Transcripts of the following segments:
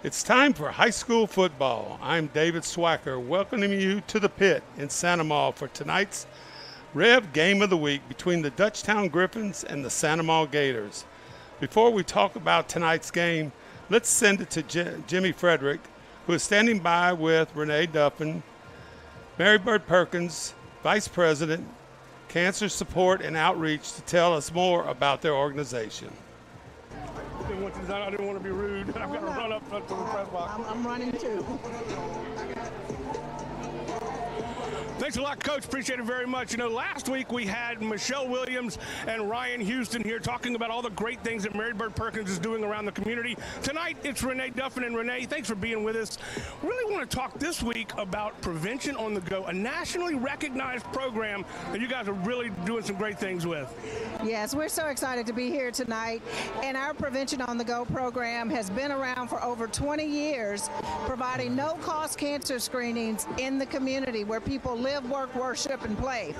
It's time for high school football. I'm David Swacker, welcoming you to the pit in Santa Maria for tonight's REV Game of the Week between the DUTCHTOWN Griffins and the Santa Maria Gators. Before we talk about tonight's game, let's send it to Jimmy Frederick, who is standing by with Renee Duffin, Mary Bird Perkins, Vice President, Cancer Support and Outreach, to tell us more about their organization. I didn't want to be rude. I've got to run up to the press box. I'm running too. Thanks a lot, Coach. Appreciate it very much. You know, last week we had Michelle Williams and Ryan Houston here talking about all the great things that Mary Bird Perkins is doing around the community. Tonight, it's Renee Duffin. And Renee, thanks for being with us. Really want to talk this week about Prevention on the Go, a nationally recognized program that you guys are really doing some great things with. Yes, we're so excited to be here tonight. And our Prevention on the Go program has been around for over 20 years, providing no-cost cancer screenings in the community where people live, work, worship, and play.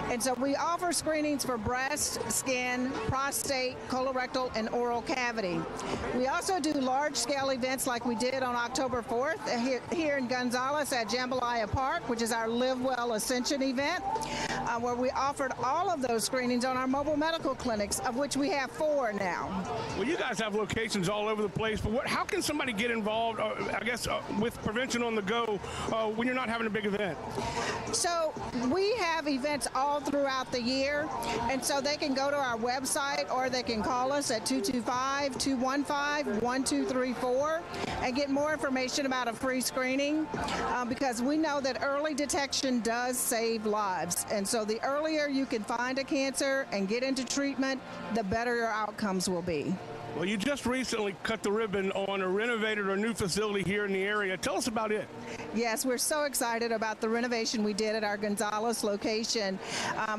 And so we offer screenings for breast, skin, prostate, colorectal, and oral cavity. We also do large-scale events like we did on October 4th here in Gonzales at Jambalaya Park, which is our Live Well Ascension event, where we offered all of those screenings on our mobile medical clinics, of which we have 4 now. Well, you guys have locations all over the place, but how can somebody get involved, with Prevention on the Go when you're not having a big event? So we have events all throughout the year, and so they can go to our website or they can call us at 225-215-1234 and get more information about a free screening, because we know that early detection does save lives. And so the earlier you can find a cancer and get into treatment, the better your outcomes will be. Well, you just recently cut the ribbon on a renovated or new facility here in the area. Tell us about it. Yes, we're so excited about the renovation we did at our Gonzales location.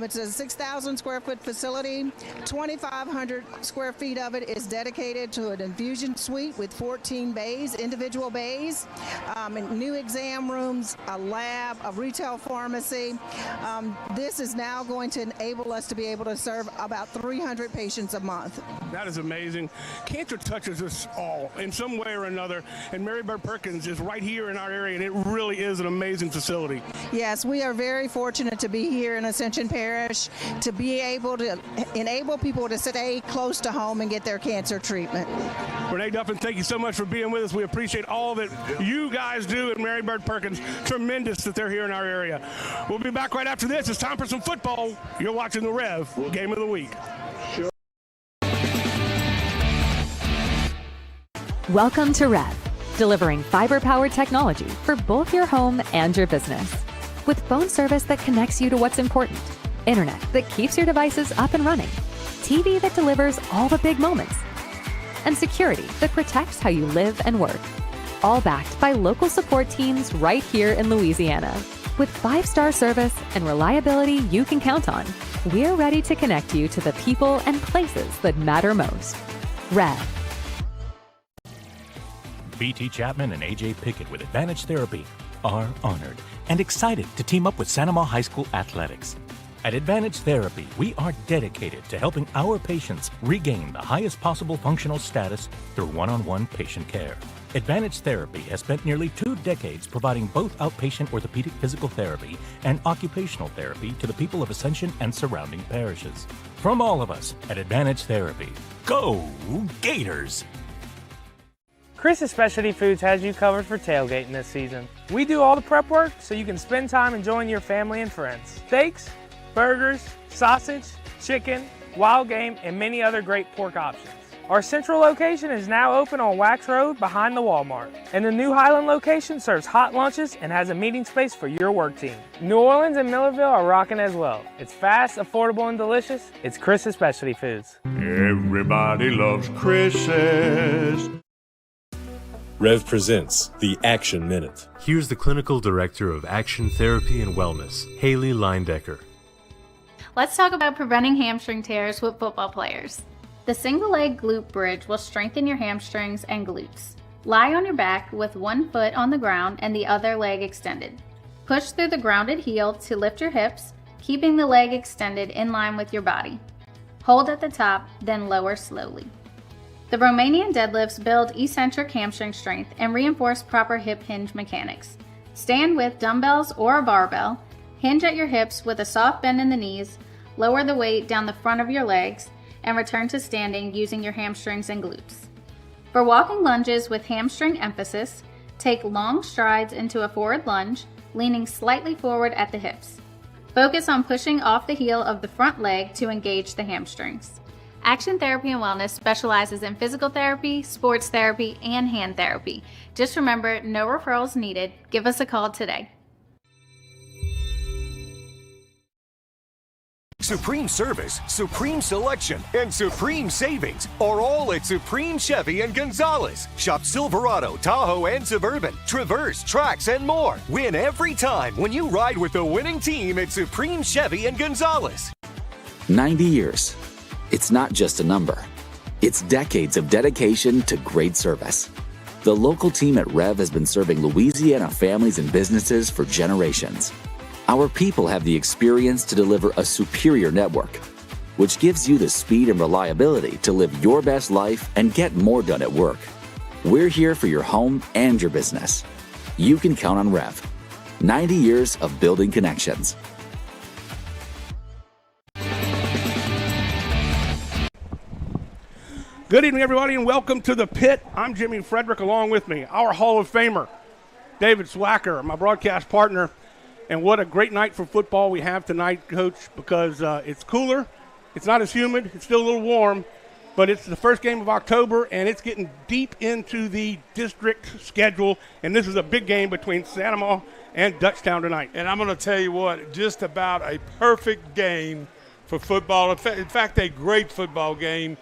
It's a 6,000 square foot facility. 2,500 square feet of it is dedicated to an infusion suite with 14 bays, individual bays, and new exam rooms, a lab, a retail pharmacy. This is now going to enable us to be able to serve about 300 patients a month. That is amazing. Cancer touches us all in some way or another, and Mary Bird Perkins is right here in our area, and it really is an amazing facility. Yes, we are very fortunate to be here in Ascension Parish, to be able to enable people to stay close to home and get their cancer treatment. Renee Duffin, thank you so much for being with us. We appreciate all that you guys do at Mary Bird Perkins. Tremendous that they're here in our area. We'll be back right after this. It's time for some football. You're watching the REV Game of the Week. Welcome to REV, delivering fiber-powered technology for both your home and your business. With phone service that connects you to what's important, internet that keeps your devices up and running, TV that delivers all the big moments, and security that protects how you live and work. All backed by local support teams right here in Louisiana. With 5-star service and reliability you can count on, we're ready to connect you to the people and places that matter most. REV. BT Chapman and AJ Pickett with Advantage Therapy are honored and excited to team up with Santa Maria High School Athletics. At Advantage Therapy, we are dedicated to helping our patients regain the highest possible functional status through one-on-one patient care. Advantage Therapy has spent nearly 2 decades providing both outpatient orthopedic physical therapy and occupational therapy to the people of Ascension and surrounding parishes. From all of us at Advantage Therapy, go Gators! Chris's Specialty Foods has you covered for tailgating this season. We do all the prep work so you can spend time enjoying your family and friends. Steaks, burgers, sausage, chicken, wild game, and many other great pork options. Our central location is now open on Wax Road behind the Walmart. And the new Highland location serves hot lunches and has a meeting space for your work team. New Orleans and Millerville are rocking as well. It's fast, affordable, and delicious. It's Chris's Specialty Foods. Everybody loves Chris's. REV presents the Action Minute. Here's the Clinical Director of Action Therapy and Wellness, Haley Leindecker. Let's talk about preventing hamstring tears with football players. The single leg glute bridge will strengthen your hamstrings and glutes. Lie on your back with one foot on the ground and the other leg extended. Push through the grounded heel to lift your hips, keeping the leg extended in line with your body. Hold at the top, then lower slowly. The Romanian deadlifts build eccentric hamstring strength and reinforce proper hip hinge mechanics. Stand with dumbbells or a barbell, hinge at your hips with a soft bend in the knees, lower the weight down the front of your legs, and return to standing using your hamstrings and glutes. For walking lunges with hamstring emphasis, take long strides into a forward lunge, leaning slightly forward at the hips. Focus on pushing off the heel of the front leg to engage the hamstrings. Action Therapy and Wellness specializes in physical therapy, sports therapy, and hand therapy. Just remember, no referrals needed. Give us a call today. Supreme service, supreme selection, and supreme savings are all at Supreme Chevy and Gonzalez. Shop Silverado, Tahoe, and Suburban, Traverse, Trax, and more. Win every time when you ride with the winning team at Supreme Chevy and Gonzalez. 90 years. It's not just a number. It's decades of dedication to great service. The local team at REV has been serving Louisiana families and businesses for generations. Our people have the experience to deliver a superior network, which gives you the speed and reliability to live your best life and get more done at work. We're here for your home and your business. You can count on REV. 90 years of building connections. Good evening, everybody, and welcome to the Pit. I'm Jimmy Frederick, along with me, our Hall of Famer, David Swacker, my broadcast partner. And what a great night for football we have tonight, Coach, because it's cooler. It's not as humid. It's still a little warm, but it's the first game of October, and it's getting deep into the district schedule. And this is a big game between Santa and DUTCHTOWN tonight. And I'm going to tell you what, just about a perfect game for football. In fact, a great football game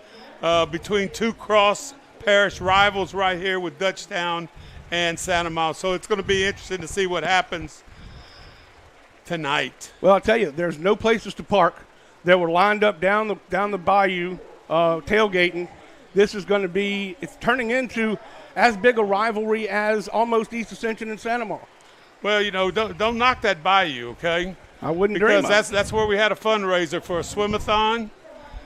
between two cross-parish rivals right here with DUTCHTOWN and Santa. So it's going to be interesting to see what happens tonight. Well, I'll tell you, there's no places to park. They were lined up down the bayou, tailgating. This is going to be, it's turning into as big a rivalry as almost East Ascension and Santa Maria. Well, you know, don't knock that bayou, okay? I wouldn't dream because that's where we had a fundraiser for a swim-a-thon.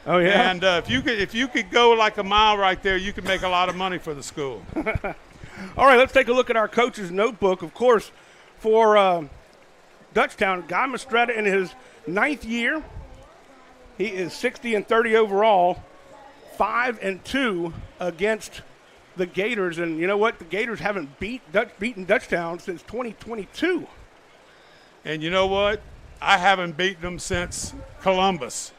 Oh yeah. And if you could go like a mile right there, you could make a lot of money for the school. All right, let's take a look at our coach's notebook. Of course, for DUTCHTOWN, Guy Mastretta in his 9th year. He is 60-30 overall, 5-2 against the Gators. And you know what? The Gators haven't beaten DUTCHTOWN since 2022. And you know what? I haven't beaten them since Columbus.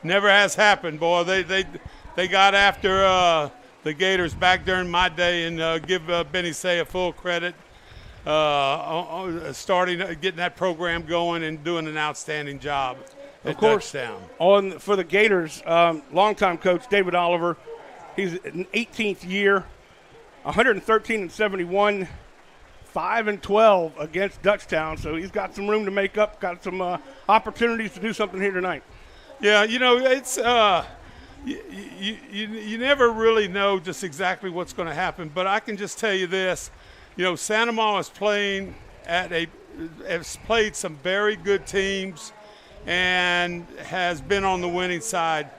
Never has happened, boy. They got after the Gators back during my day, and give Benny Say a full credit. Getting that program going and doing an outstanding job at DUTCHTOWN. For the Gators, longtime coach David Oliver, he's in 18th year, 113-71, 5-12 against DUTCHTOWN. So he's got some room to make up, got some opportunities to do something here tonight. Yeah, you know, it's you never really know just exactly what's going to happen, but I can just tell you this. You know, Santa Maria has played some very good teams and has been on the winning side.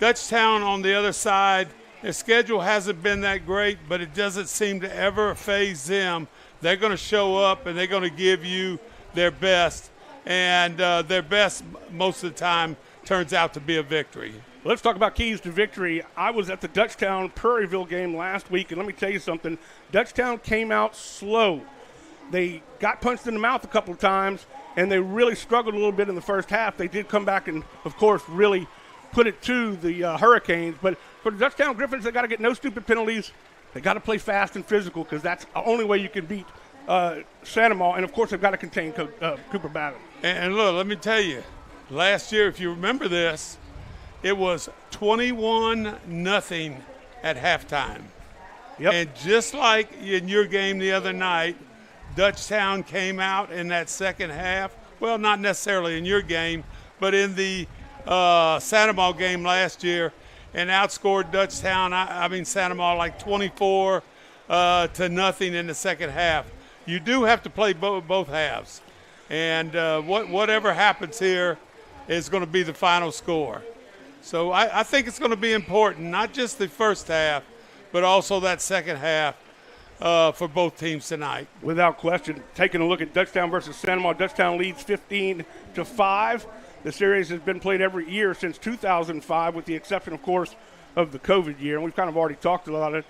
DUTCHTOWN on the other side, their schedule hasn't been that great, but it doesn't seem to ever faze them. They're going to show up and they're going to give you their best, and their best most of the time turns out to be a victory. Let's talk about keys to victory. I was at the DUTCHTOWN Prairieville game last week, and let me tell you something. DUTCHTOWN came out slow. They got punched in the mouth a couple of times, and they really struggled a little bit in the first half. They did come back and, of course, really put it to the Hurricanes. But for the DUTCHTOWN Griffins, they got to get no stupid penalties. They got to play fast and physical because that's the only way you can beat Santa Maria. And, of course, they've got to contain Cooper Babbitt. And look, let me tell you, last year, if you remember this, it was 21-0 at halftime. Yep. And just like in your game the other night, DUTCHTOWN came out in that second half. Well, not necessarily in your game, but in the Santa Maria game last year, and outscored DUTCHTOWN, Santa Maria, like 24-0 in the second half. You do have to play both halves. And whatever happens here is going to be the final score. So I think it's going to be important, not just the first half, but also that second half for both teams tonight. Without question. Taking a look at Dutchtown versus Sanamaw, Dutchtown leads 15-5. The series has been played every year since 2005, with the exception, of course, of the COVID year, and we've kind of already talked about it.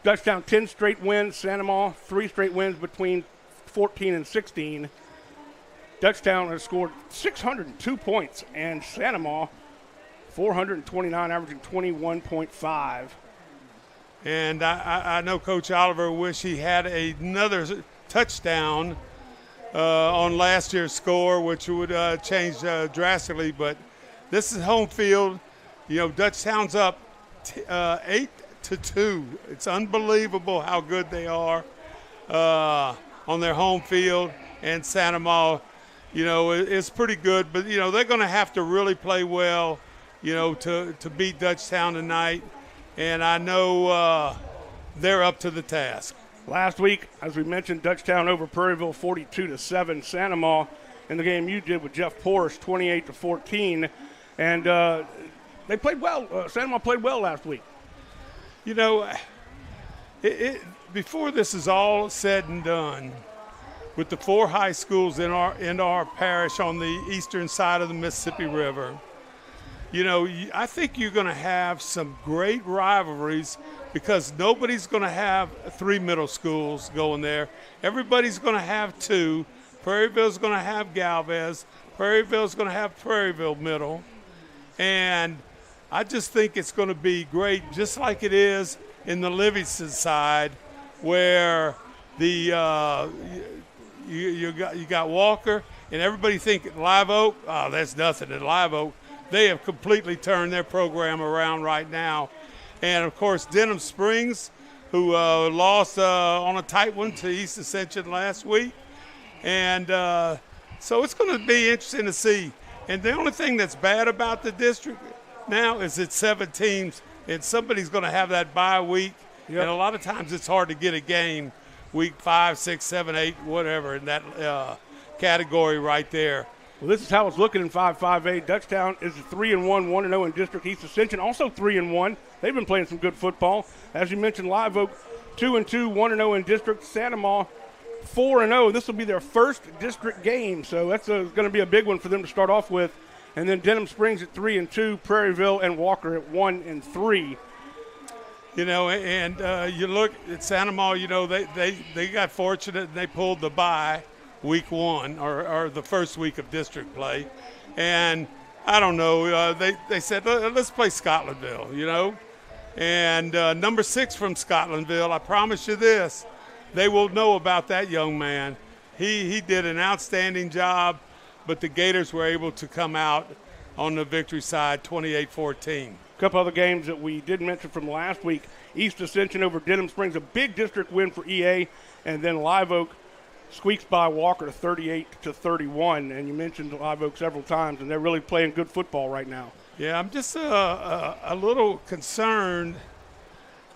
Dutchtown 10 straight wins, Sanamaw 3 straight wins between 14 and 16. Dutchtown has scored 602 points, and Sanamaw 429, averaging 21.5. And I know Coach Oliver wish he had another touchdown on last year's score, which would change drastically. But this is home field. You know, Dutchtown's up 8-2. It's unbelievable how good they are on their home field. And Sanamaw, you know, is pretty good. But, you know, they're going to have to really play well, you know, to beat Dutchtown tonight. And I know they're up to the task. Last week, as we mentioned, Dutchtown over Prairieville 42-7. Sanamaw in the game you did with Jeff Porsche 28-14. And they played well. Sanamaw played well last week. You know, before this is all said and done, with the 4 high schools in our parish on the eastern side of the Mississippi River, you know, I think you're going to have some great rivalries because nobody's going to have 3 middle schools going there. Everybody's going to have 2. Prairieville's going to have Galvez. Prairieville's going to have Prairieville Middle. And I just think it's going to be great, just like it is in the Livingston side, where the you got Walker, and everybody think Live Oak, oh, that's nothing at Live Oak. They have completely turned their program around right now. And, of course, Denham Springs, who lost on a tight one to East Ascension last week. And so it's going to be interesting to see. And the only thing that's bad about the district now is it's 7 teams, and somebody's going to have that bye week. Yep. And a lot of times it's hard to get a game week 5, 6, 7, 8, whatever, in that category right there. Well, this is how it's looking in 5-5A. Dutchtown is 3-1, 1-0 in district. East Ascension also 3-1. They've been playing some good football. As you mentioned, Live Oak 2-2, 1-0 in district. Sanamaw 4-0. This will be their first district game, so that's going to be a big one for them to start off with. And then Denham Springs at 3-2, Prairieville and Walker at 1-3. You know, and you look at Sanamaw, you know, they got fortunate and they pulled the bye week 1 or the first week of district play. And I don't know, they said, let's play Scotlandville, you know. And number 6 from Scotlandville, I promise you this, they will know about that young man. He did an outstanding job, but the Gators were able to come out on the victory side 28-14. A couple other games that we did mention from last week. East Ascension over Denham Springs, a big district win for EA, and then Live Oak squeaks by Walker 38-31. And you mentioned Live Oak several times, and they're really playing good football right now. Yeah, I'm just a little concerned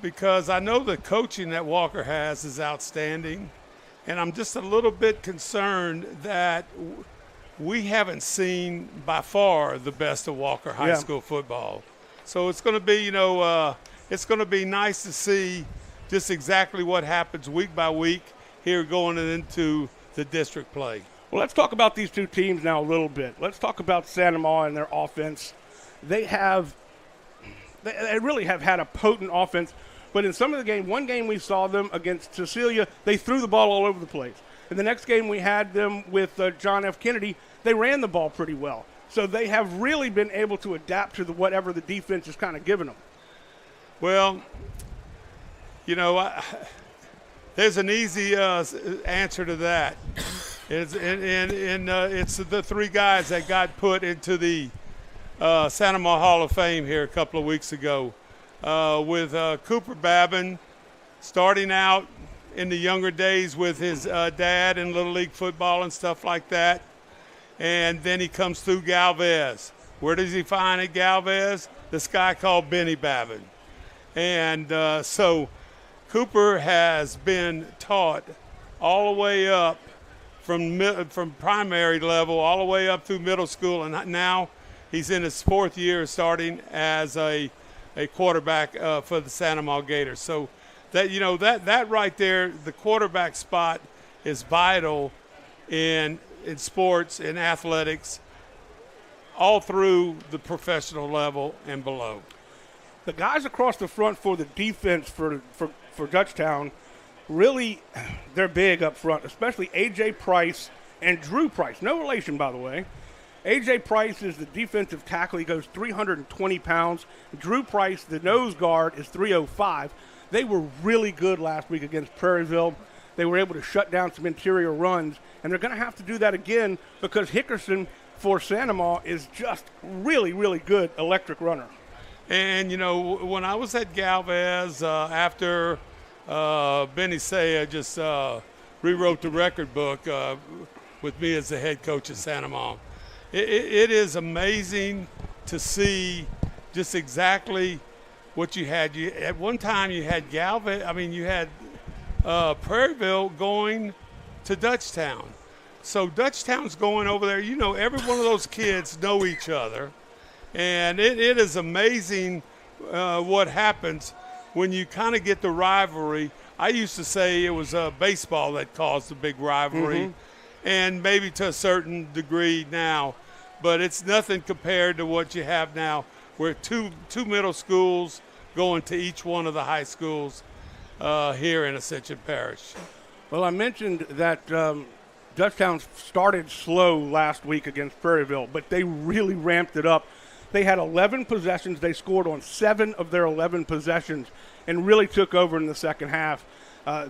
because I know the coaching that Walker has is outstanding, and I'm just a little bit concerned that we haven't seen by far the best of Walker High School football. So it's going to be, you know, it's going to be nice to see just exactly what happens week by week here going into the district play. Well, let's talk about these two teams now a little bit. Let's talk about Sanamaw and their offense. They really have had a potent offense, but in some of the game, one game we saw them against Cecilia, they threw the ball all over the place. In the next game we had them with John F. Kennedy, they ran the ball pretty well. So they have really been able to adapt to whatever the defense is kind of giving them. Well, you know, there's an easy answer to that. It's the 3 guys that got put into the Sanamaw Hall of Fame here a couple of weeks ago with Cooper Babin starting out in the younger days with his dad in Little League football and stuff like that. And then he comes through Galvez. Where does he find at Galvez? This guy called Benny Babin. And so Cooper has been taught all the way up from primary level all the way up through middle school, and now He's in his 4th year starting as a quarterback for the Santa Maria Gators. So that right there, the quarterback spot is vital in sports, in athletics, all through the professional level and below. The guys across the front for the defense for Dutchtown, really, they're big up front, especially A.J. Price and Drew Price. No relation, by the way. A.J. Price is the defensive tackle. He goes 320 pounds. Drew Price, the nose guard, is 305. They were really good last week against Prairieville. They were able to shut down some interior runs, and they're going to have to do that again because Hickerson for Santa Maria is just really, really good electric runner. And, when I was at Galvez after Benny Saya just rewrote the record book with me as the head coach at Santa Maria, it is amazing to see just exactly what you had. At one time you had you had Prairieville going to Dutchtown. So Dutchtown's going over there. Every one of those kids know each other. And it is amazing what happens when you kind of get the rivalry. I used to say it was baseball that caused the big rivalry, and maybe to a certain degree now. But it's nothing compared to what you have now, where two middle schools going to each one of the high schools here in Ascension Parish. Well, I mentioned that Dutchtown started slow last week against Prairieville, but they really ramped it up. They had 11 possessions. They scored on 7 of their 11 possessions and really took over in the second half.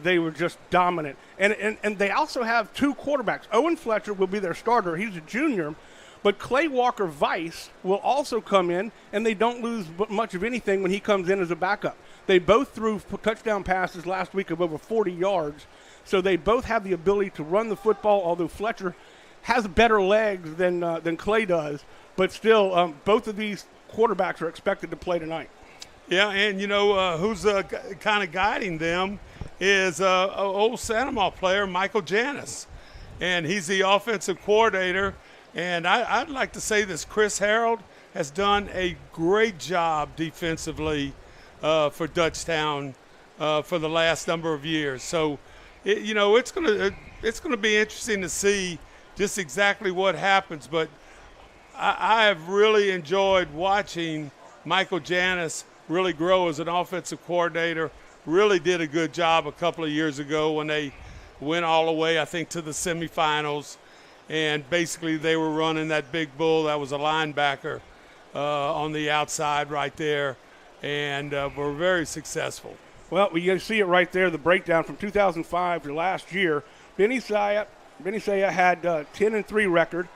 They were just dominant. And they also have 2 quarterbacks. Owen Fletcher will be their starter. He's a junior. But Clay Walker Vice will also come in, and they don't lose much of anything when he comes in as a backup. They both threw touchdown passes last week of over 40 yards. So they both have the ability to run the football, although Fletcher has better legs than Clay does. But still, both of these quarterbacks are expected to play tonight. Yeah, and who's kind of guiding them is old Santa Maria player Michael Janis. And he's the offensive coordinator. And I'd like to say this, Chris Harold has done a great job defensively for Dutchtown for the last number of years. So, it's gonna be interesting to see just exactly what happens. But I have really enjoyed watching Michael Janis really grow as an offensive coordinator. Really did a good job a couple of years ago when they went all the way, I think, to the semifinals. And basically they were running that big bull that was a linebacker on the outside right there, and were very successful. Well, you see it right there, the breakdown from 2005 to last year. Benny Saya had 10-3 record.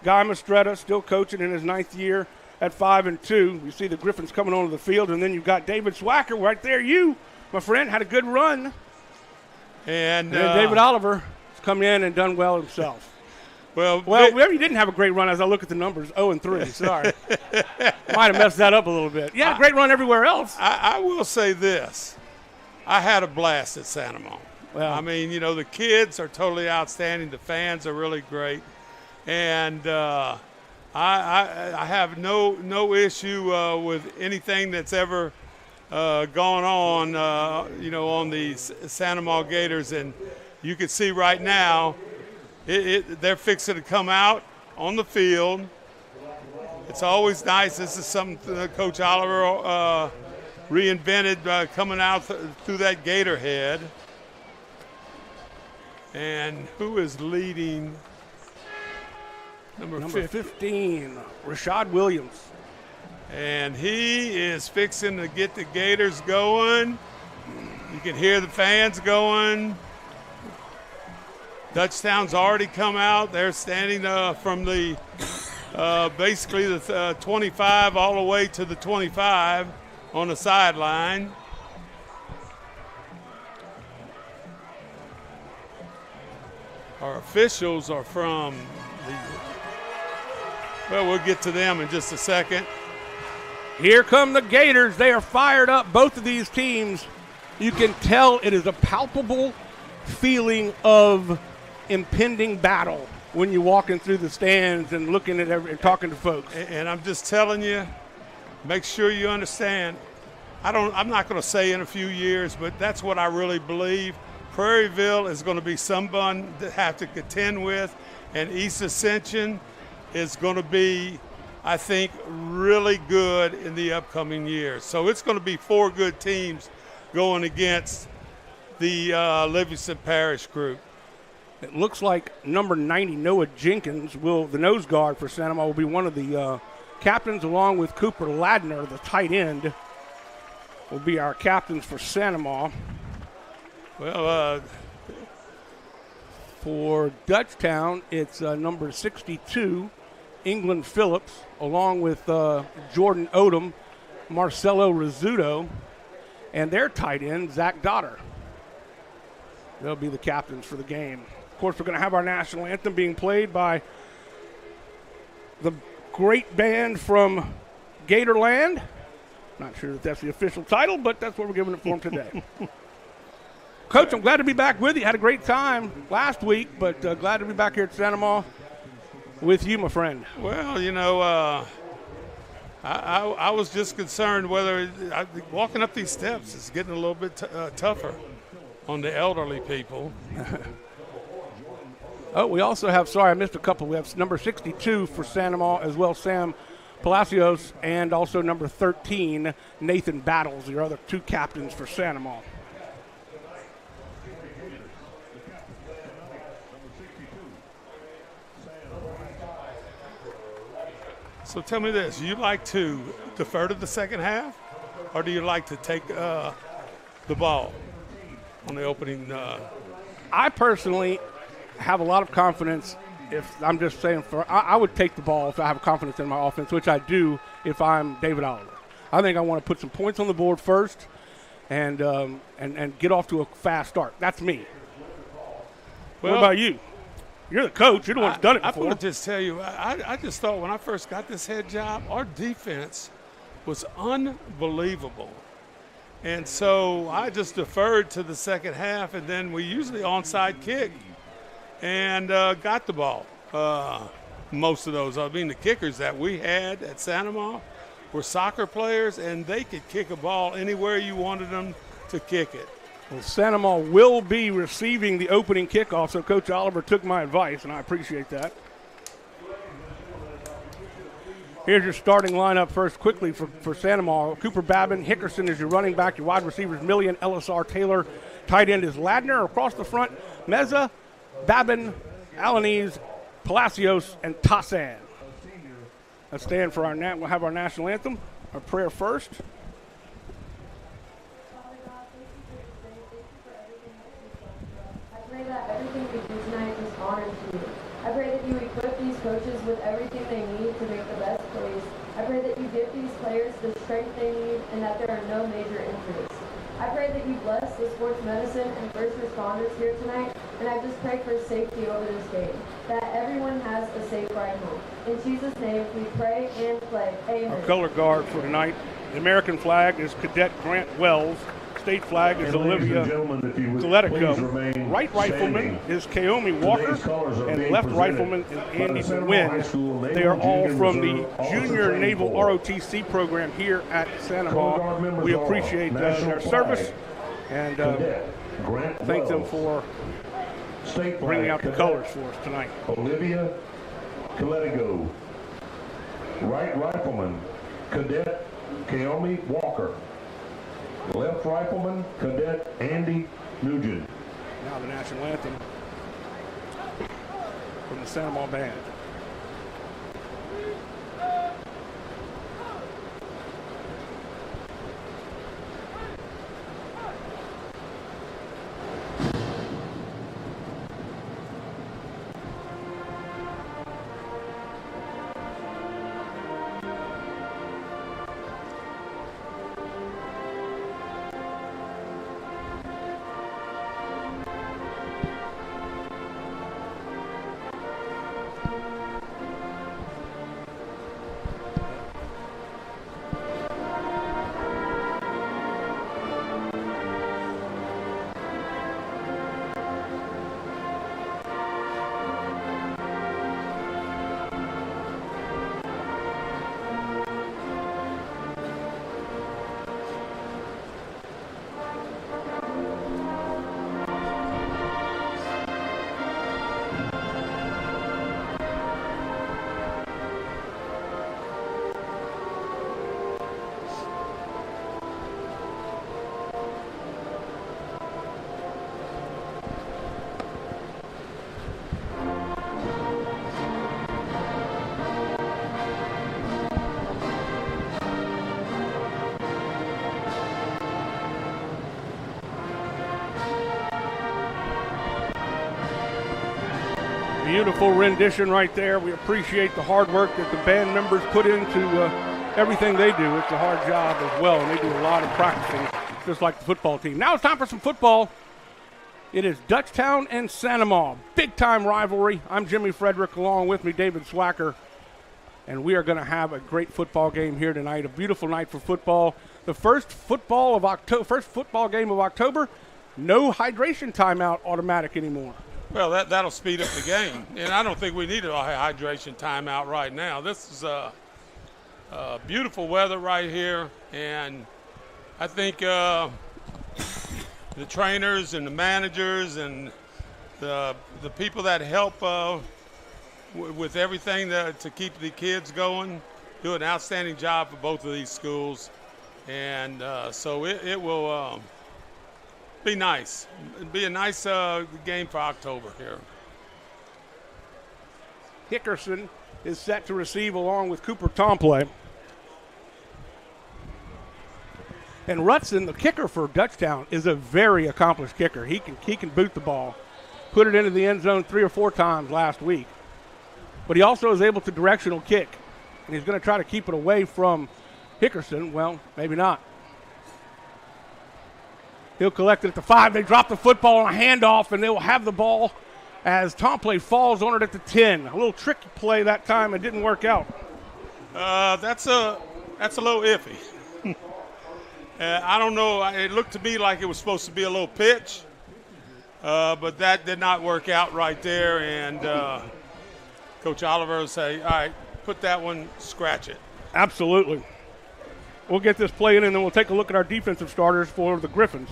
Guy Mastretta still coaching in his 9th year at 5-2. You see the Griffins coming onto the field, and then you've got David Swacker right there. You, my friend, had a good run. And then David Oliver has come in and done well himself. Well, he didn't have a great run as I look at the numbers. 0-3, sorry. Might have messed that up a little bit. Yeah, great run everywhere else. I will say this. I had a blast at Santa Maria. Well, I mean, the kids are totally outstanding. The fans are really great. And I have no issue with anything that's ever gone on, on the Santa Maria Gators. And you can see right now, they're fixing to come out on the field. It's always nice. This is something Coach Oliver reinvented, coming out through that gator head. And who is leading? Number 15, Rashad Williams. And he is fixing to get the Gators going. You can hear the fans going. Dutchtown's already come out. They're standing from the basically the 25 all the way to the 25 on the sideline. Our officials are from well, we'll get to them in just a second. Here come the Gators. They are fired up, both of these teams. You can tell it is a palpable feeling of impending battle. when you're walking through the stands and looking at and talking to folks. And I'm just telling you, make sure you understand. I'm not going to say in a few years, but that's what I really believe. Prairieville is going to be someone to have to contend with, and East Ascension is going to be, I think, really good in the upcoming years. So it's going to be 4 good teams going against the Livingston Parish group. It looks like number 90, Noah Jenkins, the nose guard for Santa Maria, will be one of the captains, along with Cooper Ladner, the tight end, will be our captains for Santa Maria. Well, for Dutchtown, it's number 62, England Phillips, along with Jordan Odom, Marcelo Rizzuto, and their tight end, Zach Dotter. They'll be the captains for the game. Of course, we're going to have our national anthem being played by the great band from Gatorland. Not sure that that's the official title, but that's what we're giving it for them today. Coach, I'm glad to be back with you. Had a great time last week, but glad to be back here at Santa Maria with you, my friend. Well, you know, I was just concerned whether walking up these steps is getting a little bit tougher on the elderly people. Oh, we also have, sorry, I missed a couple. We have number 62 for Santa Maria as well, Sam Palacios, and also number 13, Nathan Battles, your other 2 captains for Santa Maria. So tell me this, you like to defer to the second half, or do you like to take the ball on the opening? I personally have a lot of confidence. If I'm just saying, I would take the ball if I have confidence in my offense, which I do if I'm David Oliver. I think I want to put some points on the board first and get off to a fast start. That's me. Well, what about you? You're the coach. You're the one who's done it before. I'm going to just tell you, I just thought when I first got this head job, our defense was unbelievable. And so I just deferred to the second half, and then we usually onside kick and got the ball. Most of those, I mean, the kickers that we had at Santa Maria were soccer players, and they could kick a ball anywhere you wanted them to kick it. Well, Santa Maria will be receiving the opening kickoff, so Coach Oliver took my advice, and I appreciate that. Here's your starting lineup first quickly for Santa Maria. Cooper Babin, Hickerson is your running back. Your wide receivers, Millian, LSR, Taylor. Tight end is Ladner. Across the front, Meza, Babin, Alanese, Palacios, and Tassan. Let's stand for we'll have our national anthem, our prayer first. I pray that everything we do tonight is honored to you. I pray that you equip these coaches with everything they need to make the best plays. I pray that you give these players the strength they need and that there are no major injuries. I pray that you bless the sports medicine and first responders here tonight, and I just pray for safety over this game, that everyone has a safe ride home. In Jesus' name, we pray and play. Amen. Our color guard for tonight, the American flag is Cadet Grant Wells. State flag is Olivia Coletico. Right rifleman is Kaomi Walker, and left rifleman is Andy Nguyen. They are all from the Junior Naval ROTC program here at Santa Maria. We appreciate their service and thank them for bringing out the colors for us tonight. Olivia Coletico. Right rifleman, Cadet Kaomi Walker. Left rifleman, Cadet Andy Nugent. Now the national anthem from the Santa Maria Band. Beautiful rendition right there. We appreciate the hard work that the band members put into everything they do. It's a hard job as well, and they do a lot of practicing, just like the football team. Now it's time for some football. It is Dutchtown and Sanamaw, big-time rivalry. I'm Jimmy Frederick, along with me, David Swacker, and we are going to have a great football game here tonight. A beautiful night for football. The first football game of October. No hydration timeout automatic anymore. Well, that'll speed up the game, and I don't think we need a hydration timeout right now. This is beautiful weather right here, and I think the trainers and the managers and the people that help with everything to keep the kids going do an outstanding job for both of these schools, and so it will be nice. It'll be a nice game for October here. Hickerson is set to receive along with Cooper Tomplay. And Rutson, the kicker for Dutchtown, is a very accomplished kicker. He can boot the ball. Put it into the end zone 3 or 4 times last week. But he also is able to directional kick. And he's going to try to keep it away from Hickerson. Well, maybe not. He'll collect it at the 5. They drop the football on a handoff, and they will have the ball as Tomplay falls on it at the 10. A little tricky play that time. It didn't work out. That's a little iffy. I don't know. It looked to me like it was supposed to be a little pitch, but that did not work out right there. And Coach Oliver will say, all right, put that one, scratch it. Absolutely. We'll get this play in, and then we'll take a look at our defensive starters for the Griffins.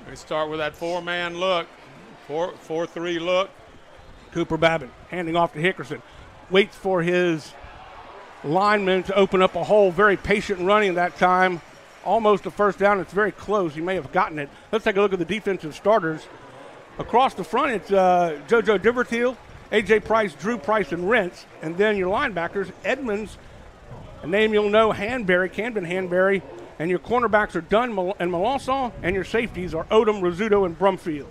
They start with that 4-man look, 4-3 look. Cooper Babin handing off to Hickerson. Waits for his lineman to open up a hole. Very patient running that time. Almost a first down. It's very close. He may have gotten it. Let's take a look at the defensive starters. Across the front, it's JoJo Divertiel, A.J. Price, Drew Price, and Rentz. And then your linebackers, Edmonds, a name you'll know, Camden Hanbury. And your cornerbacks are Dunn and Melanson, and your safeties are Odom, Rizzuto, and Brumfield.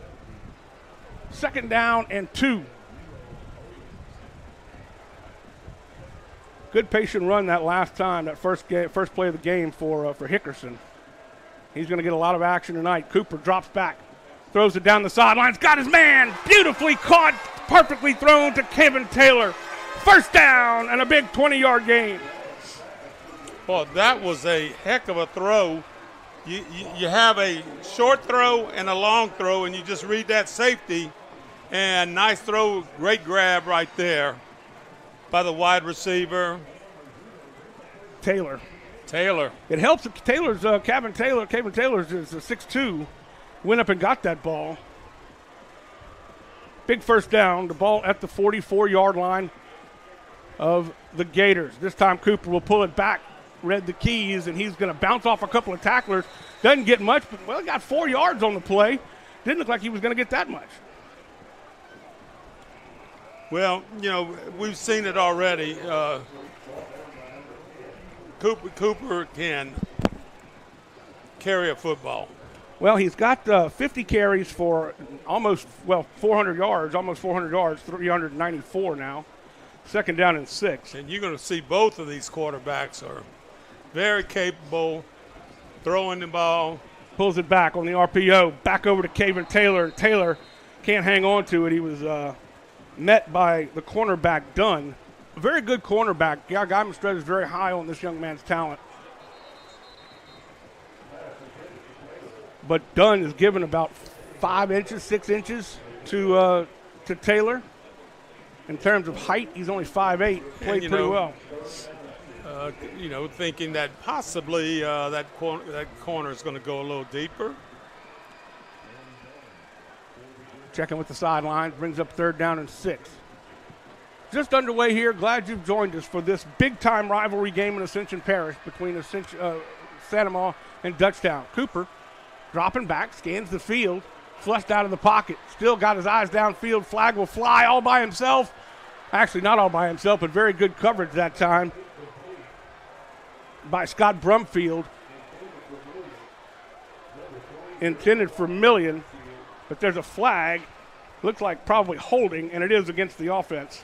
2nd down and 2. Good patient run that last time, that first play of the game for Hickerson. He's going to get a lot of action tonight. Cooper drops back, throws it down the sidelines, got his man, beautifully caught, perfectly thrown to Kevin Taylor. 1st down and a big 20-yard gain. Well, that was a heck of a throw. You have a short throw and a long throw, and you just read that safety. And nice throw, great grab right there by the wide receiver. Taylor. It helps that Taylor's, Kevin Taylor's is a 6'2", went up and got that ball. Big 1st down, the ball at the 44-yard line of the Gators. This time Cooper will pull it back. Read the keys, and he's going to bounce off a couple of tacklers. Doesn't get much, but, well, got 4 yards on the play. Didn't look like he was going to get that much. Well, we've seen it already. Cooper can carry a football. Well, he's got 50 carries for almost 400 yards, 394 now. 2nd down and 6. And you're going to see both of these quarterbacks are very capable throwing the ball. Pulls it back on the RPO, back over to Kevin Taylor. Taylor can't hang on to it. He was met by the cornerback, Dunn. A very good cornerback. Guy Mistred is very high on this young man's talent. But Dunn is given about 5 inches, 6 inches to Taylor. In terms of height, he's only 5'8", played pretty well. Thinking that possibly that corner is going to go a little deeper. Checking with the sideline, brings up 3rd down and 6. Just underway here. Glad you've joined us for this big-time rivalry game in Ascension Parish between Sanamaw and Dutchtown. Cooper dropping back, scans the field, flushed out of the pocket. Still got his eyes downfield. Flag will fly all by himself. Actually, not all by himself, but very good coverage that time by Scott Brumfield. Intended for Million, but there's a flag Looks like probably holding, and it is against the offense.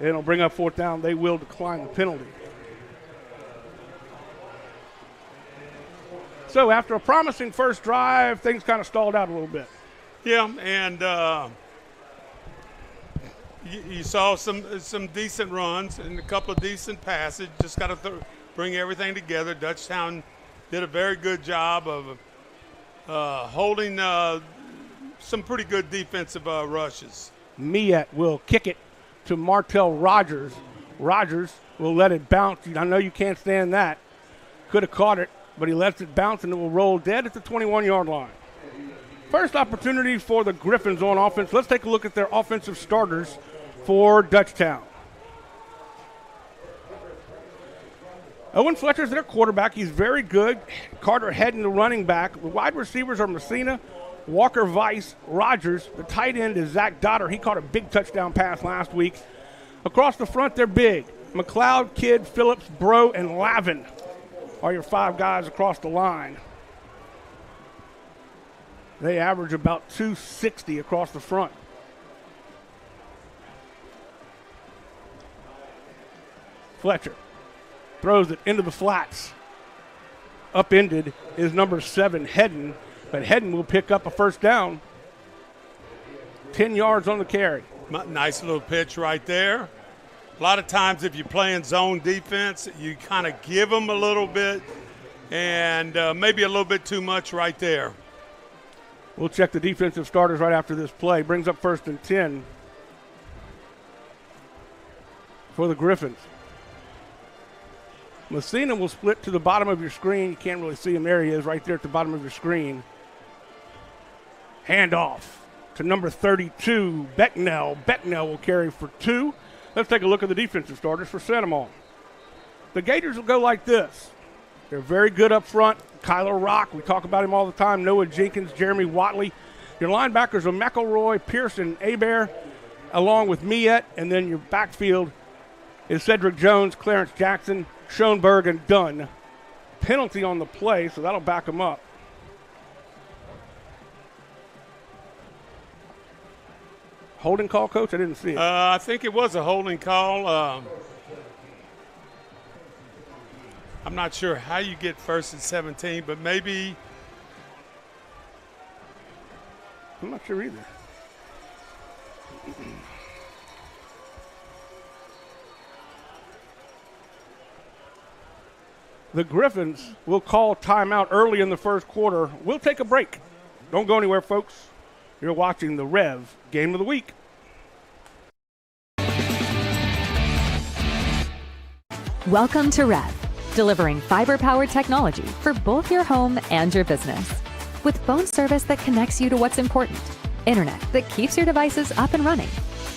It'll bring up 4th down. They will decline the penalty. So after a promising first drive, things kind of stalled out a little bit. Yeah, and you saw some decent runs and a couple of decent passes. Just got to bring everything together. Dutchtown did a very good job of holding some pretty good defensive rushes. Miet will kick it to Martell Rogers. Rogers will let it bounce. I know you can't stand that. Could have caught it, but he lets it bounce and it will roll dead at the 21-yard line. First opportunity for the Griffins on offense. Let's take a look at their offensive starters for Dutchtown. Owen Fletcher's their quarterback. He's very good. Carter Hedden, the running back. The wide receivers are Messina, Walker Weiss, Rogers. The tight end is Zach Dotter. He caught a big touchdown pass last week. Across the front, they're big. McLeod, Kidd, Phillips, Bro, and Lavin are your 5 guys across the line. They average about 260 across the front. Fletcher throws it into the flats. Upended is number 7, Hedden, but Hedden will pick up a first down. 10 yards on the carry. Nice little pitch right there. A lot of times if you're playing zone defense, you kind of give them a little bit and maybe a little bit too much right there. We'll check the defensive starters right after this play. Brings up 1st and 10 for the Griffins. Messina will split to the bottom of your screen. You can't really see him. There he is right there at the bottom of your screen. Handoff to number 32, Becknell. Becknell will carry for 2. Let's take a look at the defensive starters for Sandoval. The Gators will go like this. They're very good up front. Kyler Rock, we talk about him all the time. Noah Jenkins, Jeremy Watley. Your linebackers are McElroy, Pearson, Hebert, along with Miet. And then your backfield is Cedric Jones, Clarence Jackson, Schoenberg, and Dunn. Penalty on the play, so that'll back them up. Holding call, Coach? I didn't see it. I think it was a holding call. I'm not sure how you get 1st and 17, but maybe. I'm not sure either. The Griffins will call timeout early in the first quarter. We'll take a break. Don't go anywhere, folks. You're watching the REV Game of the Week. Welcome to REV, delivering fiber-powered technology for both your home and your business. With phone service that connects you to what's important, internet that keeps your devices up and running,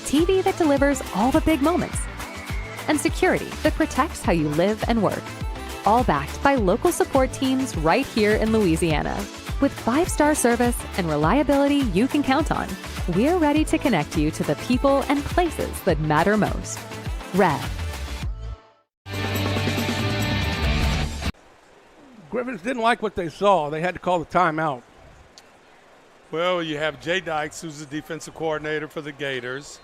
TV that delivers all the big moments, and security that protects how you live and work. All backed by local support teams right here in Louisiana. With 5-star service and reliability you can count on, we're ready to connect you to the people and places that matter most. REV. Griffins didn't like what they saw. They had to call the timeout. Well, you have Jay Dykes, who's the defensive coordinator for the Gators.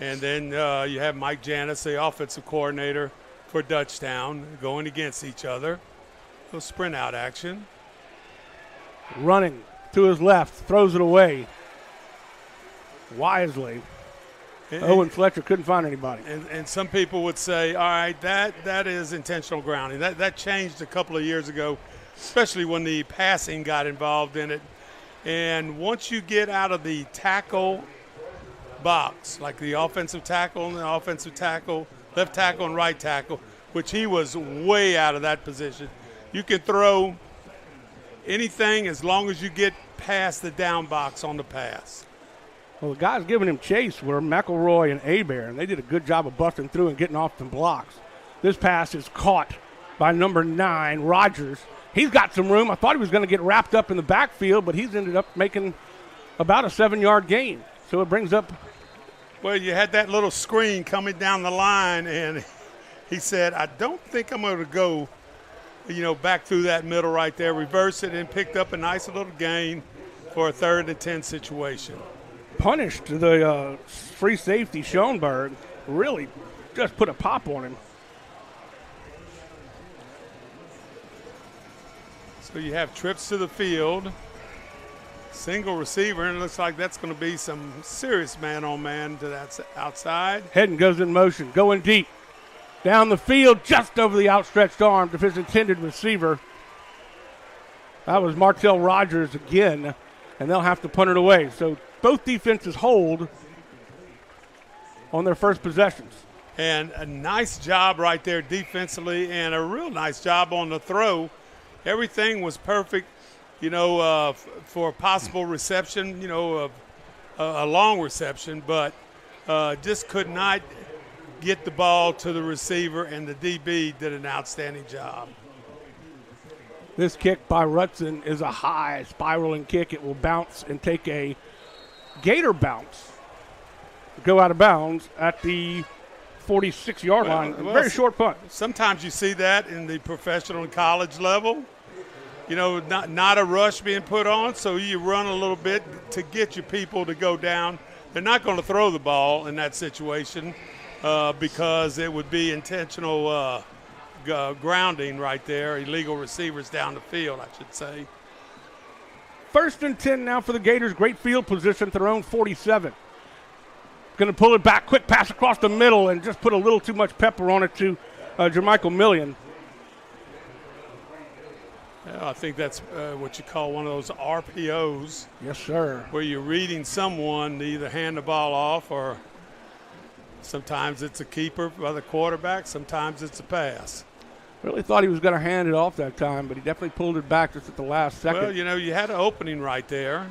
And then you have Mike Janis, the offensive coordinator for Dutchtown, going against each other. A little sprint out action. Running to his left, throws it away wisely. Owen Fletcher couldn't find anybody. And some people would say, all right, that is intentional grounding. That changed a couple of years ago, especially when the passing got involved in it. And once you get out of the tackle box, like the offensive tackle and the offensive tackle, left tackle and right tackle, which he was way out of that position, you can throw anything as long as you get past the down box on the pass. Well, the guys giving him chase were McElroy and Hebert, and they did a good job of busting through and getting off the blocks. This pass is caught by number 9, Rogers. He's got some room. I thought he was going to get wrapped up in the backfield, but he's ended up making about a 7-yard gain. So it brings up. Well, you had that little screen coming down the line, and he said, I don't think I'm going to go, back through that middle right there, reverse it, and picked up a nice little gain for a 3rd and 10 situation. punished the free safety, Schoenberg. Really just put a pop on him. So you have trips to the field, single receiver, and it looks like that's going to be some serious man-on-man to that outside. Head goes in motion, going deep. Down the field, just over the outstretched arm of his intended receiver. That was Martell Rogers again, and they'll have to punt it away. So both defenses hold on their first possessions. And a nice job right there defensively, and a real nice job on the throw. Everything was perfect, for a possible reception, a long reception, but just could not get the ball to the receiver, and the DB did an outstanding job. This kick by Rutson is a high spiraling kick. It will bounce and take a Gator bounce, go out of bounds at the 46-yard line. Very short punt. Sometimes you see that in the professional and college level. Not a rush being put on, so you run a little bit to get your people to go down. They're not going to throw the ball in that situation because it would be intentional grounding right there, illegal receivers down the field, I should say. 1st and 10 now for the Gators. Great field position at their own 47. Going to pull it back, quick pass across the middle, and just put a little too much pepper on it to Jermichael Million. I think that's what you call one of those RPOs. Yes, sir. Where you're reading someone to either hand the ball off, or sometimes it's a keeper by the quarterback, sometimes it's a pass. Really thought he was going to hand it off that time, but he definitely pulled it back just at the last second. Well, you had an opening right there.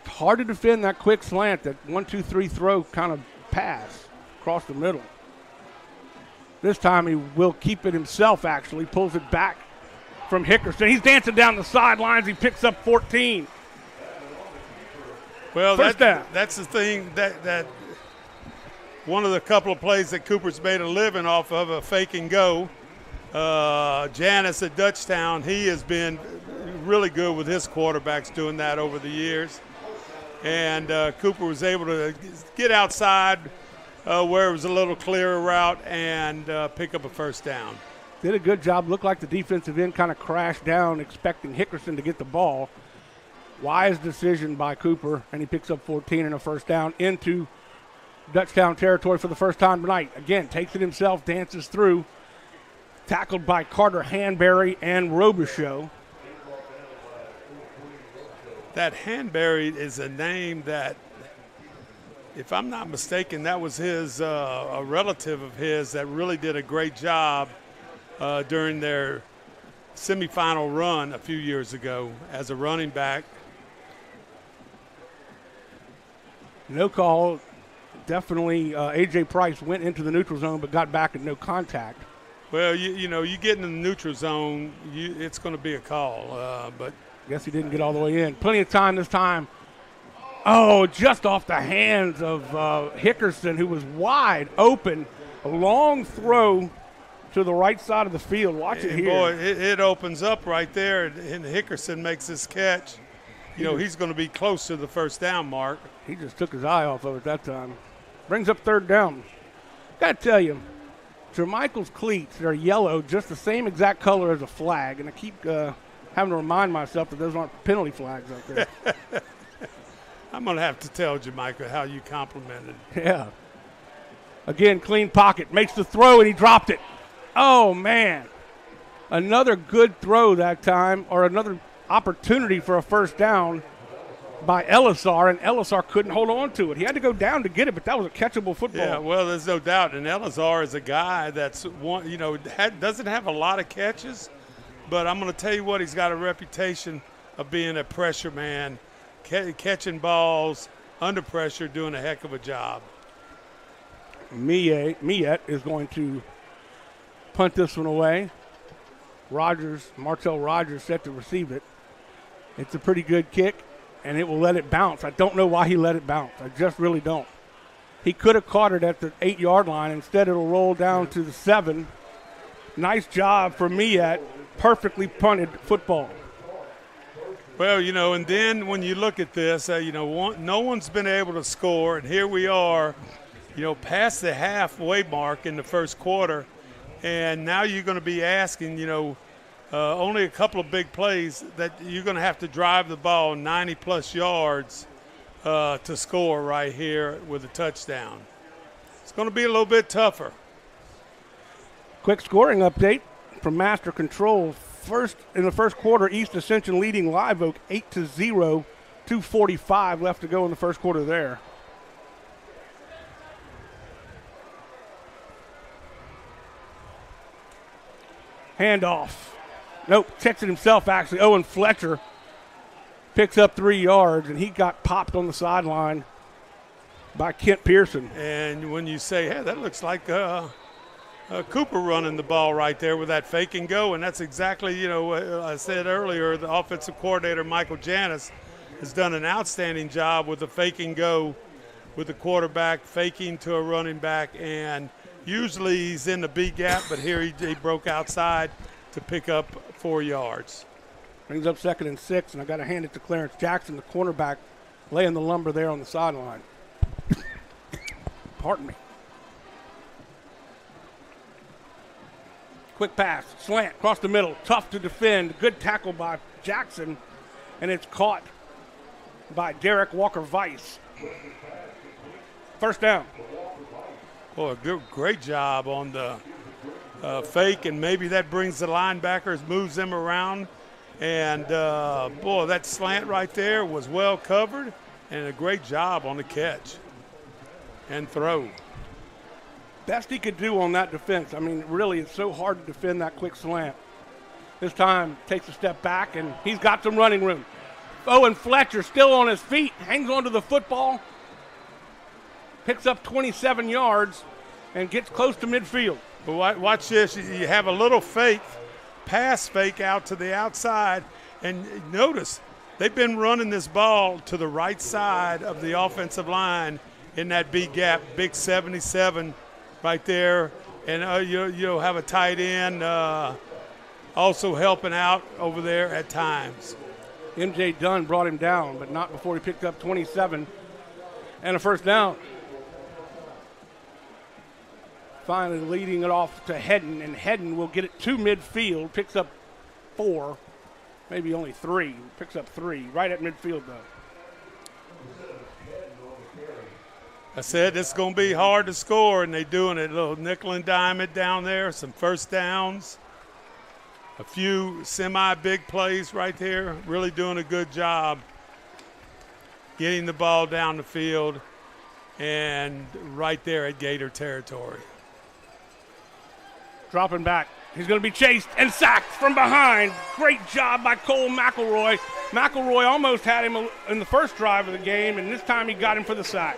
It's hard to defend that quick slant, that 1-2-3 throw kind of pass across the middle. This time he will keep it himself, actually. Pulls it back from Hickerson. He's dancing down the sidelines. He picks up 14. Well, First down. That's the thing that one of the couple of plays that Cooper's made a living off of, a fake and go. Janice at Dutchtown, he has been really good with his quarterbacks doing that over the years. And Cooper was able to get outside where it was a little clearer route and pick up a first down. Did a good job. Looked like the defensive end kind of crashed down expecting Hickerson to get the ball. Wise decision by Cooper, and he picks up 14 and a first down into Dutchtown territory for the first time tonight. Again, takes it himself, dances through. Tackled by Carter Hanberry and Robichaux. That Hanberry is a name that, if I'm not mistaken, that was a relative of his that really did a great job during their semifinal run a few years ago as a running back. No call. Definitely A.J. Price went into the neutral zone but got back and no contact. Well, you get in the neutral zone, it's going to be a call. But I guess he didn't get all the way in. Plenty of time this time. Oh, just off the hands of Hickerson, who was wide open. A long throw to the right side of the field. Watch it here. Boy, it opens up right there, and Hickerson makes this catch. He's going to be close to the first down mark. He just took his eye off of it that time. Brings up third down. Got to tell you, Jermichael's cleats, they're yellow, just the same exact color as a flag, and I keep having to remind myself that those aren't penalty flags out there. I'm going to have to tell Jermichael how you complimented. Yeah. Again, clean pocket, makes the throw, and he dropped it. Oh, man. Another good throw that time, or another opportunity for a first down by Elisar, and Elisar couldn't hold on to it. He had to go down to get it, but that was a catchable football. Yeah, well, there's no doubt. And Elisar is a guy that's doesn't have a lot of catches, but I'm going to tell you what, he's got a reputation of being a pressure man, catching balls under pressure, doing a heck of a job. Miette is going to punt this one away. Martell Rogers set to receive it. It's a pretty good kick, and it will let it bounce. I don't know why he let it bounce. I just really don't. He could have caught it at the 8-yard line. Instead, it'll roll down to the 7. Nice job for Miette. Perfectly punted football. Well, and then when you look at this, no one's been able to score, and here we are, past the halfway mark in the first quarter, and now you're going to be asking, only a couple of big plays that you're going to have to drive the ball 90-plus yards to score right here with a touchdown. It's going to be a little bit tougher. Quick scoring update from Master Control. In the first quarter, East Ascension leading Live Oak 8-0, 2:45 left to go in the first quarter there. Handoff. Nope, checks it himself actually. Owen Fletcher picks up 3 yards, and he got popped on the sideline by Kent Pearson. And when you say, hey, that looks like Cooper running the ball right there with that fake and go, and that's exactly, I said earlier, the offensive coordinator, Michael Janis, has done an outstanding job with the fake and go with the quarterback faking to a running back, and usually he's in the B gap, but here he broke outside to pick up 4 yards. Brings up 2nd and 6, and I got to hand it to Clarence Jackson, the cornerback, laying the lumber there on the sideline. Pardon me. Quick pass, slant, across the middle, tough to defend. Good tackle by Jackson, and it's caught by Derek Walker-Weiss. First down. Boy, great job on the fake, and maybe that brings the linebackers, moves them around. And, boy, that slant right there was well covered, and a great job on the catch and throw. Best he could do on that defense. I mean, really, it's so hard to defend that quick slant. This time, takes a step back, and he's got some running room. Owen Fletcher still on his feet, hangs onto the football, picks up 27 yards, and gets close to midfield. But watch this. You have a little pass fake out to the outside, and notice they've been running this ball to the right side of the offensive line in that B gap, big 77 right there, and you'll have a tight end also helping out over there at times. M.J. Dunn brought him down, but not before he picked up 27 and a first down. Finally leading it off to Hedden, and Hedden will get it to midfield, picks up 4, maybe only 3, picks up 3, right at midfield though. I said it's going to be hard to score, and they're doing it. A little nickel and dime it down there, some first downs, a few semi-big plays right there. Really doing a good job getting the ball down the field and right there at Gator territory. Dropping back. He's going to be chased and sacked from behind. Great job by Cole McElroy. McElroy almost had him in the first drive of the game, and this time he got him for the sack.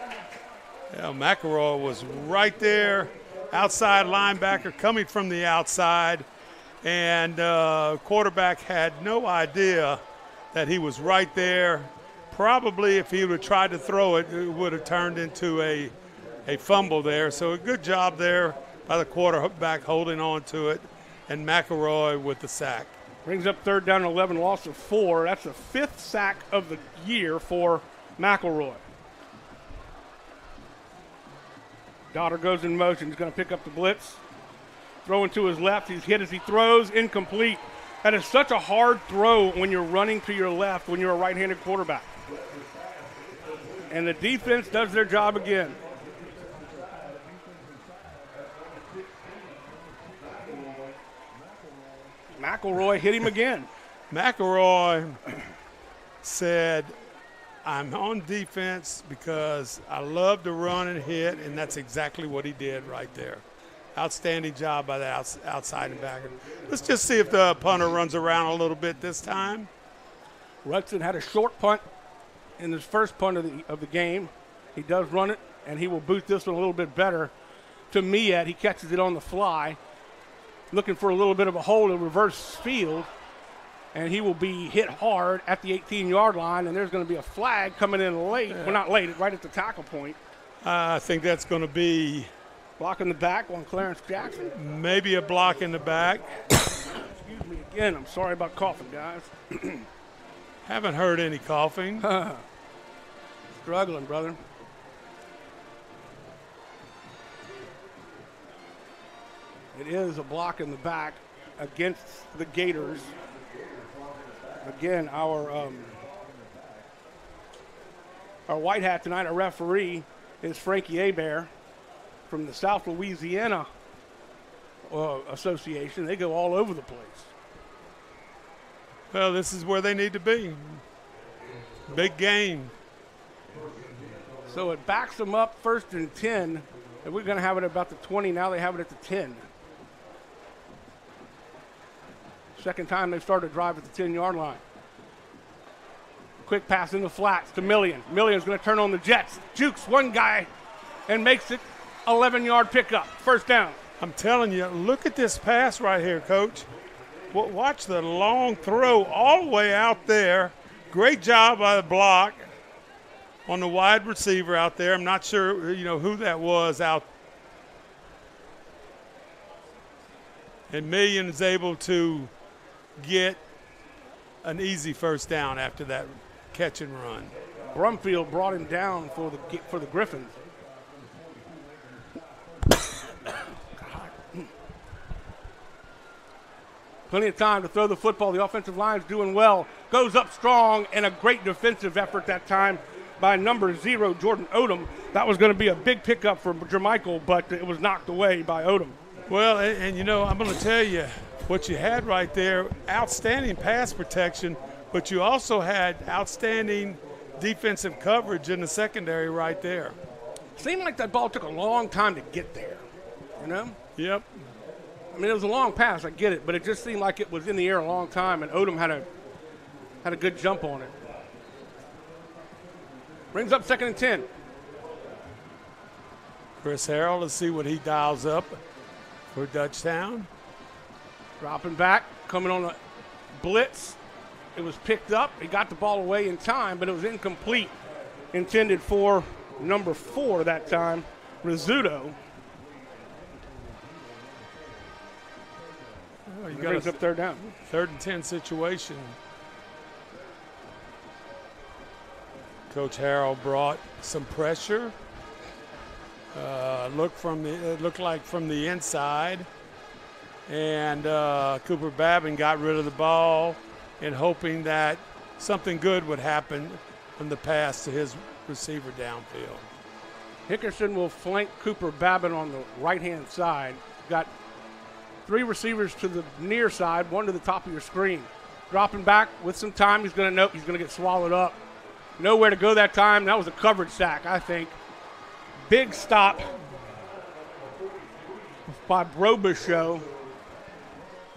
Yeah, McElroy was right there, outside linebacker coming from the outside, and quarterback had no idea that he was right there. Probably if he would have tried to throw it, it would have turned into a fumble there. So a good job there by the quarterback holding on to it, and McElroy with the sack. Brings up 3rd down and 11, loss of 4. That's the 5th sack of the year for McElroy. Daughter goes in motion. He's going to pick up the blitz. Throwing to his left. He's hit as he throws. Incomplete. That is such a hard throw when you're running to your left when you're a right-handed quarterback. And the defense does their job again. McElroy hit him again. McElroy said, I'm on defense because I love to run and hit, and that's exactly what he did right there. Outstanding job by the outside and backer. Let's just see if the punter runs around a little bit this time. Rudson had a short punt in his first punt of the game. He does run it, and he will boot this one a little bit better to Miet. He catches it on the fly, looking for a little bit of a hole in reverse field, and he will be hit hard at the 18-yard line, and there's going to be a flag coming in late. Well, not late, right at the tackle point. I think that's going to be block in the back on Clarence Jackson. Maybe a block in the back. Excuse me again. I'm sorry about coughing, guys. Haven't heard any coughing. Struggling, brother. It is a block in the back against the Gators. Again, our white hat tonight, our referee, is Frankie Hebert from the South Louisiana Association. They go all over the place. Well, this is where they need to be. Big game. So it backs them up 1st and 10. And we're going to have it about the 20. Now they have it at the 10. Second time they've started a drive at the 10-yard line. Quick pass in the flats to Million. Million's going to turn on the Jets. Jukes one guy and makes it 11-yard pickup. First down. I'm telling you, look at this pass right here, Coach. Watch the long throw all the way out there. Great job by the block on the wide receiver out there. I'm not sure, who that was out. And Million is able to get an easy first down after that catch and run. Brumfield brought him down for the Griffins. Plenty of time to throw the football. The offensive line's doing well. Goes up strong, and a great defensive effort that time by number 0, Jordan Odom. That was going to be a big pickup for Jermichael, but it was knocked away by Odom. Well, and I'm going to tell you what you had right there, outstanding pass protection, but you also had outstanding defensive coverage in the secondary right there. Seemed like that ball took a long time to get there, Yep. I mean, it was a long pass, I get it, but it just seemed like it was in the air a long time, and Odom had a good jump on it. Brings up 2nd and 10. Chris Harrell, let's see what he dials up for Dutchtown. Dropping back, coming on a blitz. It was picked up. He got the ball away in time, but it was incomplete. Intended for number 4 that time, Rizzuto. Oh, you brings up 3rd down. 3rd and 10 situation. Coach Harrell brought some pressure. Looked like from the inside. And Cooper Babin got rid of the ball and hoping that something good would happen from the pass to his receiver downfield. Hickerson will flank Cooper Babin on the right-hand side. Got 3 receivers to the near side, 1 to the top of your screen. Dropping back with some time, he's going to get swallowed up. Nowhere to go that time. That was a coverage sack, I think. Big stop by Brobichaux.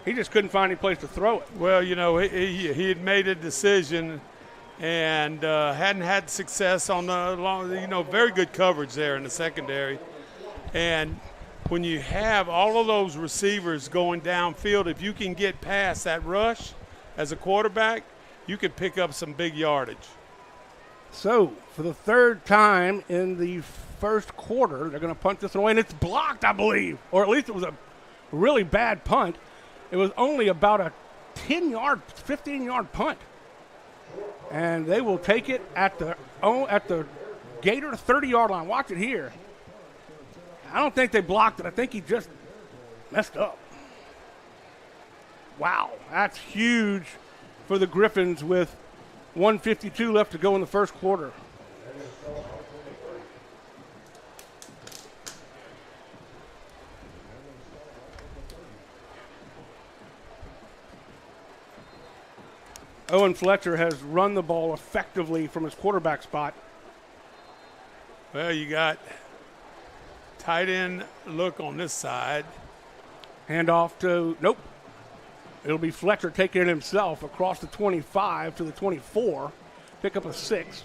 He just couldn't find any place to throw it. Well, he had made a decision and hadn't had success on the long, very good coverage there in the secondary. And when you have all of those receivers going downfield, if you can get past that rush as a quarterback, you can pick up some big yardage. So, for the 3rd time in the first quarter, they're going to punt this away, and it's blocked, I believe. Or at least it was a really bad punt. It was only about a 10-yard, 15-yard punt. And they will take it at the Gator 30-yard line. Watch it here. I don't think they blocked it. I think he just messed up. Wow, that's huge for the Griffins with 1:52 left to go in the first quarter. Owen Fletcher has run the ball effectively from his quarterback spot. Well, you got tight end look on this side. Handoff to, nope. It'll be Fletcher taking it himself across the 25 to the 24. Pick up a 6.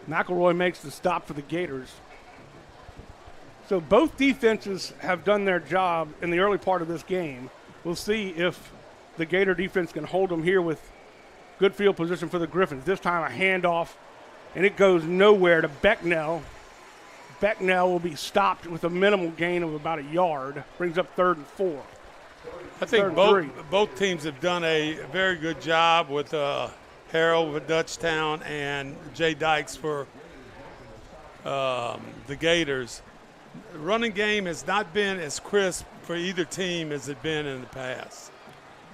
McElroy makes the stop for the Gators. So both defenses have done their job in the early part of this game. We'll see if the Gator defense can hold them here with good field position for the Griffins. This time a handoff and it goes nowhere to Becknell. Becknell will be stopped with a minimal gain of about a yard. Brings up 3rd and 4. I think both teams have done a very good job with Harold with Dutchtown and Jay Dykes for the Gators. The running game has not been as crisp for either team as it's been in the past.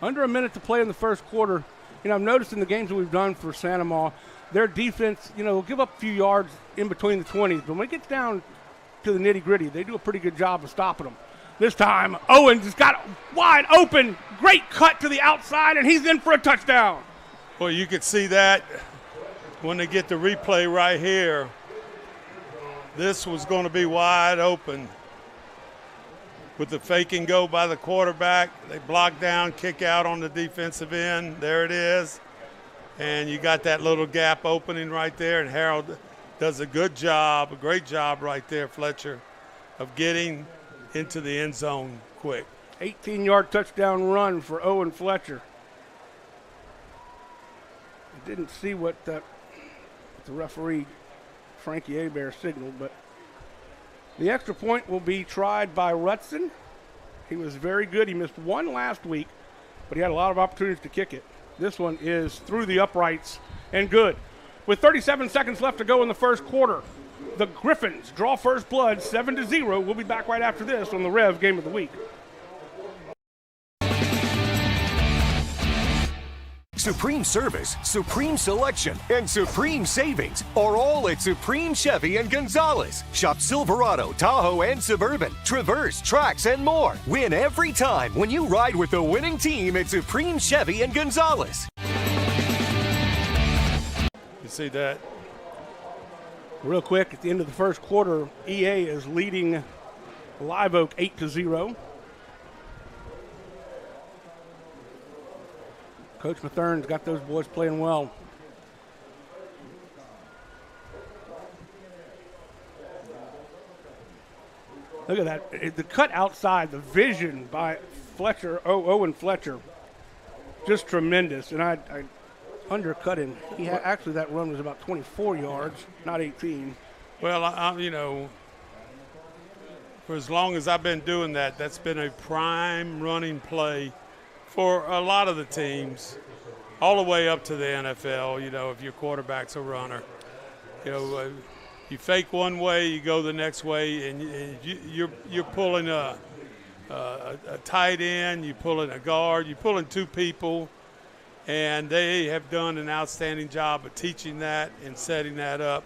Under a minute to play in the first quarter. I've noticed in the games that we've done for Santa Ma, their defense, will give up a few yards in between the 20s. But when it gets down to the nitty-gritty, they do a pretty good job of stopping them. This time, Owens has got wide open. Great cut to the outside, and he's in for a touchdown. Well, you could see that when they get the replay right here. This was going to be wide open. With the fake and go by the quarterback, they block down, kick out on the defensive end. There it is. And you got that little gap opening right there, and Harold does a good job, a great job right there, Fletcher, of getting into the end zone quick. 18-yard touchdown run for Owen Fletcher. I didn't see what the referee, Frankie Hebert, signaled, but the extra point will be tried by Rutson. He was very good. He missed one last week, but he had a lot of opportunities to kick it. This one is through the uprights and good. With 37 seconds left to go in the first quarter, the Griffins draw first blood 7-0. We'll be back right after this on the Rev Game of the Week. Supreme service, supreme selection, and supreme savings are all at Supreme Chevy and Gonzalez. Shop Silverado, Tahoe, and Suburban, Traverse, Trax, and more. Win every time when you ride with the winning team at Supreme Chevy and Gonzalez. You see that? Real quick, at the end of the first quarter, EA is leading Live Oak 8-0. Coach Mathern's got those boys playing well. Look at that. The cut outside, the vision by Fletcher, Owen Fletcher, just tremendous. And I undercut him. Actually, that run was about 24 yards, not 18. Well, for as long as I've been doing that, that's been a prime running play for a lot of the teams, all the way up to the NFL. If your quarterback's a runner, you fake one way, you go the next way, and you're pulling a tight end, you're pulling a guard, you're pulling two people, and they have done an outstanding job of teaching that and setting that up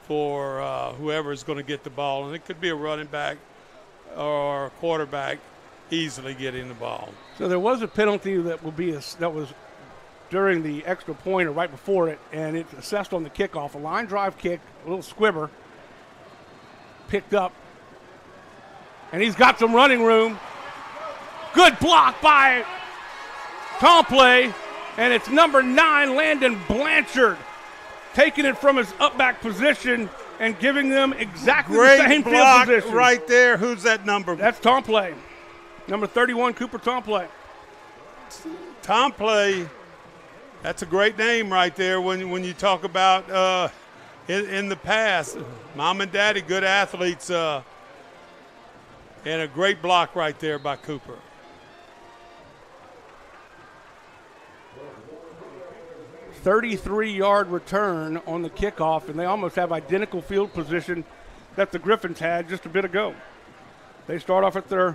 for whoever is going to get the ball, and it could be a running back or a quarterback easily getting the ball. So there was a penalty that was during the extra point or right before it, and it's assessed on the kickoff. A line drive kick, a little squibber, picked up, and he's got some running room. Good block by Tomplay, and it's number 9, Landon Blanchard, taking it from his up back position and giving them exactly the same field position. Right there. Who's that number? That's Tomplay. Number 31, Cooper Tomplay. Tomplay, that's a great name right there when you talk about in the past. Mom and Daddy, good athletes, and a great block right there by Cooper. A 33-yard return on the kickoff, and they almost have identical field position that the Griffins had just a bit ago. They start off at the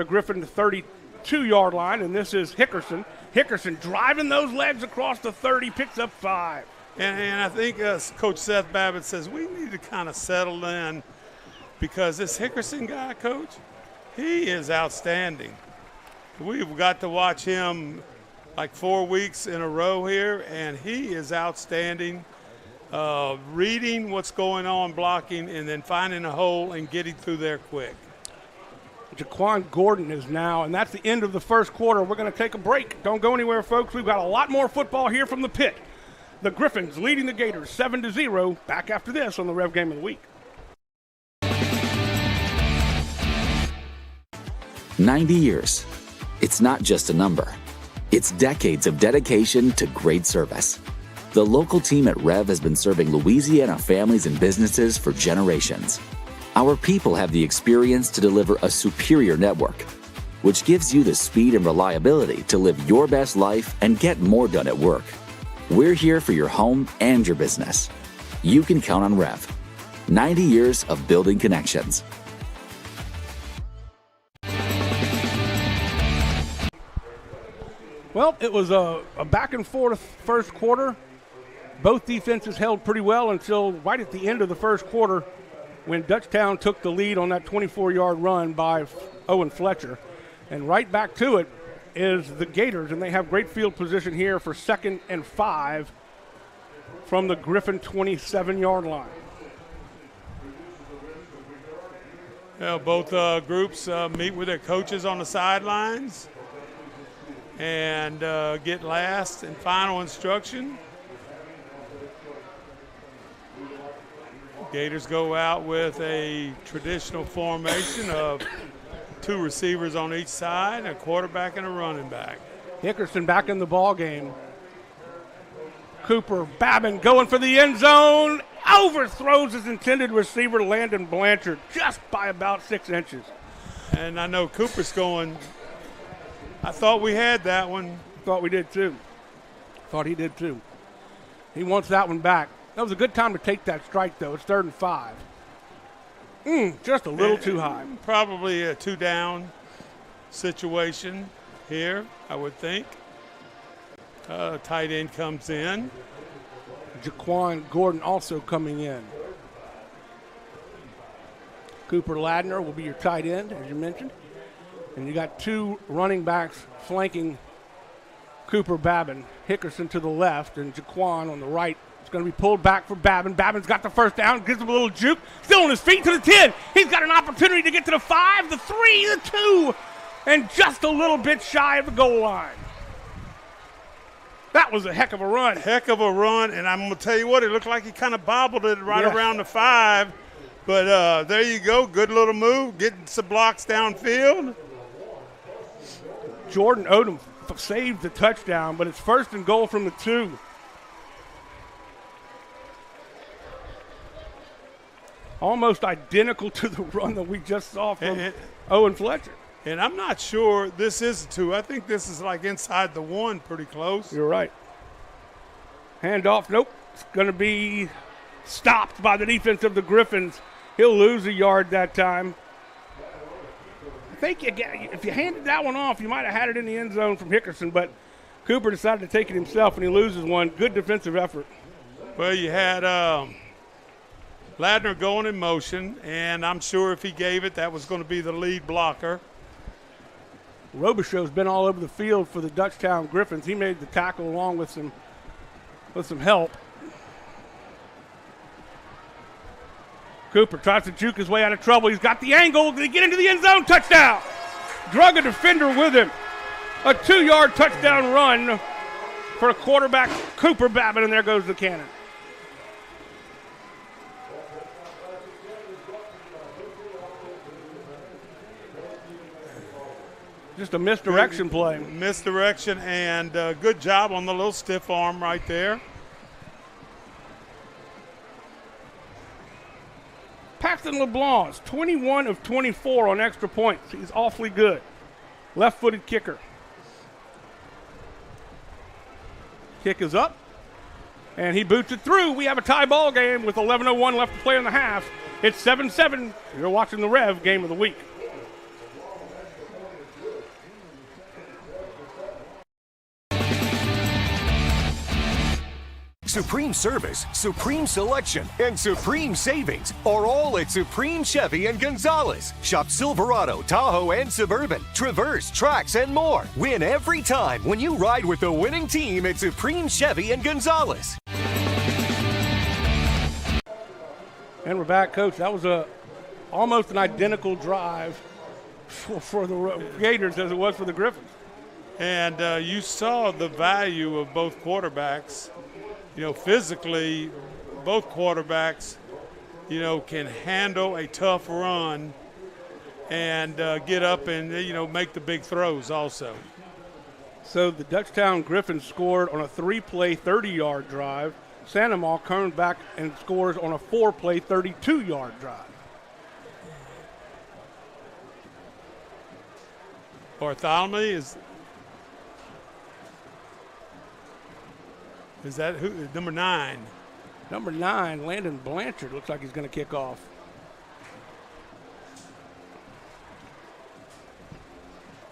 Griffin 32-yard line, and this is Hickerson. Hickerson driving those legs across the 30, picks up 5. And I think Coach Seth Babbitt says we need to kind of settle in because this Hickerson guy, Coach, he is outstanding. We've got to watch him like 4 weeks in a row here, and he is outstanding, reading what's going on, blocking, and then finding a hole and getting through there quick. Jaquan Gordon is now, and that's the end of the first quarter. We're going to take a break. Don't go anywhere, folks. We've got a lot more football here from the pit. The Griffins leading the Gators 7-0. Back after this on the Rev Game of the Week. 90 years. It's not just a number. It's decades of dedication to great service. The local team at REV has been serving Louisiana families and businesses for generations. Our people have the experience to deliver a superior network, which gives you the speed and reliability to live your best life and get more done at work. We're here for your home and your business. You can count on REV. 90 years of building connections. Well, it was a back and forth first quarter. Both defenses held pretty well until right at the end of the first quarter when Dutchtown took the lead on that 24-yard run by Owen Fletcher. And right back to it is the Gators, and they have great field position here for 2nd and 5 from the Griffin 27-yard line. Well, both groups meet with their coaches on the sidelines and get last and final instruction. Gators go out with a traditional formation of 2 receivers on each side, a quarterback and a running back. Hickerson back in the ball game. Cooper Babin going for the end zone. Overthrows his intended receiver, Landon Blanchard, just by about 6 inches. And I know Cooper's going, I thought we had that one. Thought we did too. Thought he did too. He wants that one back. That was a good time to take that strike, though. It's 3rd and 5. Just a little too high. Probably a 2-down situation here, I would think. Tight end comes in. Jaquan Gordon also coming in. Cooper Ladner will be your tight end, as you mentioned. And you got 2 running backs flanking Cooper Babin. Hickerson to the left and Jaquan on the right. It's going to be pulled back for Babin. Babin's got the first down, gives him a little juke. Still on his feet to the 10. He's got an opportunity to get to the 5, the 3, the 2, and just a little bit shy of the goal line. That was a heck of a run. Heck of a run, and I'm going to tell you what, it looked like he kind of bobbled it right around the 5. But there you go, good little move, getting some blocks downfield. Jordan Odom saved the touchdown, but it's 1st and goal from the 2. Almost identical to the run that we just saw from Owen Fletcher. And I'm not sure this is a 2. I think this is like inside the 1, pretty close. You're right. Handoff, nope. It's going to be stopped by the defense of the Griffins. He'll lose a yard that time. I think if you handed that one off, you might have had it in the end zone from Hickerson, but Cooper decided to take it himself, and he loses one. Good defensive effort. Well, you had Ladner going in motion, and I'm sure if he gave it, that was going to be the lead blocker. Robichaux's been all over the field for the Dutchtown Griffins. He made the tackle along with some help. Cooper tries to juke his way out of trouble. He's got the angle. Did he get into the end zone? Touchdown! Drug a defender with him. A 2-yard touchdown run for quarterback Cooper Babin, and there goes the cannon. Just a misdirection play. Misdirection, and good job on the little stiff arm right there. Paxton LeBlanc's 21 of 24 on extra points. He's awfully good. Left-footed kicker. Kick is up, and he boots it through. We have a tie ball game with 11:01 left to play in the half. It's 7-7. You're watching the Rev Game of the Week. Supreme service, supreme selection, and supreme savings are all at Supreme Chevy and Gonzalez. Shop Silverado, Tahoe, and Suburban, Traverse, Trax, and more. Win every time when you ride with the winning team at Supreme Chevy and Gonzalez. And we're back, Coach. That was almost an identical drive for the Gators as it was for the Griffins. And you saw the value of both quarterbacks. You know, physically, both quarterbacks, you know, can handle a tough run and get up and, you know, make the big throws also. So the Dutchtown Griffins scored on a 3-play, 30-yard drive. Sandomal comes back and scores on a 4-play, 32-yard drive. Bartholomew is that who? Number 9. Number 9, Landon Blanchard, looks like he's going to kick off.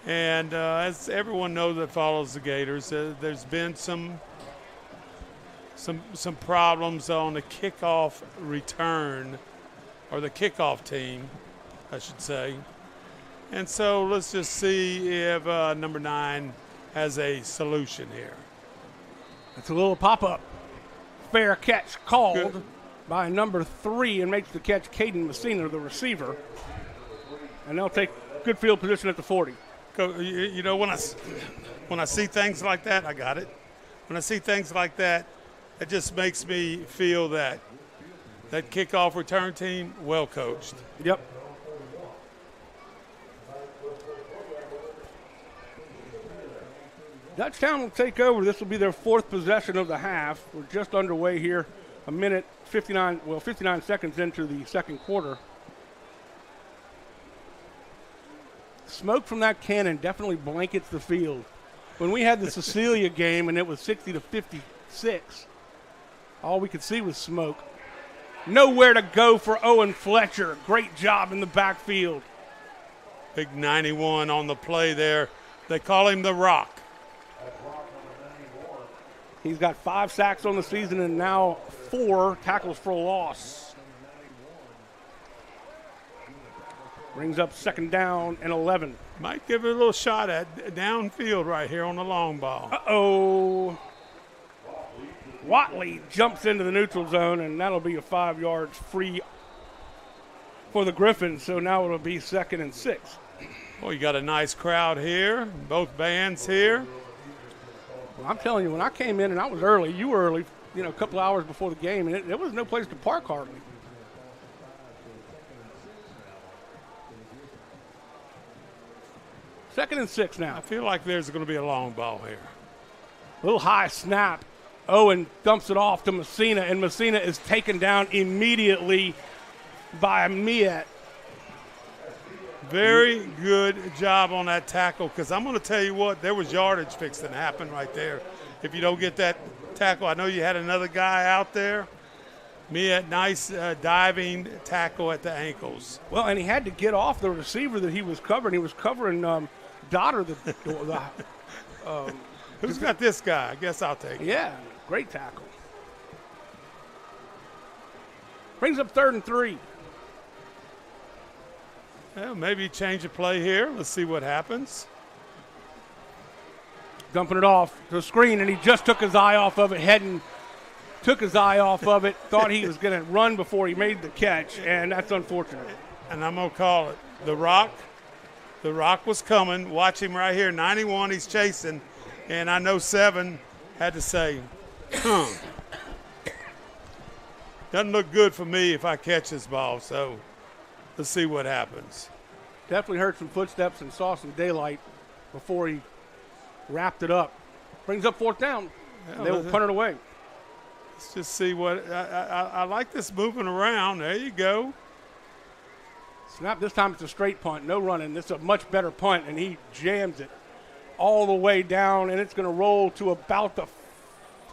And as everyone knows that follows the Gators, there's been some problems on the kickoff return, or the kickoff team, I should say. And so let's just see if number 9 has a solution here. It's a little pop-up. Fair catch called by number 3, and makes the catch Caden Messina, the receiver. And they'll take good field position at the 40. You know, when I see things like that, I got it. When I see things like that, it just makes me feel that kickoff return team, well coached. Yep. Dutchtown will take over. This will be their 4th possession of the half. We're just underway here, 59 seconds into the second quarter. Smoke from that cannon definitely blankets the field. When we had the Cecilia game and it was 60-56, all we could see was smoke. Nowhere to go for Owen Fletcher. Great job in the backfield. Big 91 on the play there. They call him the Rock. He's got 5 sacks on the season and now 4 tackles for a loss. Brings up 2nd down and 11. Might give it a little shot at downfield right here on the long ball. Uh-oh. Watley jumps into the neutral zone, and that'll be a 5 yards free for the Griffins. So now it'll be 2nd and 6. Well, you got a nice crowd here. Both bands here. Well, I'm telling you, when I came in and I was early, you were early, a couple hours before the game, and there was no place to park hardly. Second and 6 now. I feel like there's going to be a long ball here. Little high snap. Owen dumps it off to Messina, and Messina is taken down immediately by Miet. Very good job on that tackle, because I'm going to tell you what, there was yardage fixing to happen right there. If you don't get that tackle, I know you had another guy out there. Miet, nice diving tackle at the ankles. Well, and he had to get off the receiver that he was covering. He was covering Dotter. Who's got this guy? I guess I'll take it. Yeah, great tackle. Brings up 3rd and 3. Well, maybe change of play here. Let's see what happens. Dumping it off to the screen, and he just took his eye off of it, took his eye off of it, thought he was going to run before he made the catch, and that's unfortunate. And I'm going to call it the Rock. The Rock was coming. Watch him right here. 91, he's chasing. And I know 7 had to say, doesn't look good for me if I catch this ball, so let's see what happens. Definitely heard some footsteps and saw some daylight before he wrapped it up. Brings up 4th down. Yeah, they will punt it away. Let's just see what I like this moving around. There you go. Snap. This time it's a straight punt, no running. This is a much better punt, and he jams it all the way down, and it's going to roll to about the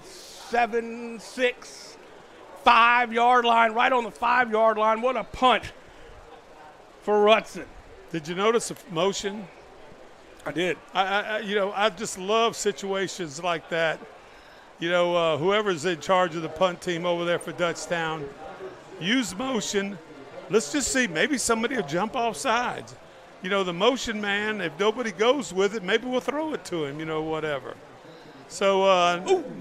7, 6, 5-yard line, right on the 5-yard line. What a punt for Rutson. Did you notice the motion? I did. I just love situations like that. Whoever's in charge of the punt team over there for Dutchtown, use motion. Let's just see. Maybe somebody will jump off sides. The motion man, if nobody goes with it, maybe we'll throw it to him, whatever. So,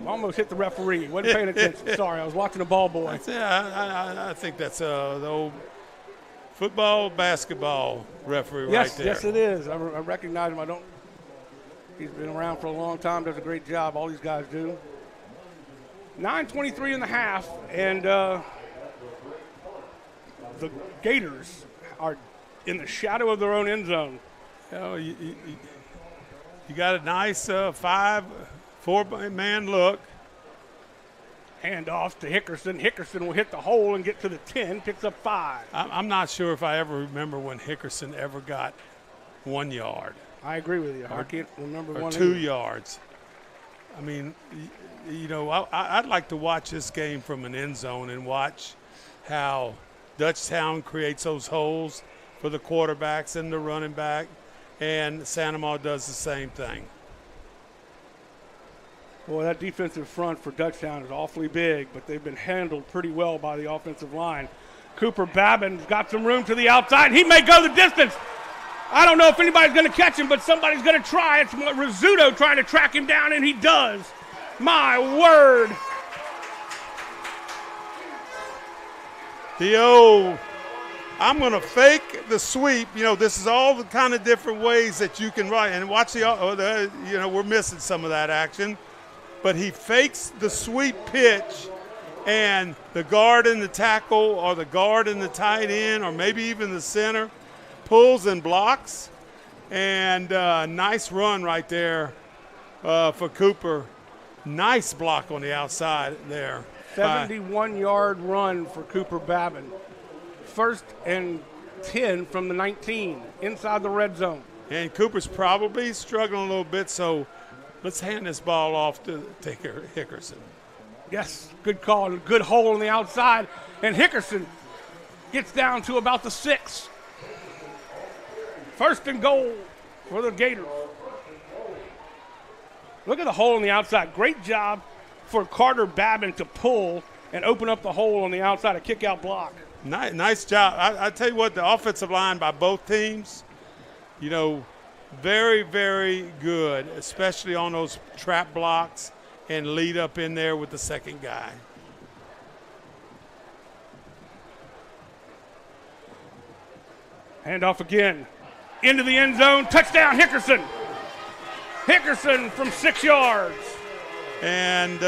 almost hit the referee. Wasn't paying attention. Sorry, I was watching the ball boy. I think that's the old football, basketball referee right there. Yes, it is. I recognize him. He's been around for a long time, does a great job. All these guys do. 9:23 in the half, and the Gators are in the shadow of their own end zone. You got a nice 4-man look. Hand off to Hickerson. Hickerson will hit the hole and get to the 10, picks up 5. I'm not sure if I ever remember when Hickerson ever got 1 yard. I agree with you. I can't remember or one. 2 yards. I mean, you know, I'd like to watch this game from an end zone and watch how Dutchtown creates those holes for the quarterbacks and the running back, and Santa Maria does the same thing. Well, that defensive front for Dutchtown is awfully big, but they've been handled pretty well by the offensive line. Cooper Babin's got some room to the outside. He may go the distance. I don't know if anybody's going to catch him, but somebody's going to try. It's Rizzuto trying to track him down, and he does. My word. The old, I'm going to fake the sweep. You know, this is all the kind of different ways that you can run. And watch you know, we're missing some of that action. But he fakes the sweep pitch, and the guard and the tackle or the guard and the tight end or maybe even the center pulls and blocks. And nice run right there for Cooper. Nice block on the outside there. 71-yard run for Cooper Babin. 1st and 10 from the 19 inside the red zone. And Cooper's probably struggling a little bit, so let's hand this ball off to Hickerson. Yes, good call. Good hole on the outside. And Hickerson gets down to about the 6. 1st and goal for the Gators. Look at the hole on the outside. Great job for Carter Babin to pull and open up the hole on the outside, a kick-out block. Nice job. I tell you what, the offensive line by both teams, you know, very, very good, especially on those trap blocks and lead up in there with the second guy. Handoff again. Into the end zone. Touchdown, Hickerson. Hickerson from 6 yards. And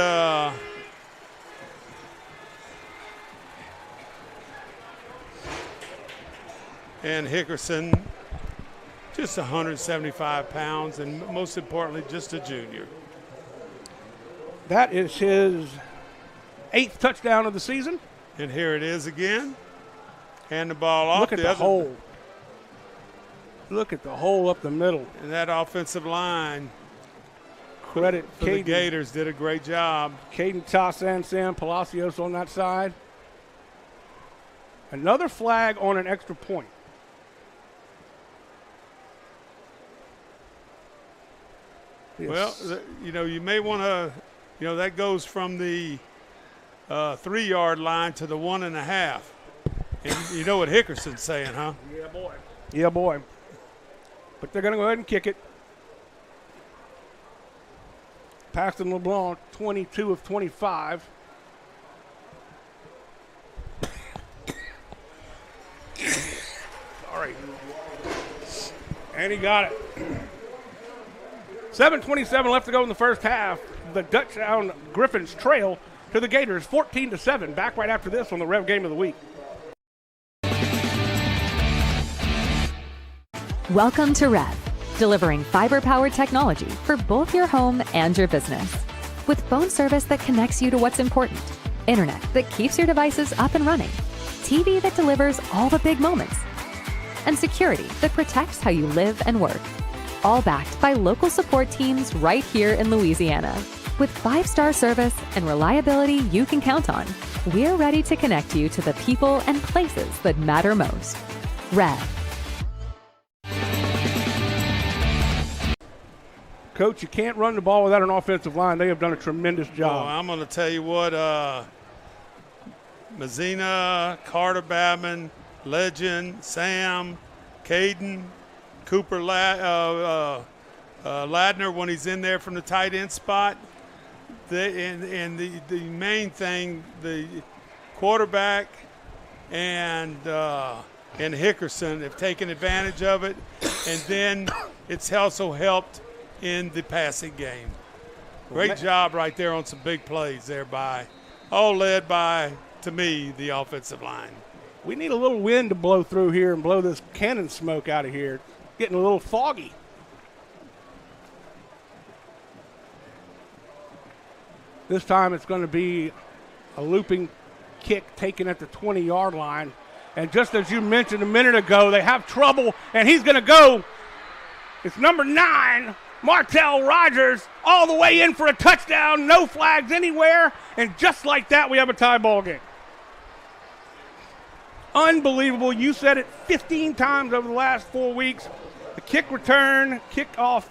Hickerson, just 175 pounds, and most importantly, just a junior. That is his 8th touchdown of the season. And here it is again. Hand the ball off. Look at the hole. Look at the hole up the middle. And that offensive line, credit for the Gators, did a great job. Caden Toss and Sam Palacios on that side. Another flag on an extra point. Yes. Well, you know, you may want to, you know, that goes from the 3-yard line to the 1.5. And you know what Hickerson's saying, huh? Yeah, boy. Yeah, boy. But they're going to go ahead and kick it. Paxton LeBlanc, 22 of 25. Sorry. And he got it. 7:27 left to go in the first half. The Dutchtown Griffins trail to the Gators 14-7. Back right after this on the Rev Game of the Week. Welcome to REV, delivering fiber-powered technology for both your home and your business. With phone service that connects you to what's important, internet that keeps your devices up and running, TV that delivers all the big moments, and security that protects how you live and work. All backed by local support teams right here in Louisiana. With 5-star service and reliability you can count on, we're ready to connect you to the people and places that matter most. REV. Coach, you can't run the ball without an offensive line. They have done a tremendous job. Oh, I'm going to tell you what, Mazzina, Carter Babin, Legend, Sam, Caden, Cooper Ladner when he's in there from the tight end spot. And the main thing, the quarterback and Hickerson have taken advantage of it. And then it's also helped in the passing game. Great job right there on some big plays there all led by, to me, the offensive line. We need a little wind to blow through here and blow this cannon smoke out of here. Getting a little foggy. This time it's going to be a looping kick taken at the 20-yard line. And just as you mentioned a minute ago, they have trouble, and he's going to go. It's number 9, Martell Rogers, all the way in for a touchdown. No flags anywhere. And just like that, we have a tie ball game. Unbelievable. You said it 15 times over the last 4 weeks. The kick return, kickoff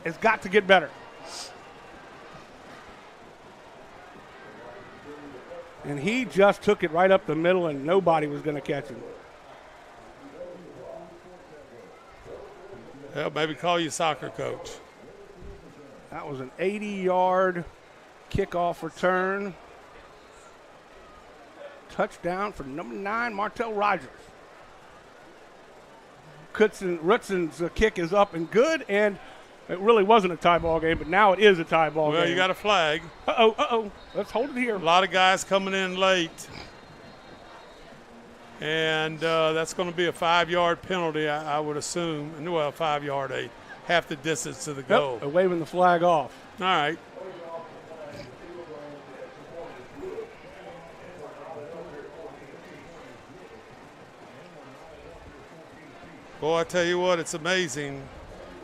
has got to get better. And he just took it right up the middle, and nobody was going to catch him. Well, maybe call you soccer coach. That was an 80-yard kickoff return. Touchdown for number 9, Martell Rogers. Rutzen's kick is up and good, and it really wasn't a tie ball game, but now it is a tie ball game. Well, you got a flag. Uh-oh. Let's hold it here. A lot of guys coming in late. And that's going to be a 5-yard penalty, I would assume. Well, 5-yard, half the distance to the goal. Yep, they're waving the flag off. All right. Boy, I tell you what, it's amazing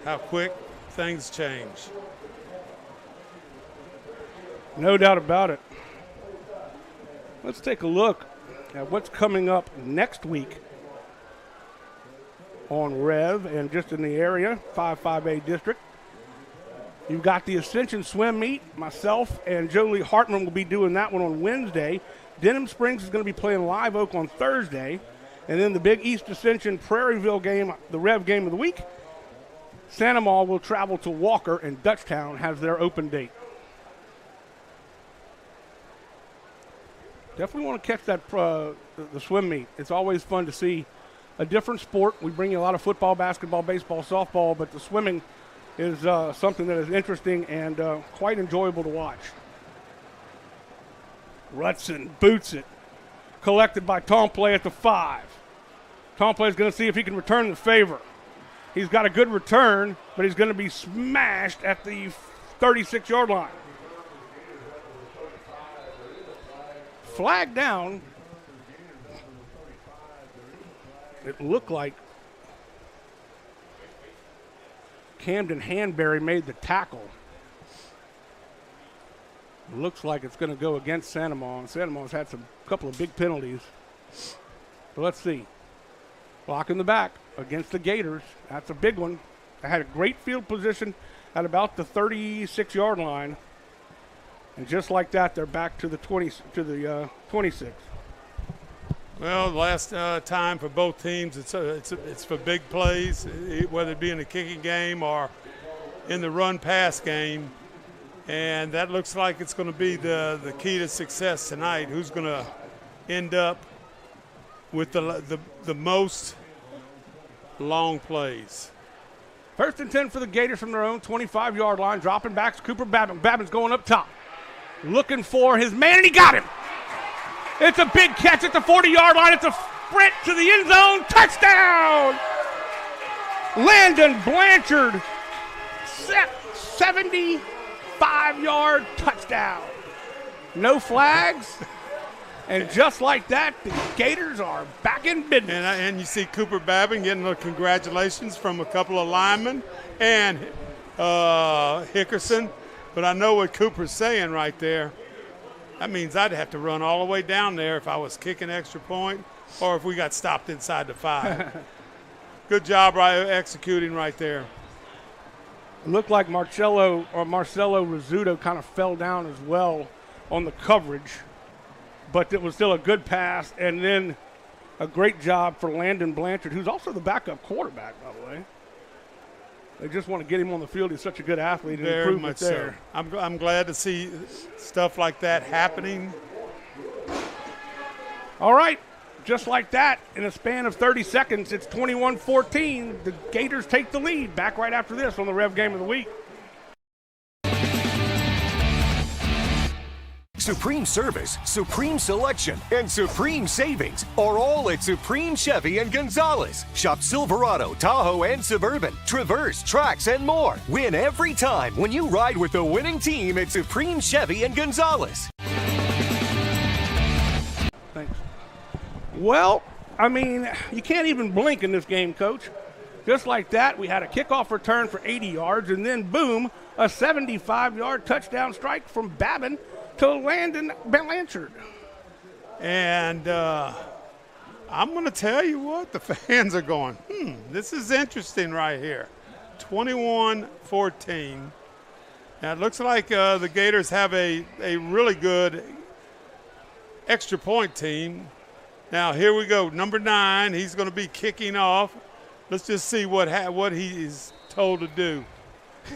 how quick things change. No doubt about it. Let's take a look at what's coming up next week on REV and just in the area, 5-5A district. You've got the Ascension Swim Meet. Myself and Jolie Hartman will be doing that one on Wednesday. Denham Springs is going to be playing Live Oak on Thursday. And then the big East Ascension Prairieville game, the REV game of the week. Santa Maria will travel to Walker, and Dutchtown has their open date. Definitely want to catch that the swim meet. It's always fun to see a different sport. We bring you a lot of football, basketball, baseball, softball, but the swimming is something that is interesting and quite enjoyable to watch. Rutson boots it. Collected by Tomplay at the 5. Tomplay is going to see if he can return the favor. He's got a good return, but he's going to be smashed at the 36-yard line. Flag down. It looked like Camden Hanbury made the tackle. It looks like it's going to go against Santa Maria. Santa Maria's had a couple of big penalties. But let's see. Block in the back against the Gators. That's a big one. They had a great field position at about the 36-yard line. And just like that, they're back to the 26. Well, last time for both teams, it's for big plays, whether it be in the kicking game or in the run-pass game. And that looks like it's going to be the key to success tonight. Who's going to end up with the most long plays? 1st and 10 for the Gators from their own 25-yard line. Dropping back to Cooper Babin. Babin's going up top. Looking for his man, and he got him. It's a big catch at the 40-yard line. It's a sprint to the end zone. Touchdown! Landon Blanchard, 75-yard touchdown. No flags. And just like that, the Gators are back in business. And you see Cooper Babin getting the congratulations from a couple of linemen and Hickerson. But I know what Cooper's saying right there. That means I'd have to run all the way down there if I was kicking extra point or if we got stopped inside the 5. Good job executing right there. It looked like Marcelo Rizzuto kind of fell down as well on the coverage. But it was still a good pass, and then a great job for Landon Blanchard, who's also the backup quarterback, by the way. They just want to get him on the field. He's such a good athlete and Very improvement much there. So. I'm glad to see stuff like that happening. All right, just like that, in a span of 30 seconds, it's 21-14. The Gators take the lead. Back right after this on the REV Game of the Week. Supreme service, supreme selection, and supreme savings are all at Supreme Chevy and Gonzalez. Shop Silverado, Tahoe, and Suburban, Traverse, Trax, and more. Win every time when you ride with the winning team at Supreme Chevy and Gonzalez. Thanks. Well, I mean, you can't even blink in this game, Coach. Just like that, we had a kickoff return for 80 yards, and then boom, a 75-yard touchdown strike from Babin to Landon Blanchard. And I'm going to tell you what, the fans are going, this is interesting right here. 21-14. Now, it looks like the Gators have a really good extra point team. Now, here we go. Number 9, he's going to be kicking off. Let's just see what he's told to do.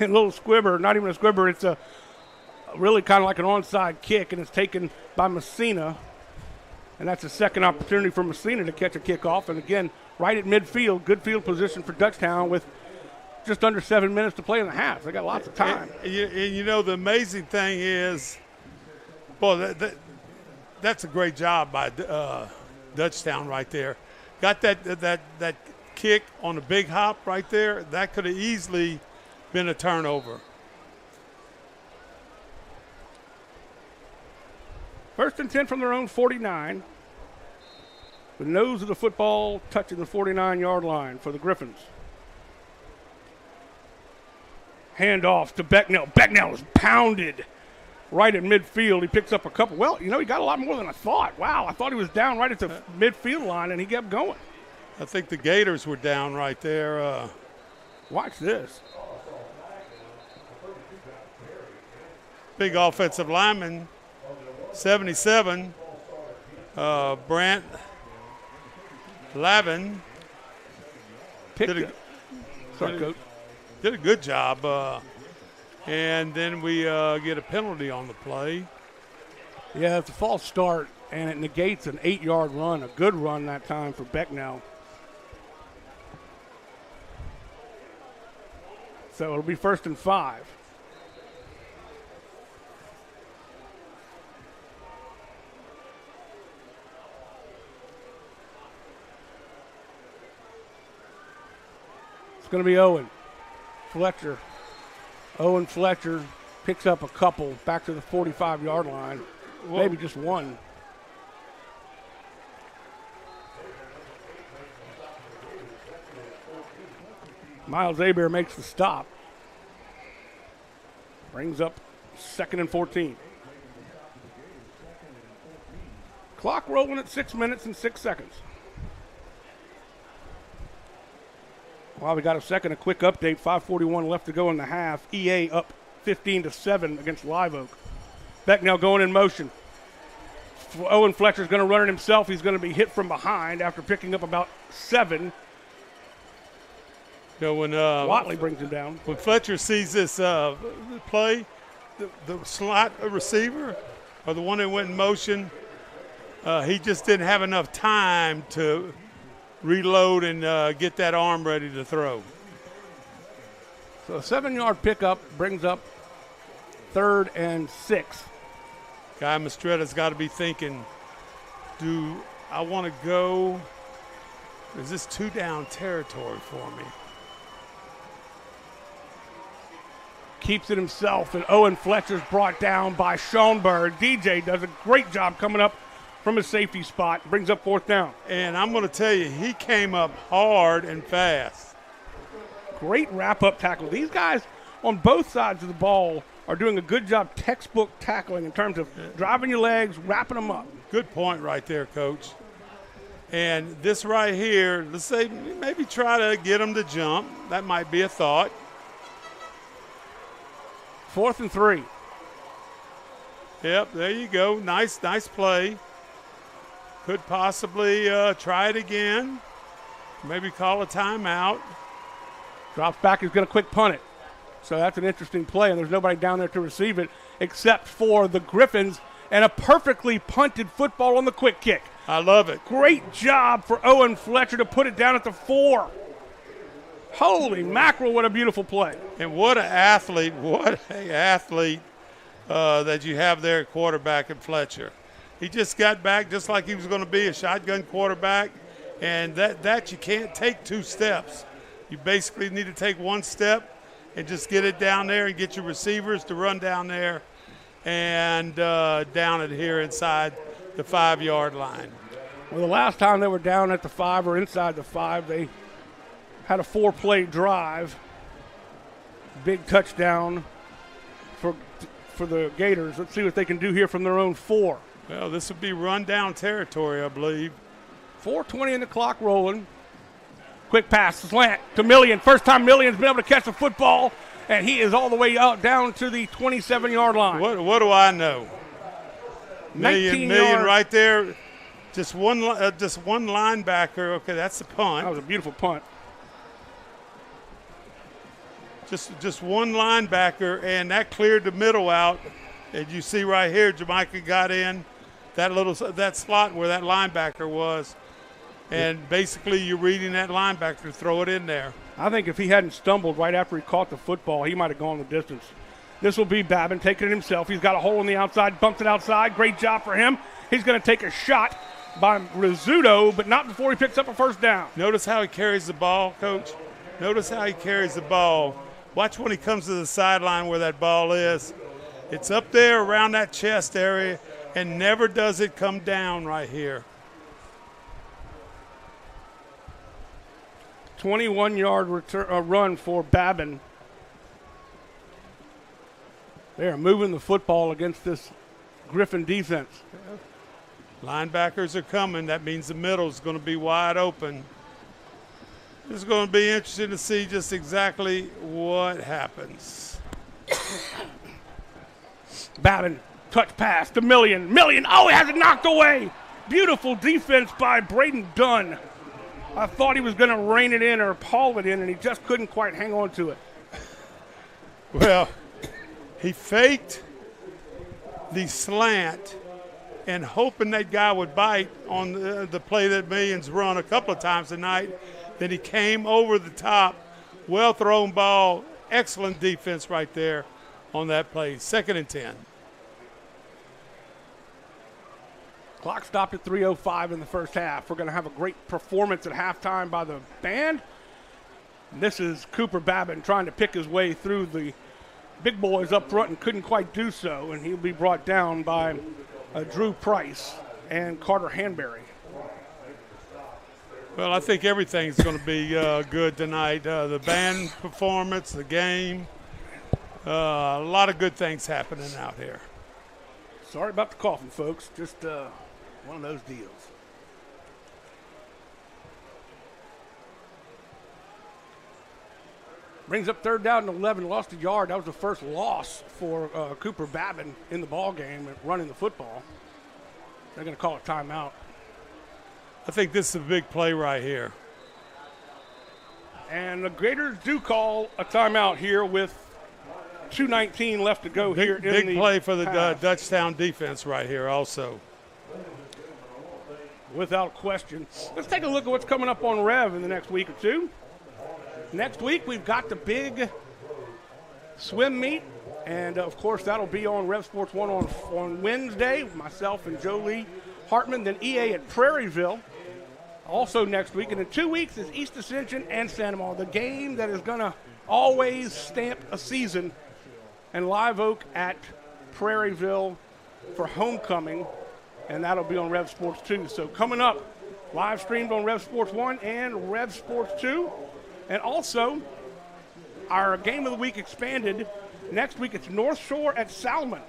A little squibber, not even a squibber. It's a really kind of like an onside kick, and it's taken by Messina. And that's a second opportunity for Messina to catch a kickoff. And, again, right at midfield, good field position for Dutchtown with just under 7 minutes to play in the half. They got lots of time. And you know, the amazing thing is, boy, that's a great job by Dutchtown right there. Got that kick on the big hop right there. That could have easily been a turnover. First and 10 from their own 49. The nose of the football touching the 49-yard line for the Griffins. Handoff to Becknell. Becknell is pounded right at midfield. He picks up a couple. Well, you know, he got a lot more than I thought. Wow, I thought he was down right at the midfield line, and he kept going. I think the Gators were down right there. Watch this. Big offensive lineman, 77, Brant Lavin. Did a good job. And then we get a penalty on the play. Yeah, it's a false start, and it negates an 8-yard run, a good run that time for Becknell. So it'll be 1st and 5. It's going to be Owen Fletcher. Owen Fletcher picks up a couple back to the 45-yard line. Whoa. Maybe just one. Miles Abear makes the stop. Brings up 2nd and 14. Clock rolling at 6 minutes and 6 seconds. Well, we got a second, a quick update. 5:41 left to go in the half. EA up 15-7 against Live Oak. Becknell going in motion. Owen Fletcher's going to run it himself. He's going to be hit from behind after picking up about 7. You know, when Watley brings him down. When Fletcher sees this play, the slot receiver or the one that went in motion, he just didn't have enough time to reload and get that arm ready to throw. So a 7-yard pickup brings up 3rd and 6. Guy Mastretta's got to be thinking, do I want to go? Is this 2-down territory for me? Keeps it himself, and Owen Fletcher's brought down by Schoenberg. DJ does a great job coming up from his safety spot, brings up 4th down. And I'm going to tell you, he came up hard and fast. Great wrap-up tackle. These guys on both sides of the ball are doing a good job textbook tackling in terms of driving your legs, wrapping them up. Good point right there, Coach. And this right here, let's say maybe try to get them to jump. That might be a thought. 4th and 3. Yep, there you go. Nice play. Could possibly try it again. Maybe call a timeout. Drops back. He's going to quick punt it. So that's an interesting play, and there's nobody down there to receive it except for the Griffins, and a perfectly punted football on the quick kick. I love it. Great job for Owen Fletcher to put it down at the 4. Holy mackerel, what a beautiful play. And what an athlete that you have there at quarterback in Fletcher. He just got back just like he was going to be a shotgun quarterback, and that you can't take 2 steps. You basically need to take 1 step and just get it down there and get your receivers to run down there and down it here inside the 5-yard line. Well, the last time they were down at the 5 or inside the 5, they had a 4-play drive. Big touchdown for the Gators. Let's see what they can do here from their own 4. Well, this would be run-down territory, I believe. 4:20 in the clock rolling. Quick pass, slant to Million. First time Million's been able to catch the football, and he is all the way out down to the 27-yard line. What do I know? Million right there. Just one linebacker. Okay, that's the punt. That was a beautiful punt. Just one linebacker, and that cleared the middle out. And you see right here, Jamaica got in that slot where that linebacker was. And basically you're reading that linebacker to throw it in there. I think if he hadn't stumbled right after he caught the football, he might have gone the distance. This will be Babin taking it himself. He's got a hole in the outside, bumped it outside. Great job for him. He's going to take a shot by Rizzuto, but not before he picks up a first down. Notice how he carries the ball, Coach. Notice how he carries the ball. Watch when he comes to the sideline where that ball is. It's up there around that chest area, and never does it come down right here. 21-yard run for Babin. They are moving the football against this Griffin defense. Linebackers are coming. That means the middle is going to be wide open. It's going to be interesting to see just exactly what happens. Babin, touch pass to Million. Million, oh, he has it knocked away. Beautiful defense by Braden Dunn. I thought he was going to rein it in or haul it in, and he just couldn't quite hang on to it. Well, he faked the slant and hoping that guy would bite on the play that Million's run a couple of times tonight. Then he came over the top. Well-thrown ball. Excellent defense right there on that play. 2nd and 10. Clock stopped at 3:05 in the first half. We're going to have a great performance at halftime by the band. And this is Cooper Babin trying to pick his way through the big boys up front and couldn't quite do so. And he'll be brought down by Drew Price and Carter Hanbury. Well, I think everything's going to be good tonight. The band performance, the game, a lot of good things happening out here. Sorry about the coughing, folks. Just one of those deals. Brings up 3rd down and 11, lost a yard. That was the first loss for Cooper Babin in the ball game at running the football. They're going to call a timeout. I think this is a big play right here. And the Gators do call a timeout here with 2:19 left to go here in the big play for the half. Dutchtown defense right here also. Without question. Let's take a look at what's coming up on Rev in the next week or two. Next week we've got the big swim meet, and of course that'll be on Rev Sports 1 on Wednesday. Myself and Jolie Hartman, then EA at Prairieville. Also next week, and in 2 weeks is East Ascension and Santa Monica, the game that is going to always stamp a season, and Live Oak at Prairieville for homecoming, and that'll be on Rev Sports 2. So coming up, live streamed on Rev Sports 1 and Rev Sports 2, and also our game of the week expanded. Next week it's North Shore at Salmon.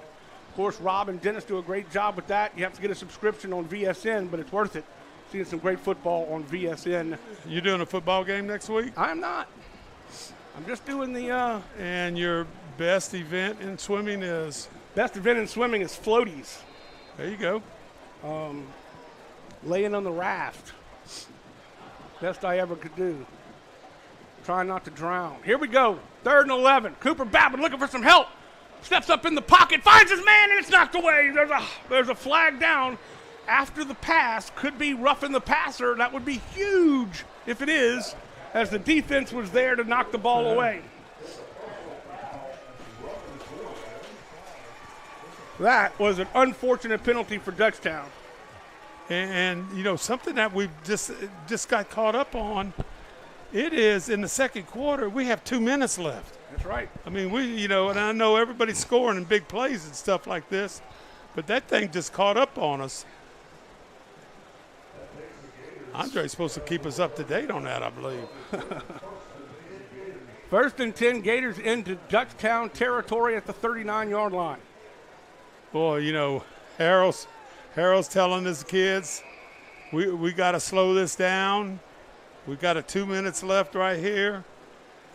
Of course, Rob and Dennis do a great job with that. You have to get a subscription on VSN, but it's worth it. Seeing some great football on VSN. You doing a football game next week? I'm not. I'm just doing the And your best event in swimming is? Best event in swimming is floaties. There you go. Laying on the raft. Best I ever could do. Trying not to drown. Here we go. 3rd and 11. Cooper Babin looking for some help. Steps up in the pocket, finds his man, and it's knocked away. There's a flag down after the pass. Could be roughing the passer. That would be huge if it is, as the defense was there to knock the ball away. That was an unfortunate penalty for Dutchtown. And you know, something that we've just got caught up on, it is in the second quarter, we have 2 minutes left. That's right. I mean, and I know everybody's scoring in big plays and stuff like this, but that thing just caught up on us. Andre's supposed to keep us up to date on that, I believe. 1st and 10, Gators into Dutchtown territory at the 39-yard line. Boy, you know, Harold's telling his kids, we got to slow this down. We got 2 minutes left right here.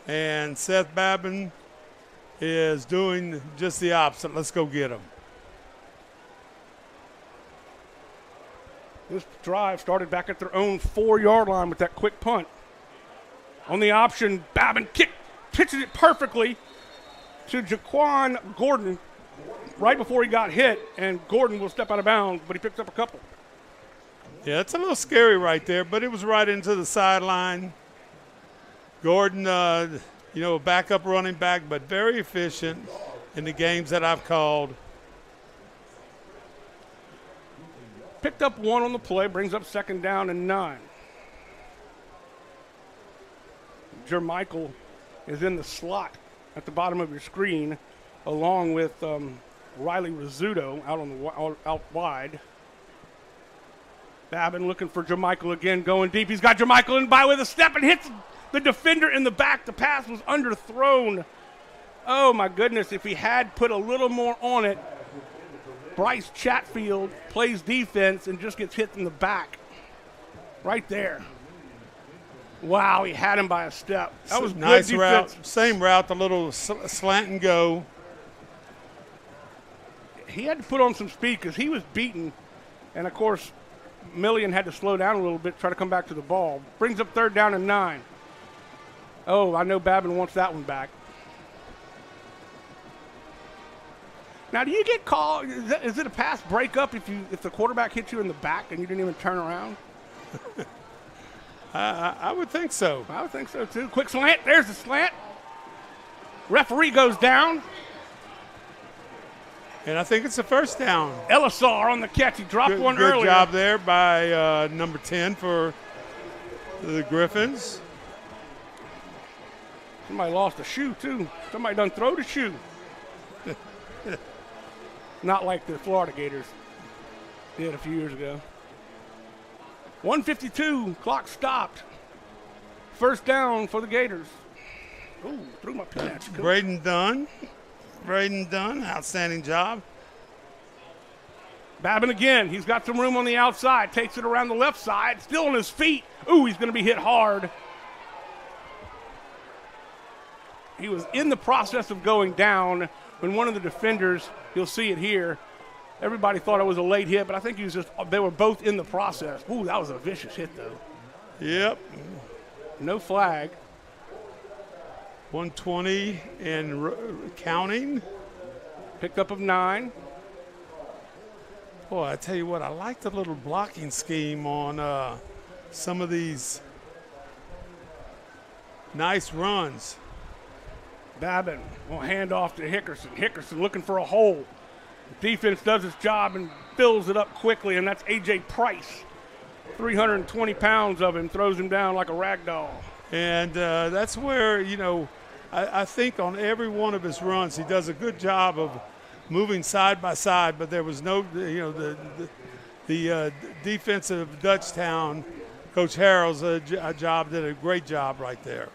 And Seth Babin is doing just the opposite. Let's go get him. This drive started back at their own 4-yard line with that quick punt. On the option, Babin pitches it perfectly to Jaquan Gordon right before he got hit, and Gordon will step out of bounds, but he picks up a couple. Yeah, it's a little scary right there, but it was right into the sideline. Gordon, a backup running back, but very efficient in the games that I've called. Picked up 1 on the play, brings up 2nd down and 9. Jermichael is in the slot at the bottom of your screen, along with Riley Rizzuto out wide. Babin looking for Jermichael again, going deep. He's got Jermichael in by with a step and hits the defender in the back. The pass was underthrown. Oh, my goodness. If he had put a little more on it, Bryce Chatfield plays defense and just gets hit in the back. Right there. Wow, he had him by a step. That was nice good route. Same route, the little slant and go. He had to put on some speed because he was beaten. And, of course, Millian had to slow down a little bit, try to come back to the ball. Brings up 3rd down and 9. Oh, I know Babin wants that one back. Now, do you get called? Is it a pass breakup if the quarterback hits you in the back and you didn't even turn around? I would think so. I would think so, too. Quick slant. There's the slant. Referee goes down. And I think it's a 1st down. Elisar on the catch. He dropped one earlier. Good job there by number 10 for the Griffins. Somebody lost a shoe, too. Somebody done throw the shoe. Not like the Florida Gators did a few years ago. 1:52, clock stopped. 1st down for the Gators. Ooh, threw my pin at you, Coach. Braden Dunn, outstanding job. Babin again. He's got some room on the outside. Takes it around the left side. Still on his feet. Ooh, he's going to be hit hard. He was in the process of going down when one of the defenders, you'll see it here, everybody thought it was a late hit, but I think they were both in the process. Ooh, that was a vicious hit, though. Yep. No flag. 120 and counting. Picked up of 9. Boy, I tell you what, I like the little blocking scheme on some of these nice runs. Babin will hand off to Hickerson. Hickerson looking for a hole. The defense does its job and fills it up quickly, and that's A.J. Price. 320 pounds of him, throws him down like a rag doll. And that's where, I think on every one of his runs, he does a good job of moving side by side, but there was no, the defensive Dutchtown, Coach Harrell's did a great job right there.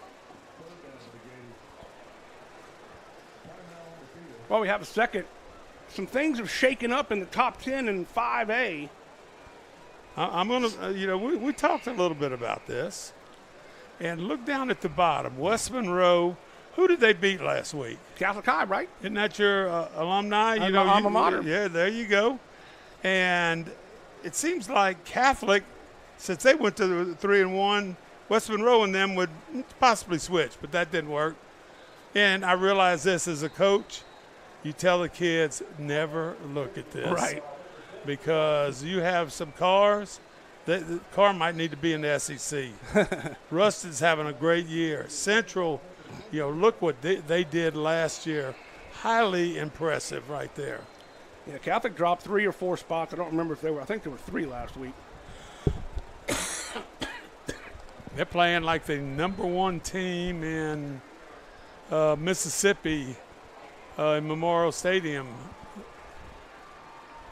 Well, we have a second. Some things have shaken up in the top 10 in 5A. I'm going to, we talked a little bit about this. And look down at the bottom. West Monroe, who did they beat last week? Catholic High, right? Isn't that your alumni? Alma mater. Yeah, there you go. And it seems like Catholic, since they went to the 3-1, West Monroe and them would possibly switch, but that didn't work. And I realize this as a coach. You tell the kids, never look at this. Right. Because you have some cars. The car might need to be in the SEC. Ruston's having a great year. Central, look what they did last year. Highly impressive right there. Yeah, Catholic dropped 3 or 4 spots. I don't remember if they were. I think there were 3 last week. They're playing like the number 1 team in Mississippi in Memorial Stadium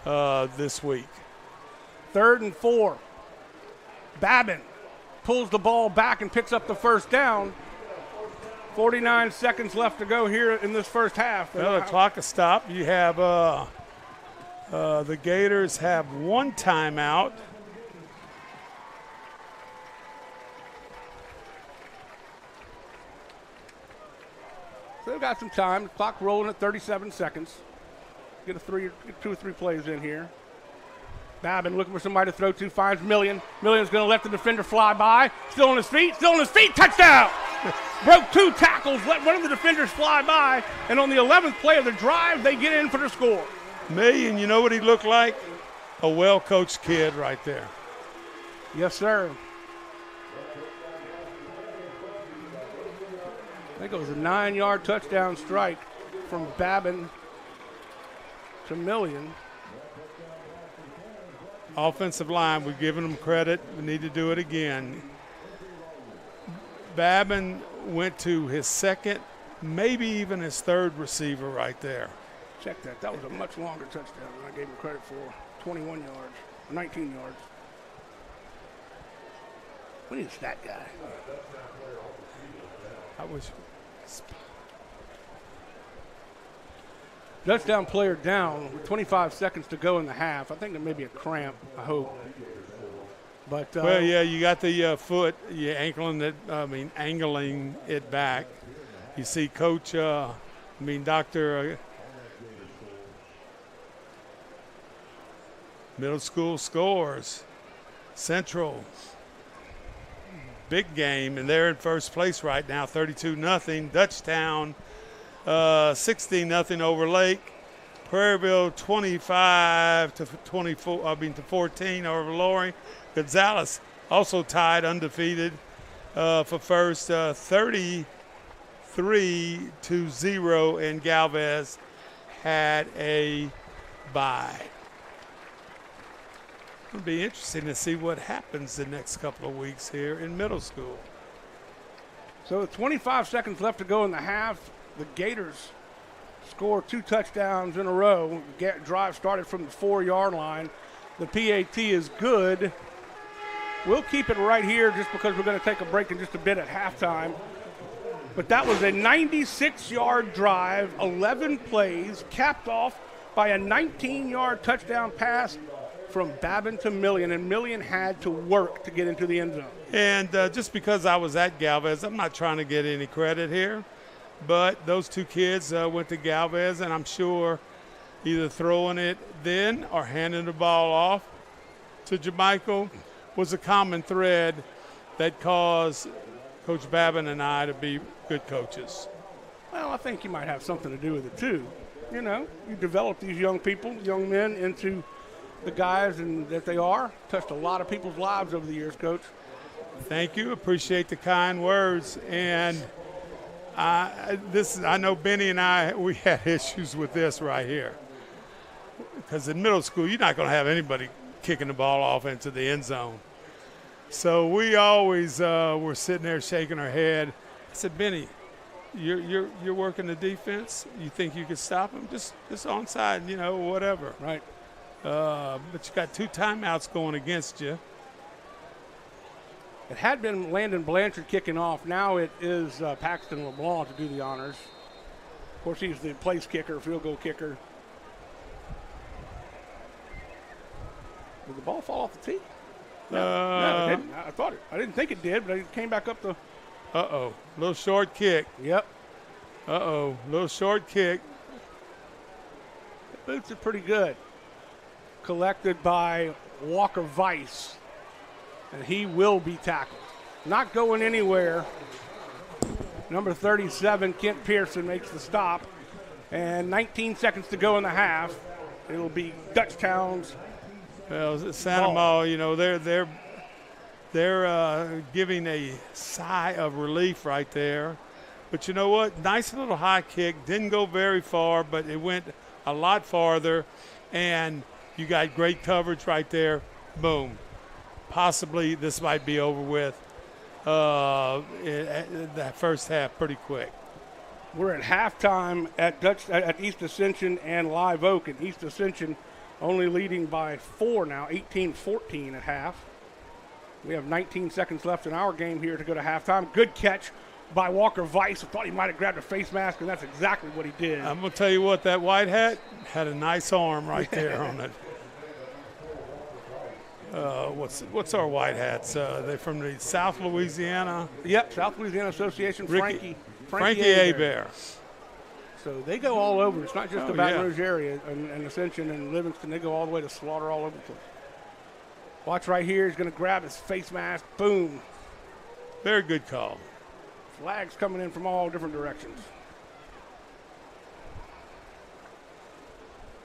this week. 3rd and 4. Babin pulls the ball back and picks up the first down. 49 seconds left to go here in this first half. Well, the clock has stopped. You have the Gators have 1 timeout. So they've got some time. The clock rolling at 37 seconds. Get 2 or 3 plays in here. Babin looking for somebody to throw to, finds Million. Million's going to let the defender fly by. Still on his feet, touchdown! Broke 2 tackles, let one of the defenders fly by, and on the 11th play of the drive, they get in for the score. Million, you know what he looked like? A well-coached kid right there. Yes, sir. I think it was a 9-yard touchdown strike from Babin to Million. Offensive line, we've given them credit. We need to do it again. Babin went to his 2nd, maybe even his 3rd receiver right there. Check that. That was a much longer touchdown than I gave him credit for. 21 yards, 19 yards. We need a stat guy. I wish. Touchdown player down with 25 seconds to go in the half. I think there may be a cramp, I hope. But well, yeah, you got the foot, you're angling it back. You see Coach, Dr. Middle school scores. Central, big game, and they're in first place right now, 32-0. Dutchtown, 16-0 over Lake. Prairieville 25 to 14 over Lorry. Gonzales also tied undefeated for first, 33-0, and Galvez had a bye. It'll be interesting to see what happens the next couple of weeks here in middle school. So with 25 seconds left to go in the half, the Gators score 2 touchdowns in a row. Drive started from the 4-yard line. The PAT is good. We'll keep it right here just because we're going to take a break in just a bit at halftime. But that was a 96-yard drive, 11 plays, capped off by a 19-yard touchdown pass from Babin to Million, and Million had to work to get into the end zone. And just because I was at Galvez, I'm not trying to get any credit here, but those 2 kids went to Galvez, and I'm sure either throwing it then or handing the ball off to Jermichael was a common thread that caused Coach Babin and I to be good coaches. Well, I think you might have something to do with it too. You know, you develop these young people, young men, into the guys and that they are. Touched a lot of people's lives over the years, Coach. Thank you. Appreciate the kind words. And I know Benny and I, we had issues with this right here. Because in middle school, you're not going to have anybody kicking the ball off into the end zone. So we always were sitting there shaking our head. I said, Benny, you're working the defense. You think you can stop him? Just onside, whatever. Right. But you got 2 timeouts going against you. It had been Landon Blanchard kicking off. Now it is Paxton LeBlanc to do the honors. Of course, he's the place kicker, field goal kicker. Did the ball fall off the tee? No, it didn't. I didn't think it did, but it came back up the. Little short kick. Yep. Little short kick. The boots are pretty good. Collected by Walker Weiss, and he will be tackled. Not going anywhere. Number 37, Kent Pearson, makes the stop, and 19 seconds to go in the half. It'll be Dutchtown's. Well, Santa Maria, they're giving a sigh of relief right there. But you know what? Nice little high kick. Didn't go very far, but it went a lot farther. and you got great coverage right there. Boom. Possibly this might be over with that first half pretty quick. We're at halftime at East Ascension and Live Oak, and East Ascension only leading by 4 now, 18-14 at half. We have 19 seconds left in our game here to go to halftime. Good catch by Walker Weiss. I thought he might have grabbed a face mask, and that's exactly what he did. I'm going to tell you what, that white hat had a nice arm right there on it. What's our white hats? They're from the South Louisiana. Yep, South Louisiana Association. Frankie Hebert. So they go all over. It's not just the Baton Rouge area and Ascension and Livingston. They go all the way to Slaughter, all over the place. Watch right here. He's going to grab his face mask. Boom. Very good call. Flags coming in from all different directions.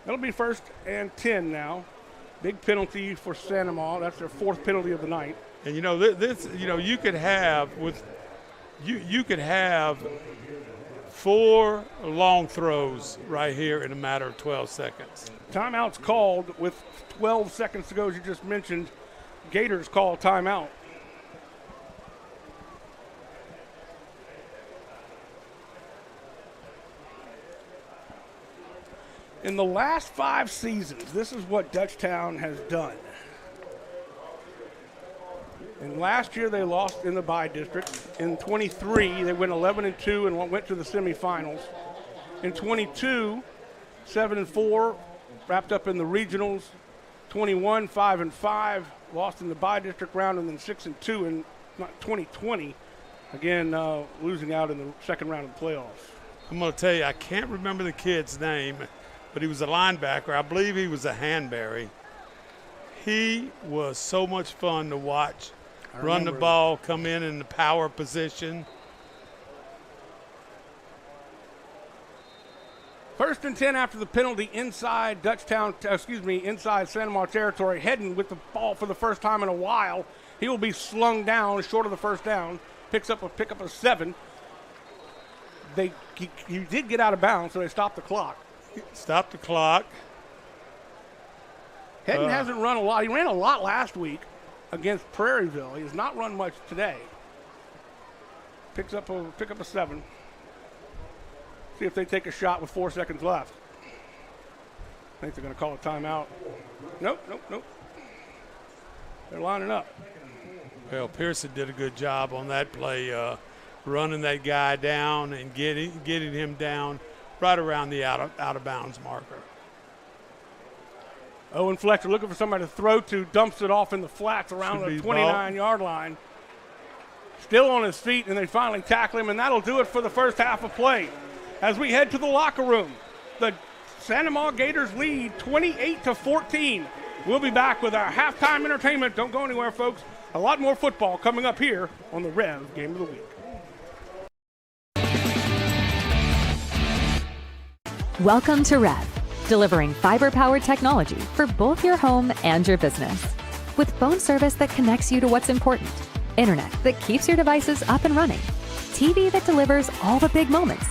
That'll be 1st and 10 now. Big penalty for Sanamaw. That's their 4th penalty of the night. And this, you could have you could have 4 long throws right here in a matter of 12 seconds. Timeout's called with 12 seconds to go, as you just mentioned. Gators call timeout. In the last 5 seasons, this is what Dutchtown has done. And last year they lost in the bye district. In 23, they went 11-2 and went to the semifinals. In 22, 7-4, wrapped up in the regionals. 21, 5-5, lost in the bye district round, and then 6-2 in 2020. Again, losing out in the second round of the playoffs. I'm going to tell you, I can't remember the kid's name, but he was a linebacker. I believe he was a Hanbury. He was so much fun to watch. Run the ball, come in the power position. 1st and 10 after the penalty inside inside Sanamaw territory, heading with the ball for the first time in a while. He will be slung down short of the first down. Pick up a 7. He did get out of bounds, so they stopped the clock. Stop the clock. Hedden hasn't run a lot. He ran a lot last week against Prairieville. He has not run much today. Pick up a 7. See if they take a shot with 4 seconds left. I think they're going to call a timeout. Nope. They're lining up. Well, Pearson did a good job on that play, running that guy down and getting him down right around the out of bounds marker. Owen Fletcher looking for somebody to throw to, dumps it off in the flats around the 29-yard line. Still on his feet, and they finally tackle him, and that'll do it for the first half of play. As we head to the locker room, the Sanamaw Gators lead 28-14. We'll be back with our halftime entertainment. Don't go anywhere, folks. A lot more football coming up here on the REV Game of the Week. Welcome to REV, delivering fiber-powered technology for both your home and your business. With phone service that connects you to what's important, internet that keeps your devices up and running, TV that delivers all the big moments,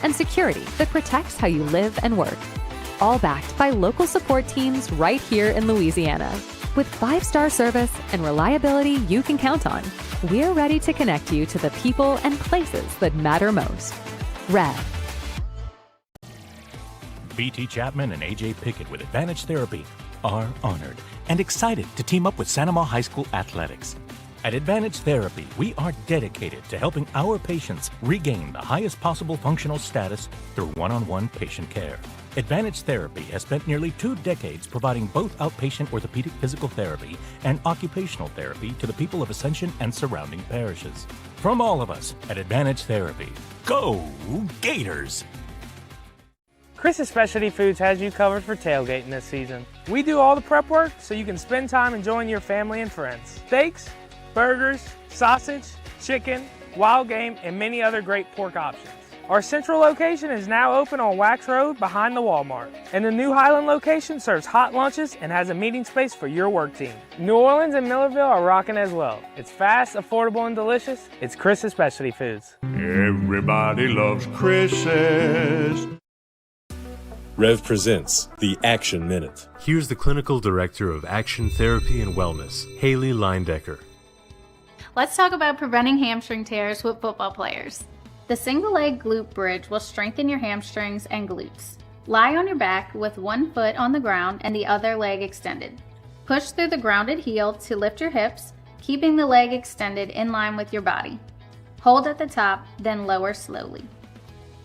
and security that protects how you live and work. All backed by local support teams right here in Louisiana. With 5-star service and reliability you can count on, we're ready to connect you to the people and places that matter most. REV. BT Chapman and AJ Pickett with Advantage Therapy are honored and excited to team up with Sanamaw High School Athletics. At Advantage Therapy, we are dedicated to helping our patients regain the highest possible functional status through one-on-one patient care. Advantage Therapy has spent nearly 2 decades providing both outpatient orthopedic physical therapy and occupational therapy to the people of Ascension and surrounding parishes. From all of us at Advantage Therapy, go Gators! Chris's Specialty Foods has you covered for tailgating this season. We do all the prep work so you can spend time enjoying your family and friends. Steaks, burgers, sausage, chicken, wild game, and many other great pork options. Our central location is now open on Wax Road behind the Walmart. And the new Highland location serves hot lunches and has a meeting space for your work team. New Orleans and Millerville are rocking as well. It's fast, affordable, and delicious. It's Chris's Specialty Foods. Everybody loves Chris's. REV presents the Action Minute. Here's the Clinical Director of Action Therapy and Wellness, Haley Leindecker. Let's talk about preventing hamstring tears with football players. The single leg glute bridge will strengthen your hamstrings and glutes. Lie on your back with one foot on the ground and the other leg extended. Push through the grounded heel to lift your hips, keeping the leg extended in line with your body. Hold at the top, then lower slowly.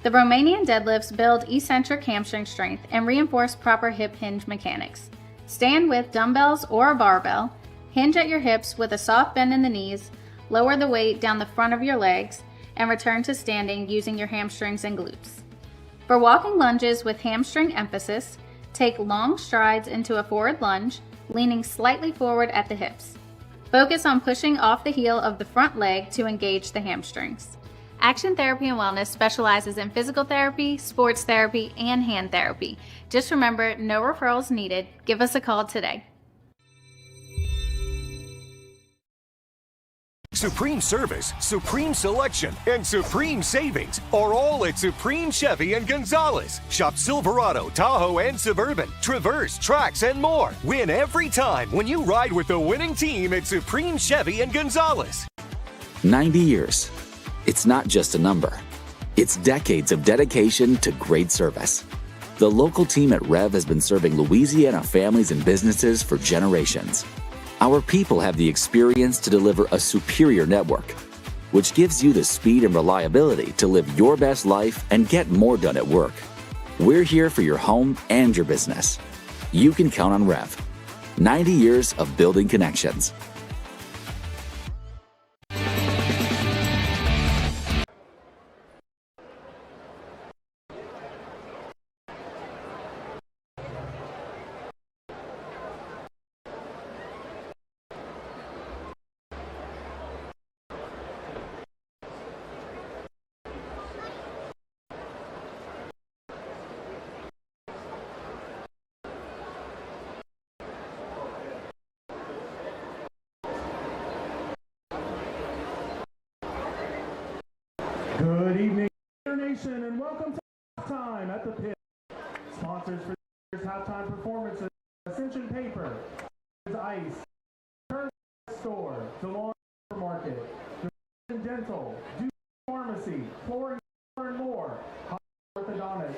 The Romanian deadlifts build eccentric hamstring strength and reinforce proper hip hinge mechanics. Stand with dumbbells or a barbell, hinge at your hips with a soft bend in the knees, lower the weight down the front of your legs, and return to standing using your hamstrings and glutes. For walking lunges with hamstring emphasis, take long strides into a forward lunge, leaning slightly forward at the hips. Focus on pushing off the heel of the front leg to engage the hamstrings. Action Therapy and Wellness specializes in physical therapy, sports therapy, and hand therapy. Just remember, no referrals needed. Give us a call today. Supreme service, supreme selection, and supreme savings are all at Supreme Chevy and Gonzalez. Shop Silverado, Tahoe, and Suburban, Traverse, Trax, and more. Win every time when you ride with the winning team at Supreme Chevy and Gonzalez. 90 years. It's not just a number. It's decades of dedication to great service. The local team at REV has been serving Louisiana families and businesses for generations. Our people have the experience to deliver a superior network, which gives you the speed and reliability to live your best life and get more done at work. We're here for your home and your business. You can count on REV. 90 years of building connections. Good evening, Nation, and welcome to Halftime at the Pit. Sponsors for this halftime performances: Ascension Paper, Ice, Curve Store, DeLong Supermarket, Dental, Duke Pharmacy, Flooring and more, Orthodontics,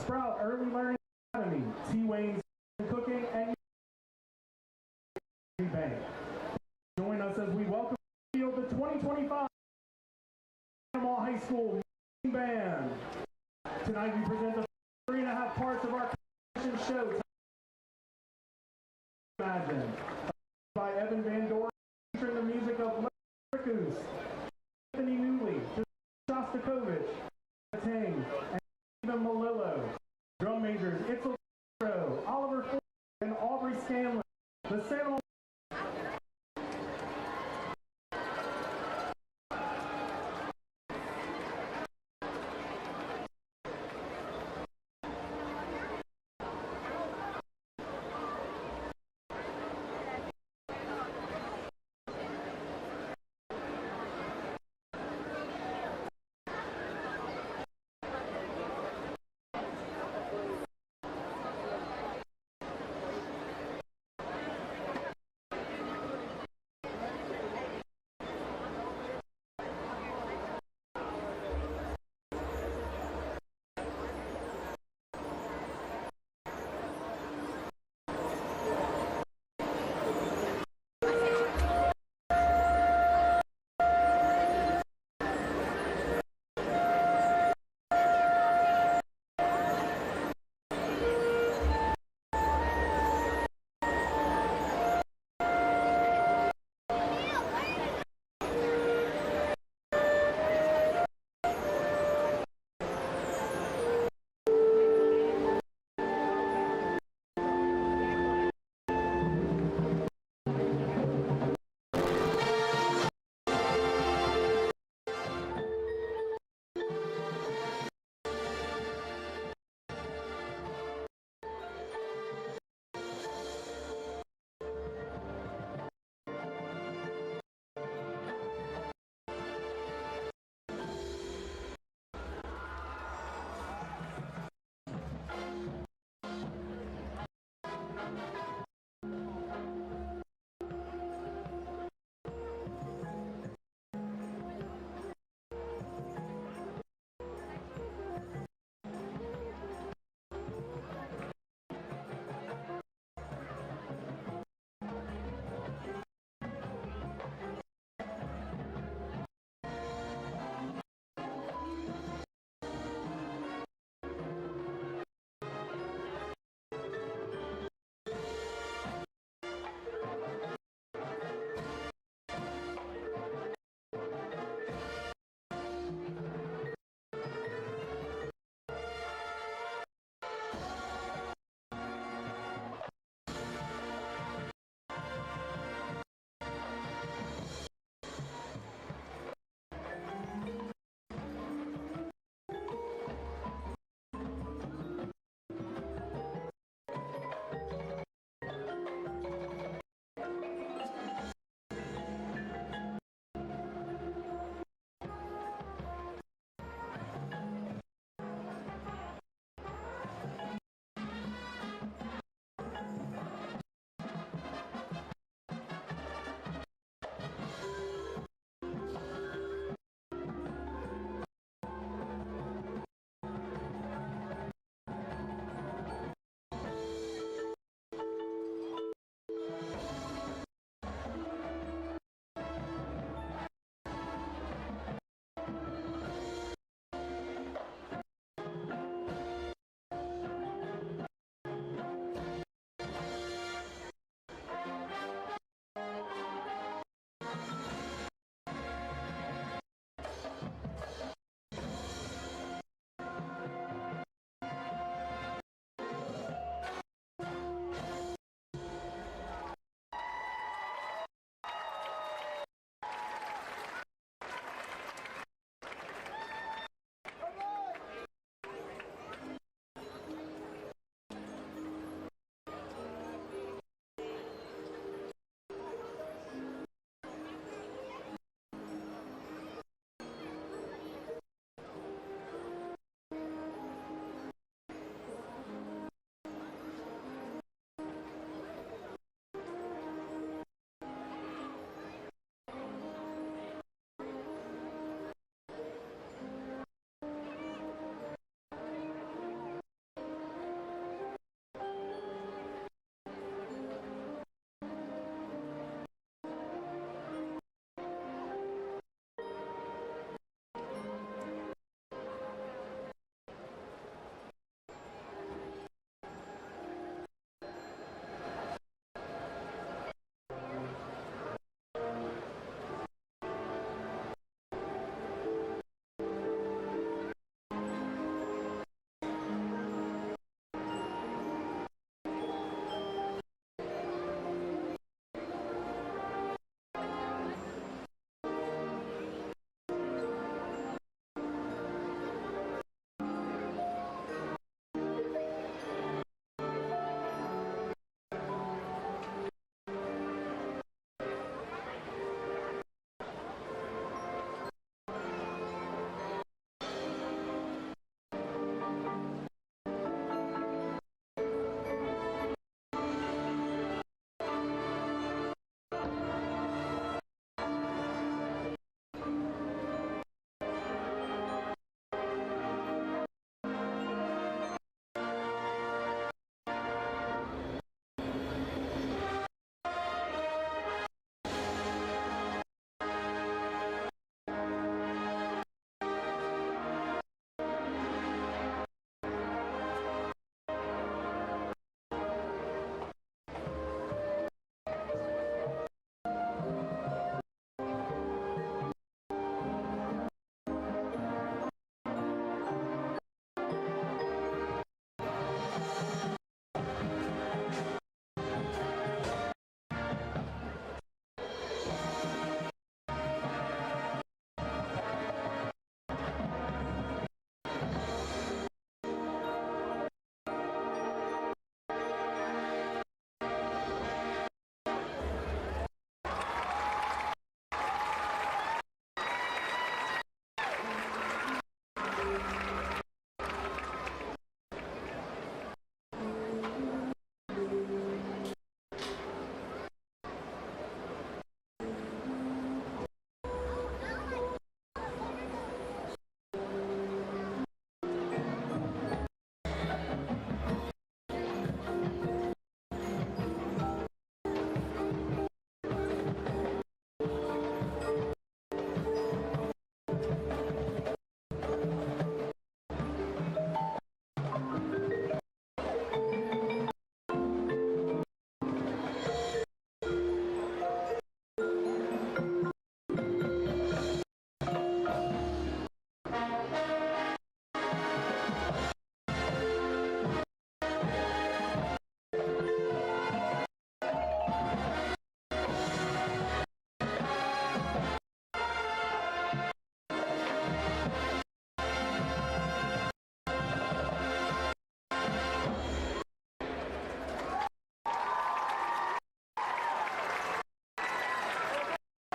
Sprout Early Learning Academy, T-Wayne's Cooking, and Bank. Join us as we welcome the 2025 High School Band. Tonight we present the 3.5 parts of our competition show. Imagine by Evan Van Dorn, featuring the music of Rikus, Anthony Newley, Shostakovich, Tang, and Stephen Malillo. Drum majors Itzel Oliver Ford, and Aubrey Scanlon. The Seminole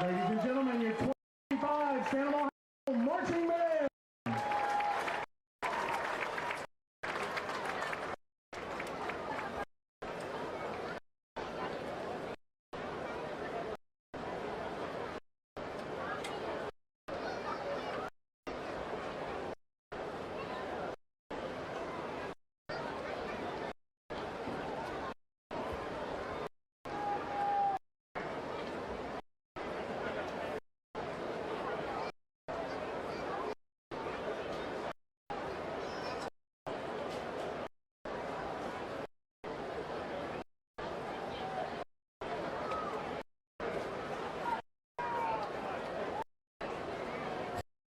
Ladies and gentlemen, your 25 Santa High School marching band.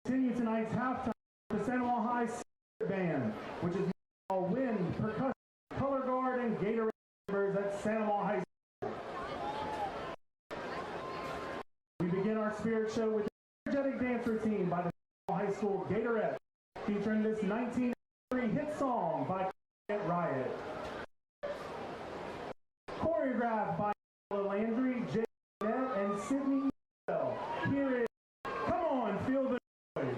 Continue tonight's halftime with the Santa High Spirit Band, which is all wind, percussion, color guard, and Gatorade members at Santa High School. We begin our spirit show with an energetic dance routine by the Santa High School Gatorettes, featuring this 1983 hit song by Riot. Choreographed by Landry, Jay Bennett, and Sydney Bell. Here is Come On, Feel the Noise.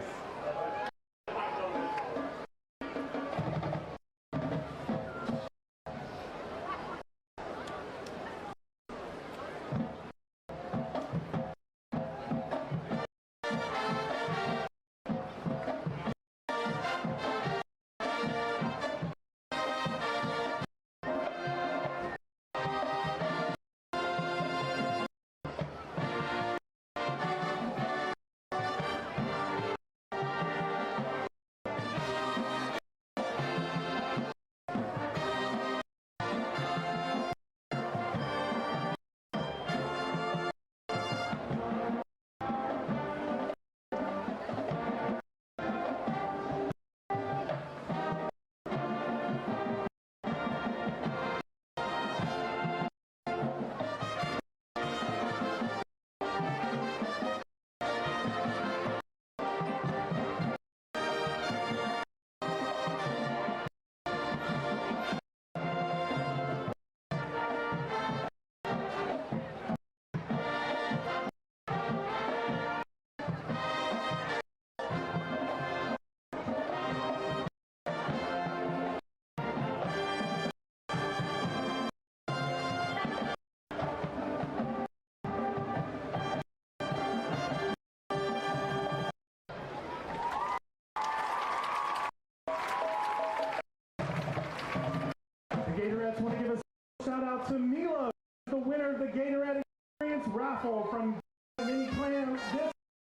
Gatorettes want to give a shout out to Mila, the winner of the Gatorette Experience raffle from Mini Clan this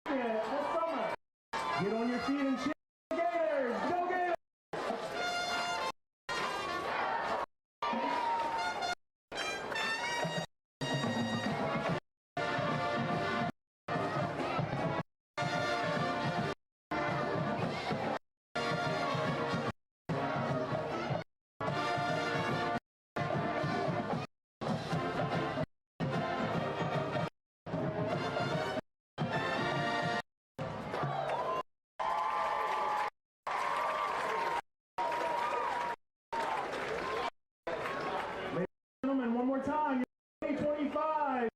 summer. Get on your feet and cheer the Gators! Go Gators! One more time, 2025,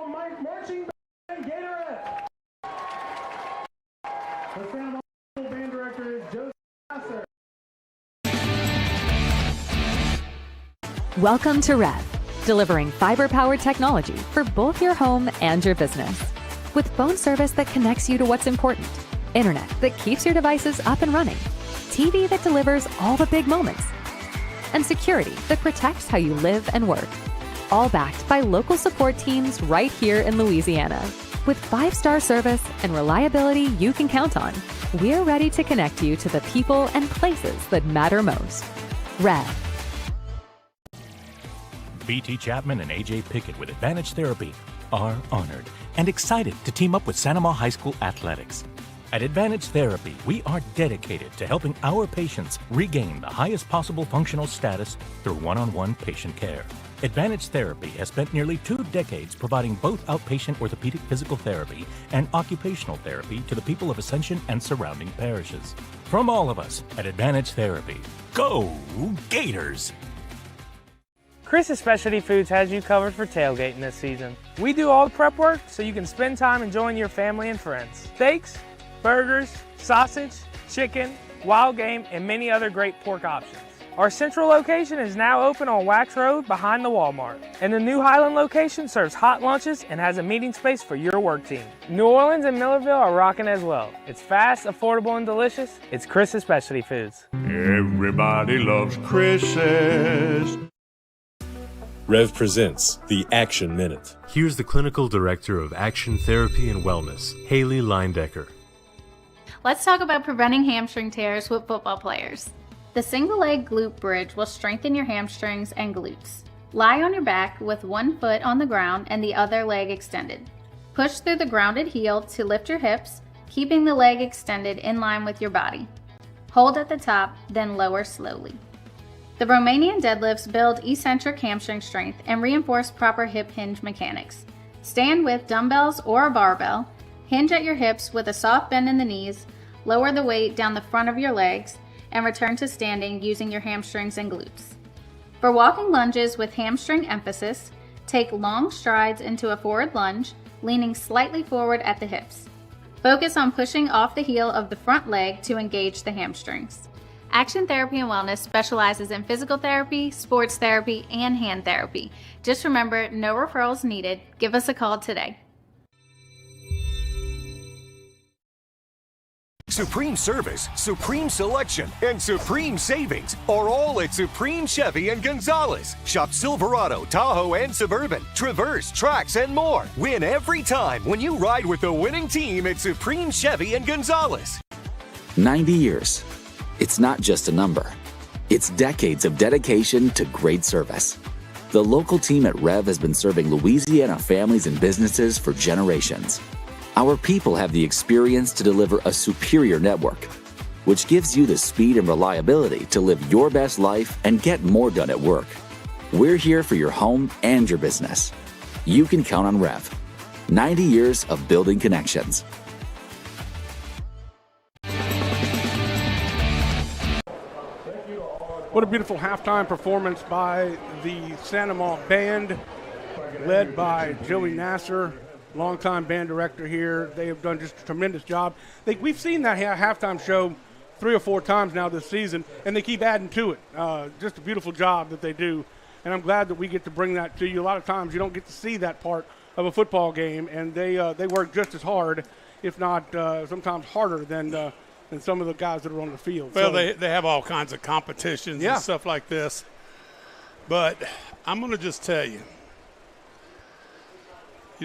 Mike marching band Gatorette. The Santa Monica band director is Joseph Lasser. Welcome to REV, delivering fiber-powered technology for both your home and your business. With phone service that connects you to what's important, internet that keeps your devices up and running, TV that delivers all the big moments, and security that protects how you live and work. All backed by local support teams right here in Louisiana. With 5-star service and reliability you can count on, we're ready to connect you to the people and places that matter most. REV. BT Chapman and AJ Pickett with Advantage Therapy are honored and excited to team up with Santa Monica High School Athletics. At Advantage Therapy, we are dedicated to helping our patients regain the highest possible functional status through one-on-one patient care. Advantage Therapy has spent nearly 2 decades providing both outpatient orthopedic physical therapy and occupational therapy to the people of Ascension and surrounding parishes. From all of us at Advantage Therapy, go Gators! Chris's Specialty Foods has you covered for tailgating this season. We do all the prep work so you can spend time enjoying your family and friends. Steaks, burgers, sausage, chicken, wild game, and many other great pork options. Our central location is now open on Wax Road behind the Walmart. And the new Highland location serves hot lunches and has a meeting space for your work team. New Orleans and Millerville are rocking as well. It's fast, affordable, and delicious. It's Chris's Specialty Foods. Everybody loves Chris's. REV presents the Action Minute. Here's the Clinical Director of Action Therapy and Wellness, Haley Leindecker. Let's talk about preventing hamstring tears with football players. The single leg glute bridge will strengthen your hamstrings and glutes. Lie on your back with one foot on the ground and the other leg extended. Push through the grounded heel to lift your hips, keeping the leg extended in line with your body. Hold at the top, then lower slowly. The Romanian deadlifts build eccentric hamstring strength and reinforce proper hip hinge mechanics. Stand with dumbbells or a barbell, hinge at your hips with a soft bend in the knees, lower the weight down the front of your legs, and return to standing using your hamstrings and glutes. For walking lunges with hamstring emphasis, take long strides into a forward lunge, leaning slightly forward at the hips. Focus on pushing off the heel of the front leg to engage the hamstrings. Action Therapy and Wellness specializes in physical therapy, sports therapy, and hand therapy. Just remember, no referrals needed. Give us a call today. Supreme service, supreme selection, and supreme savings are all at Supreme Chevy and Gonzalez. Shop Silverado, Tahoe, and Suburban, Traverse, Trax, and more. Win every time when you ride with the winning team at Supreme Chevy and Gonzalez. 90 years. It's not just a number. It's decades of dedication to great service. The local team at REV has been serving Louisiana families and businesses for generations. Our people have the experience to deliver a superior network, which gives you the speed and reliability to live your best life and get more done at work. We're here for your home and your business. You can count on REV. 90 years of building connections. What a beautiful halftime performance by the Santa Maria Band, led by Joey Nasser, longtime band director here. They have done just a tremendous job. We've seen that halftime show 3 or 4 times now this season, and they keep adding to it. Just a beautiful job that they do, and I'm glad that we get to bring that to you. A lot of times you don't get to see that part of a football game, and they work just as hard, if not sometimes harder than some of the guys that are on the field. Well, they have all kinds of competitions and stuff like this. But I'm going to just tell you,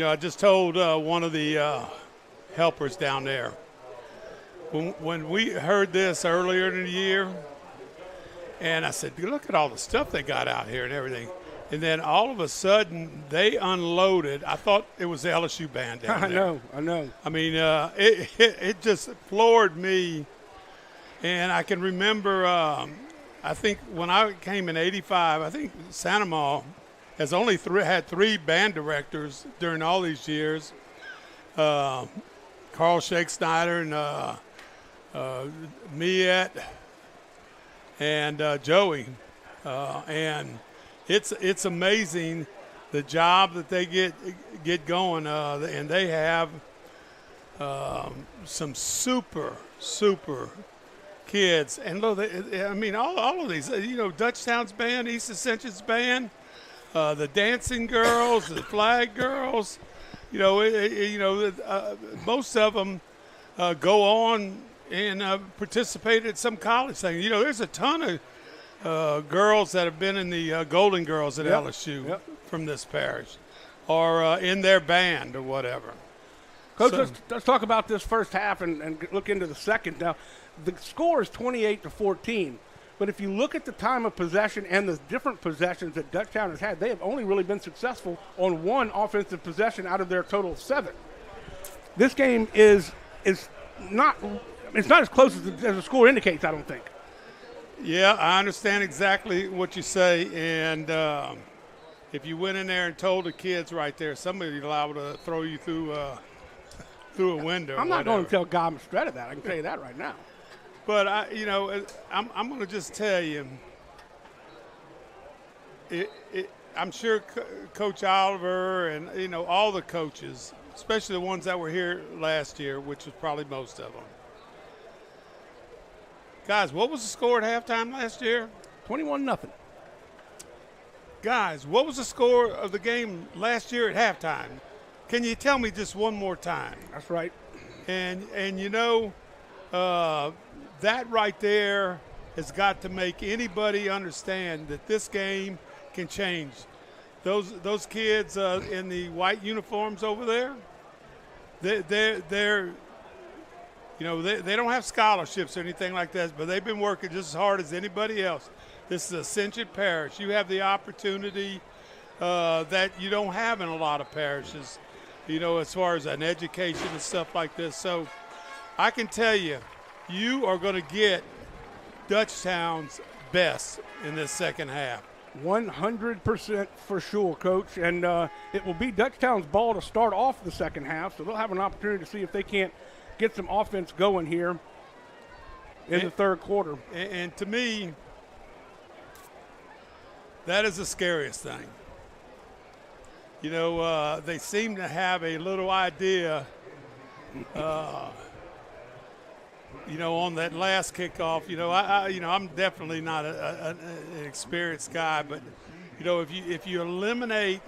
I just told one of the helpers down there, when we heard this earlier in the year, and I said, look at all the stuff they got out here and everything. And then all of a sudden, they unloaded. I thought it was the LSU band down there. I know. I mean, it just floored me. And I can remember, I think when I came in '85, I think Santa Maria has only had 3 band directors during all these years. Carl Shakesnyder and Miette and Joey. And it's amazing the job that they get going, and they have some super kids. And look, I mean, all of these, DUTCHTOWN's band, East Ascension's band, the dancing girls, the flag girls, most of them go on and participate at some college thing. There's a ton of girls that have been in the Golden Girls at LSU from this parish, or in their band or whatever. Coach, let's talk about this first half and look into the second. Now, the score is 28-14, but if you look at the time of possession and the different possessions that DUTCHTOWN has had, they have only really been successful on 1 offensive possession out of their total of 7. This game is not as close as the score indicates, I don't think. Yeah, I understand exactly what you say, and if you went in there and told the kids right there, somebody would be liable to throw you through a window. I'm not going to tell Guy Mistretta that. I can tell you that right now. But I'm going to just tell you, I'm sure Coach Oliver and, you know, all the coaches, especially the ones that were here last year, which was probably most of them. Guys, what was the score at halftime last year? 21-0. Guys, what was the score of the game last year at halftime? Can you tell me just one more time? That's right. And you know, that right there has got to make anybody understand that this game can change. Those kids in the white uniforms over there, they're you know, they don't have scholarships or anything like that, but they've been working just as hard as anybody else. This is Ascension Parish. You have the opportunity that you don't have in a lot of parishes, you know, as far as an education and stuff like this. So I can tell you, you are going to get Dutchtown's best in this second half. 100% for sure, Coach. And it will be Dutchtown's ball to start off the second half, so they'll have an opportunity to see if they can't get some offense going here in the third quarter. And to me, that is the scariest thing. You know, they seem to have a little idea, you know, on that last kickoff. You know, I'm definitely not an experienced guy, but you know, if you eliminate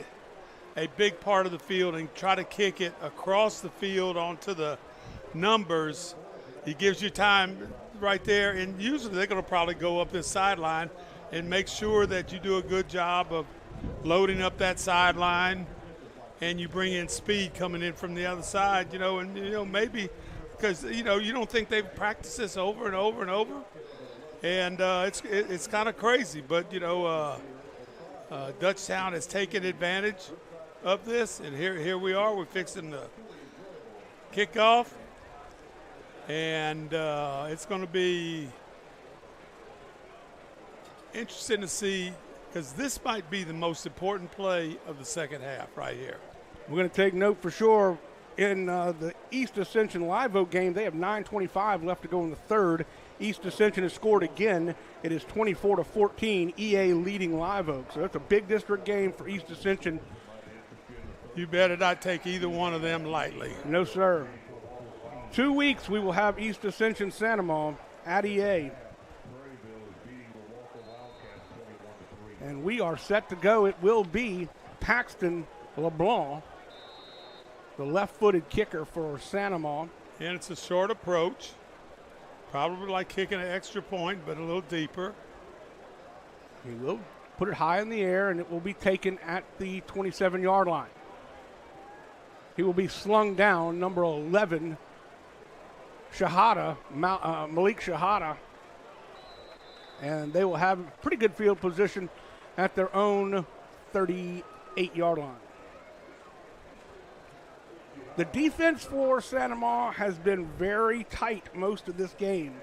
a big part of the field and try to kick it across the field onto the numbers, it gives you time right there. And usually they're going to probably go up this sideline and make sure that you do a good job of loading up that sideline, and you bring in speed coming in from the other side. You know, and you know, maybe because you know, you don't think they've practiced this over and over and over, and it's kind of crazy. But you know, Dutchtown has taken advantage of this, and here we are. We're fixing the kickoff, and it's going to be interesting to see, because this might be the most important play of the second half right here. We're going to take note for sure. In the East Ascension Live Oak game, they have 9:25 left to go in the third. East Ascension has scored again. It is 24-14, EA leading Live Oak. So that's a big district game for East Ascension. You better not take either one of them lightly. No, sir. 2 weeks we will have East Ascension Sanamaw at EA. And we are set to go. It will be Paxton LeBlanc, the left-footed kicker for Sanamaw. And it's a short approach. Probably like kicking an extra point, but a little deeper. He will put it high in the air, and it will be taken at the 27-yard line. He will be slung down, number 11, Shahada, Malik Shahada. And they will have pretty good field position at their own 38-yard line. The defense for Sanamaw has been very tight most of this game.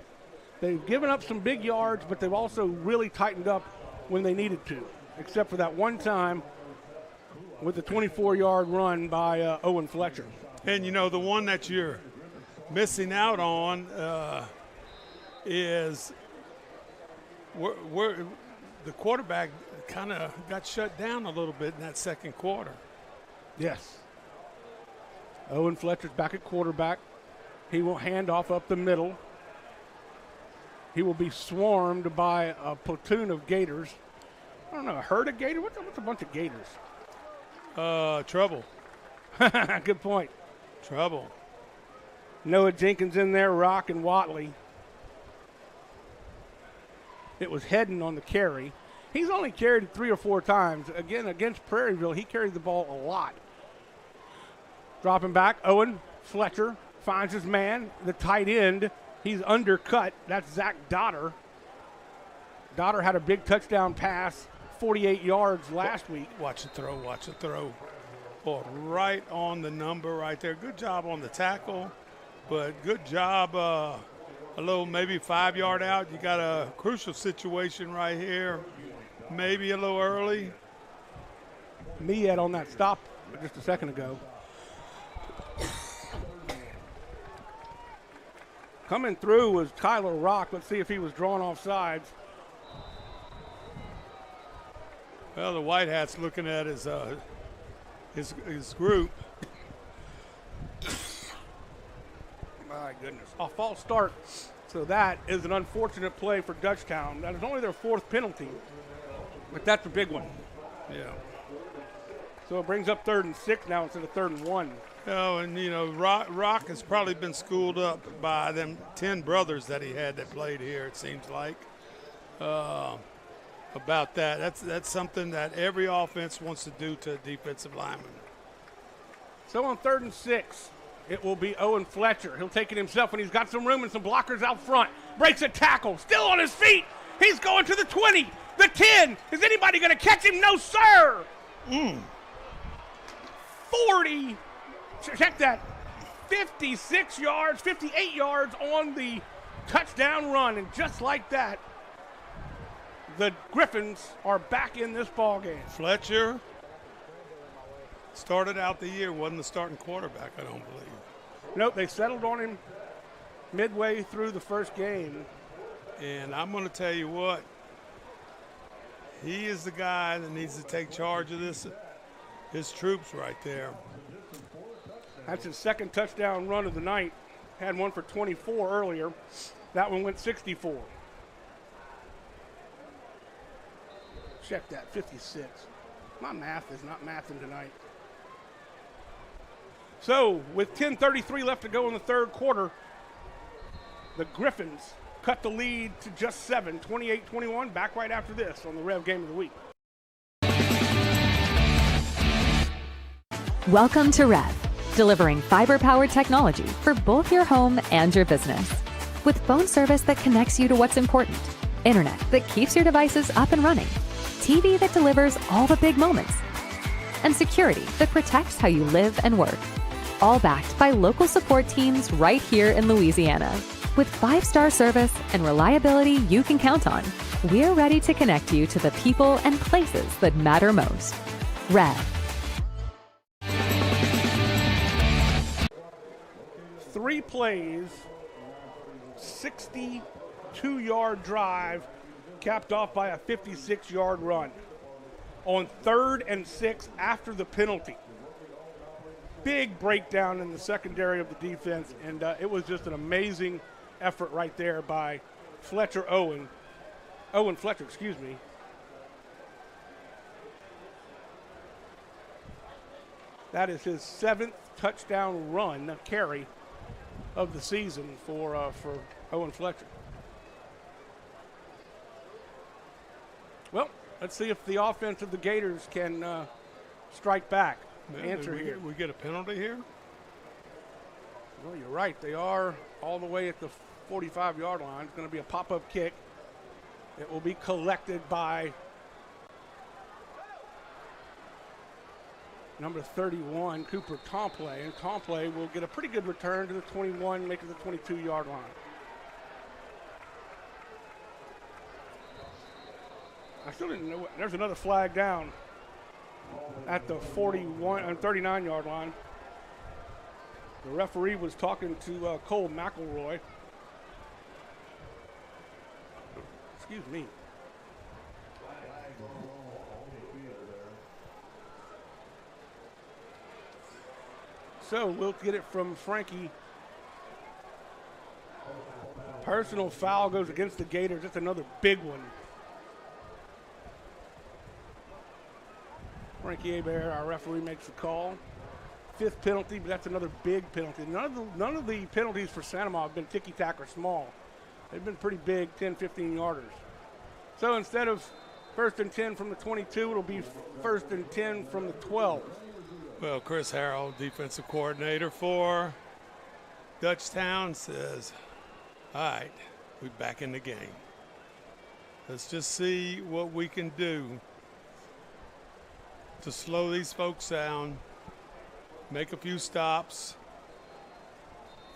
They've given up some big yards, but they've also really tightened up when they needed to, except for that one time with the 24-yard run by Owen Fletcher. And, you know, the one that you're missing out on is where the quarterback kind of got shut down a little bit in that second quarter. Yes. Owen Fletcher's back at quarterback. He will hand off up the middle. He will be swarmed by a platoon of Gators. I don't know, a herd of Gators? What's a bunch of Gators? Trouble. Good point. Trouble. Noah Jenkins in there, Rock and Watley. It was Hedden on the carry. He's only carried 3 or 4 times. Again, against Prairieville, he carried the ball a lot. Dropping back, Owen Fletcher finds his man, the tight end. He's undercut. That's Zach Dotter. Dotter had a big touchdown pass, 48 yards last week. Watch the throw, watch the throw. Oh, right on the number right there. Good job on the tackle, but good job a little maybe 5-yard out. You got a crucial situation right here. Maybe a little early. Miet on that stop just a second ago. Coming through was Tyler Rock. Let's see if he was drawn off sides. Well, the White Hat's looking at his group. My goodness. A false start. So that is an unfortunate play for Dutchtown. That is only their 4th penalty, but that's a big one. Yeah. So it brings up 3rd and 6 now instead of 3rd and 1. Oh, and you know, Rock has probably been schooled up by them 10 brothers that he had that played here, it seems like, about that. That's something that every offense wants to do to a defensive lineman. So on 3rd and 6, it will be Owen Fletcher. He'll take it himself, and he's got some room and some blockers out front. Breaks a tackle, still on his feet. He's going to the 20, the 10. Is anybody going to catch him? No, sir. 40. Check that. 56 yards, 58 yards on the touchdown run. And just like that, the Griffins are back in this ball game. Fletcher started out the year, wasn't the starting quarterback, I don't believe. Nope, they settled on him midway through the first game. And I'm going to tell you what, he is the guy that needs to take charge of his troops right there. That's his 2nd touchdown run of the night. Had one for 24 earlier. That one went 64. Check that, 56. My math is not mathing tonight. So, with 10:33 left to go in the 3rd quarter, the Griffins cut the lead to just 7, 28-21. Back right after this on the Rev Game of the Week. Welcome to REV, delivering fiber-powered technology for both your home and your business. With phone service that connects you to what's important, internet that keeps your devices up and running, TV that delivers all the big moments, and security that protects how you live and work. All backed by local support teams right here in Louisiana. With 5-star service and reliability you can count on, we're ready to connect you to the people and places that matter most. REV. 3 plays, 62-yard drive, capped off by a 56-yard run. On 3rd and 6 after the penalty. Big breakdown in the secondary of the defense, and it was just an amazing effort right there by Owen Fletcher, excuse me. That is his 7th touchdown run carry of the season for Owen Fletcher. Well, let's see if the offense of the Gators can strike back. Here. We get a penalty here? Well, you're right. They are all the way at the 45-yard line. It's going to be a pop-up kick. It will be collected by number 31, Cooper Tomplay. And Tomplay will get a pretty good return to the 21, making the 22-yard line. I still didn't know. There's another flag down at the 39-yard line. The referee was talking to Cole McElroy. Excuse me. So we'll get it from Frankie. Personal foul goes against the Gators. That's another big one. Frankie Hebert, our referee, makes the call. 5th penalty, but that's another big penalty. None of the penalties for Santa Maria have been ticky-tack or small. They've been pretty big, 10, 15-yarders. So instead of 1st and 10 from the 22, it'll be 1st and 10 from the 12. Well, Chris Harrell, defensive coordinator for Dutchtown, says, all right, we're back in the game. Let's just see what we can do to slow these folks down, make a few stops.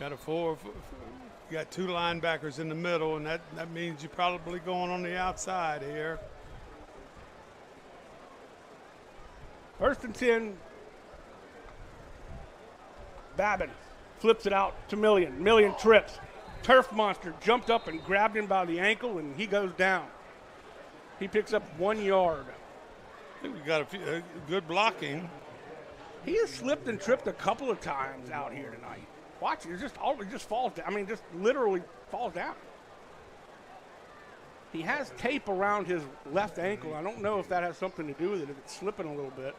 Got 2 linebackers in the middle, and that means you're probably going on the outside here. 1st and 10. Babin flips it out to Million. Million trips. Turf Monster jumped up and grabbed him by the ankle, and he goes down. He picks up 1 yard. I think we got a few, good blocking. He has slipped and tripped a couple of times out here tonight. Watch, it just falls down. I mean, just literally falls down. He has tape around his left ankle. I don't know if that has something to do with it, if it's slipping a little bit.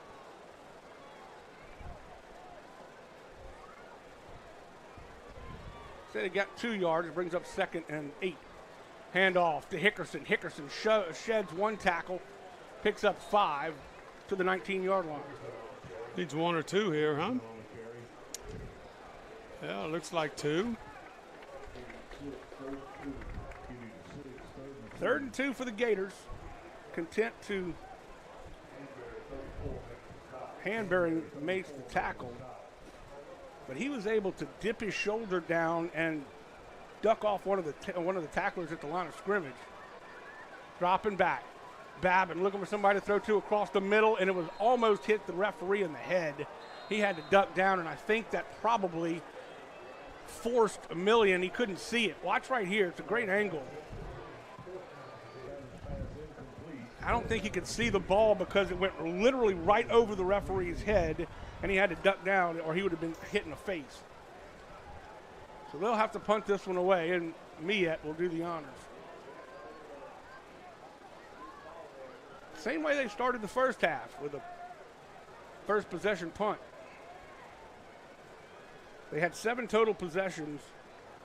Say they got 2 yards. It brings up 2nd and 8. Handoff to Hickerson. Hickerson sheds 1 tackle, picks up 5 to the 19-yard line. Needs 1 or 2 here, huh? Yeah, looks like 2. 3rd and 2 for the Gators. Content to Hanbury makes the tackle, but he was able to dip his shoulder down and duck off one of the tacklers at the line of scrimmage. Dropping back. Babin looking for somebody to throw to across the middle, and it was almost hit the referee in the head. He had to duck down, and I think that probably forced Millian. He couldn't see it. Watch right here. It's a great angle. I don't think he could see the ball because it went literally right over the referee's head, and he had to duck down, or he would have been hit in the face. So they'll have to punt this one away, and Miette will do the honors. Same way they started the first half, with a first possession punt. They had 7 total possessions,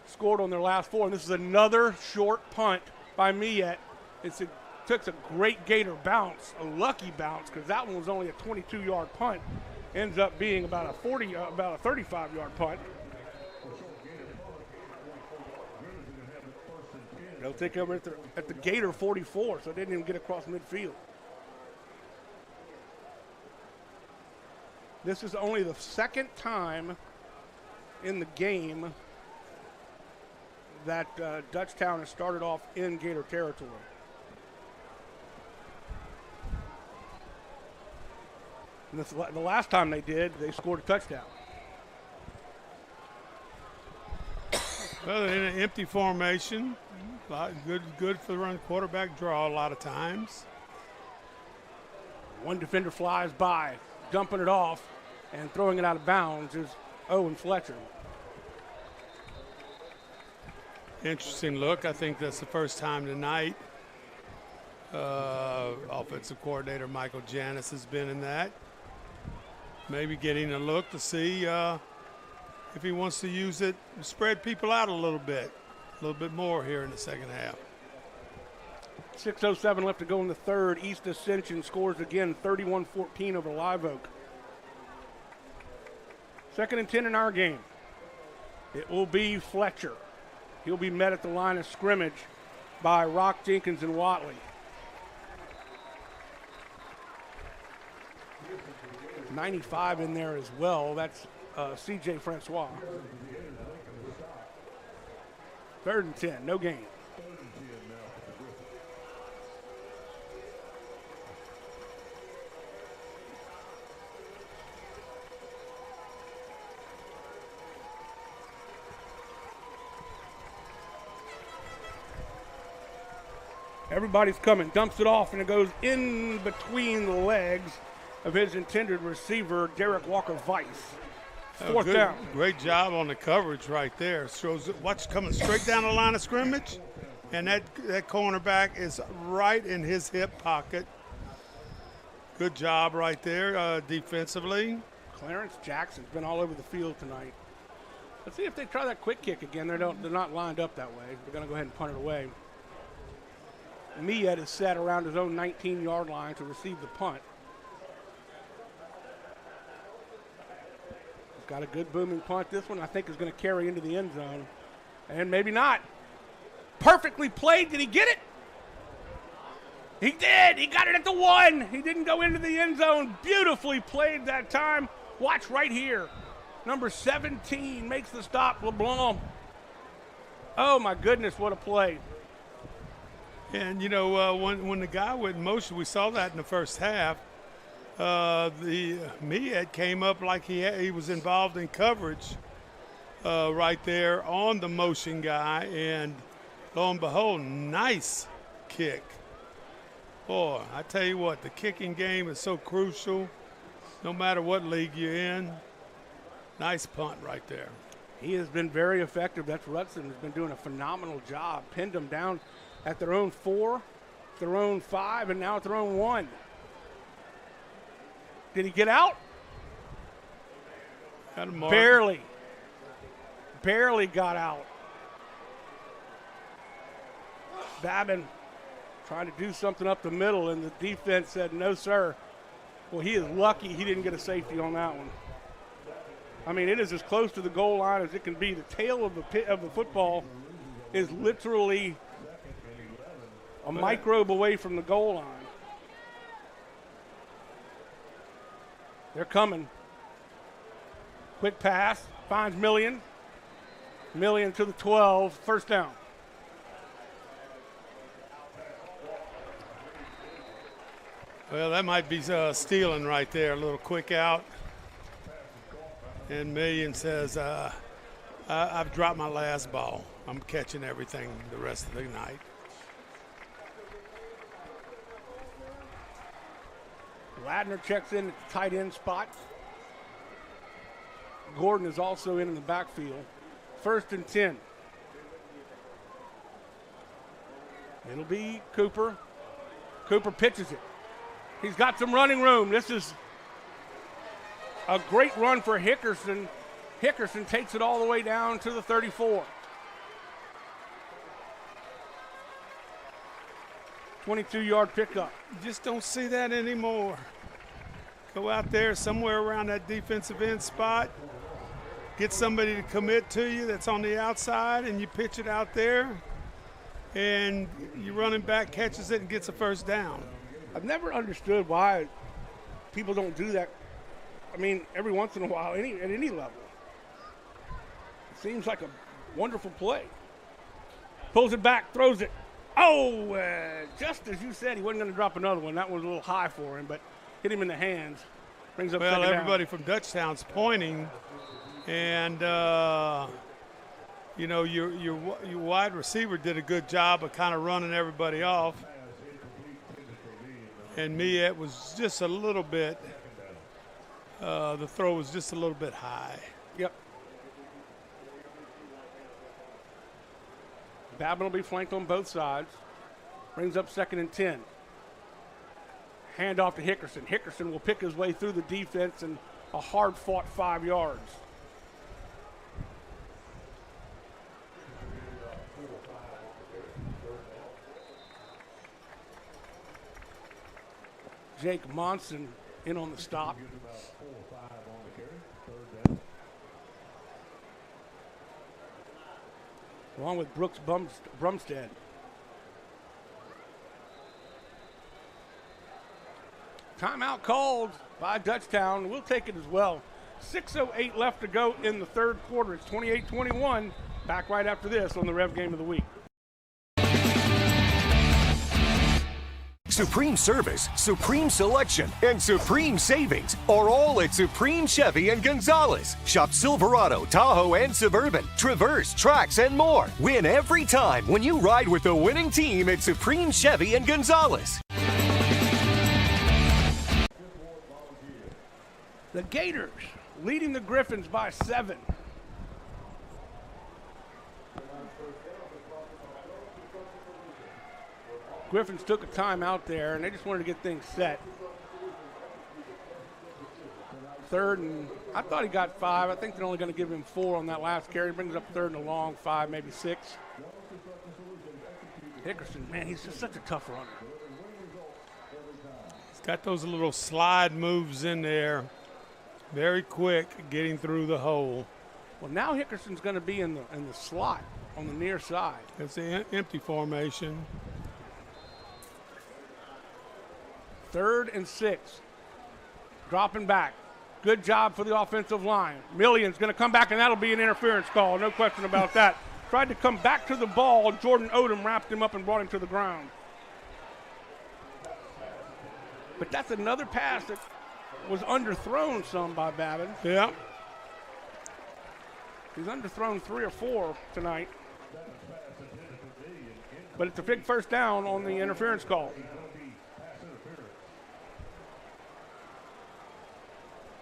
scored on their last 4, and this is another short punt by Miette. Took a great Gator bounce, a lucky bounce, because that one was only a 22-yard punt. Ends up being about a 35-yard punt. They'll take over at the Gator 44, so they didn't even get across midfield. This is only the 2nd time in the game that Dutchtown has started off in Gator territory. And the last time they did, they scored a touchdown. Well, in an empty formation, good for the run quarterback draw a lot of times. One defender flies by, dumping it off, and throwing it out of bounds is Owen Fletcher. Interesting look. I think that's the first time tonight offensive coordinator Michael Janis has been in that. Maybe getting a look to see if he wants to use it, spread people out a little bit more here in the second half. 6:07 left to go in the third. East Ascension scores again, 31-14 over Live Oak. 2nd and 10 in our game. It will be Fletcher. He'll be met at the line of scrimmage by Rock, Jenkins, and Watley. 95 in there as well. That's C.J. Francois. 3rd and 10, no gain. Everybody's coming, dumps it off, and it goes in between the legs of his intended receiver, Derek Walker-Weiss. 4th down. Great job on the coverage right there. Shows watch coming straight down the line of scrimmage, and that cornerback is right in his hip pocket. Good job right there defensively. Clarence Jackson's been all over the field tonight. Let's see if they try that quick kick again. They're not lined up that way. They're going to go ahead and punt it away. Miette is set around his own 19-yard line to receive the punt. He's got a good booming punt. This one I think is going to carry into the end zone. And maybe not. Perfectly played. Did he get it? He did. He got it at the 1. He didn't go into the end zone. Beautifully played that time. Watch right here. Number 17 makes the stop, LeBlanc. Oh, my goodness, what a play. And, you know, when the guy went in motion, we saw that in the first half. The Miette came up like he was involved in coverage right there on the motion guy. And lo and behold, nice kick. Boy, I tell you what, the kicking game is so crucial no matter what league you're in. Nice punt right there. He has been very effective. That's Rutson has been doing a phenomenal job. Pinned them down at their own 4, their own 5, and now at their own 1. Did he get out? Got him marked. Barely got out. Babin trying to do something up the middle, and the defense said, no, sir. Well, he is lucky he didn't get a safety on that one. I mean, it is as close to the goal line as it can be. The tail of the football is literally a microbe away from the goal line. They're coming. Quick pass, finds Million. Million to the 12, first down. Well, that might be stealing right there, a little quick out. And Million says, I've dropped my last ball. I'm catching everything the rest of the night. Ladner checks in at the tight end spot. Gordon is also in the backfield. 1st and 10. It'll be Cooper. Cooper pitches it. He's got some running room. This is a great run for Hickerson. Hickerson takes it all the way down to the 34. 22-yard pickup. You just don't see that anymore. Go out there somewhere around that defensive end spot. Get somebody to commit to you that's on the outside, and you pitch it out there, and your running back catches it and gets a first down. I've never understood why people don't do that. I mean, every once in a while, at any level. It seems like a wonderful play. Pulls it back, throws it. Oh, just as you said, he wasn't going to drop another one. That one was a little high for him, but hit him in the hands. Brings up second down. Well, everybody from Dutchtown's pointing, and you know, your wide receiver did a good job of kind of running everybody off. And Miette was just a little bit, the throw was just a little bit high. Yep. Babin will be flanked on both sides. Brings up 2nd and 10. Hand off to Hickerson. Hickerson will pick his way through the defense and a hard-fought 5 yards. Jake Monson in on the stop. Along with Brooks Brumstead. Timeout called by Dutchtown. We'll take it as well. 6:08 left to go in the 3rd quarter. It's 28-21. Back right after this on the Rev Game of the Week. Supreme service, supreme selection, and supreme savings are all at Supreme Chevy and Gonzalez. Shop Silverado, Tahoe, and Suburban, Traverse, Trax, and more. Win every time when you ride with the winning team at Supreme Chevy and Gonzalez. The Gators leading the Griffins by 7. Griffins took a timeout there, and they just wanted to get things set. 3rd and, I thought he got 5. I think they're only going to give him 4 on that last carry. Brings up 3rd and a long, 5, maybe 6. Hickerson, man, he's just such a tough runner. He's got those little slide moves in there. Very quick getting through the hole. Well, now Hickerson's going to be in the slot on the near side. It's the empty formation. 3rd and 6. Dropping back. Good job for the offensive line. Million's going to come back, and that'll be an interference call. No question about that. Tried to come back to the ball. Jordan Odom wrapped him up and brought him to the ground. But that's another pass that was underthrown some by Babin. Yeah. He's underthrown 3 or 4 tonight. But it's a big first down on the interference call.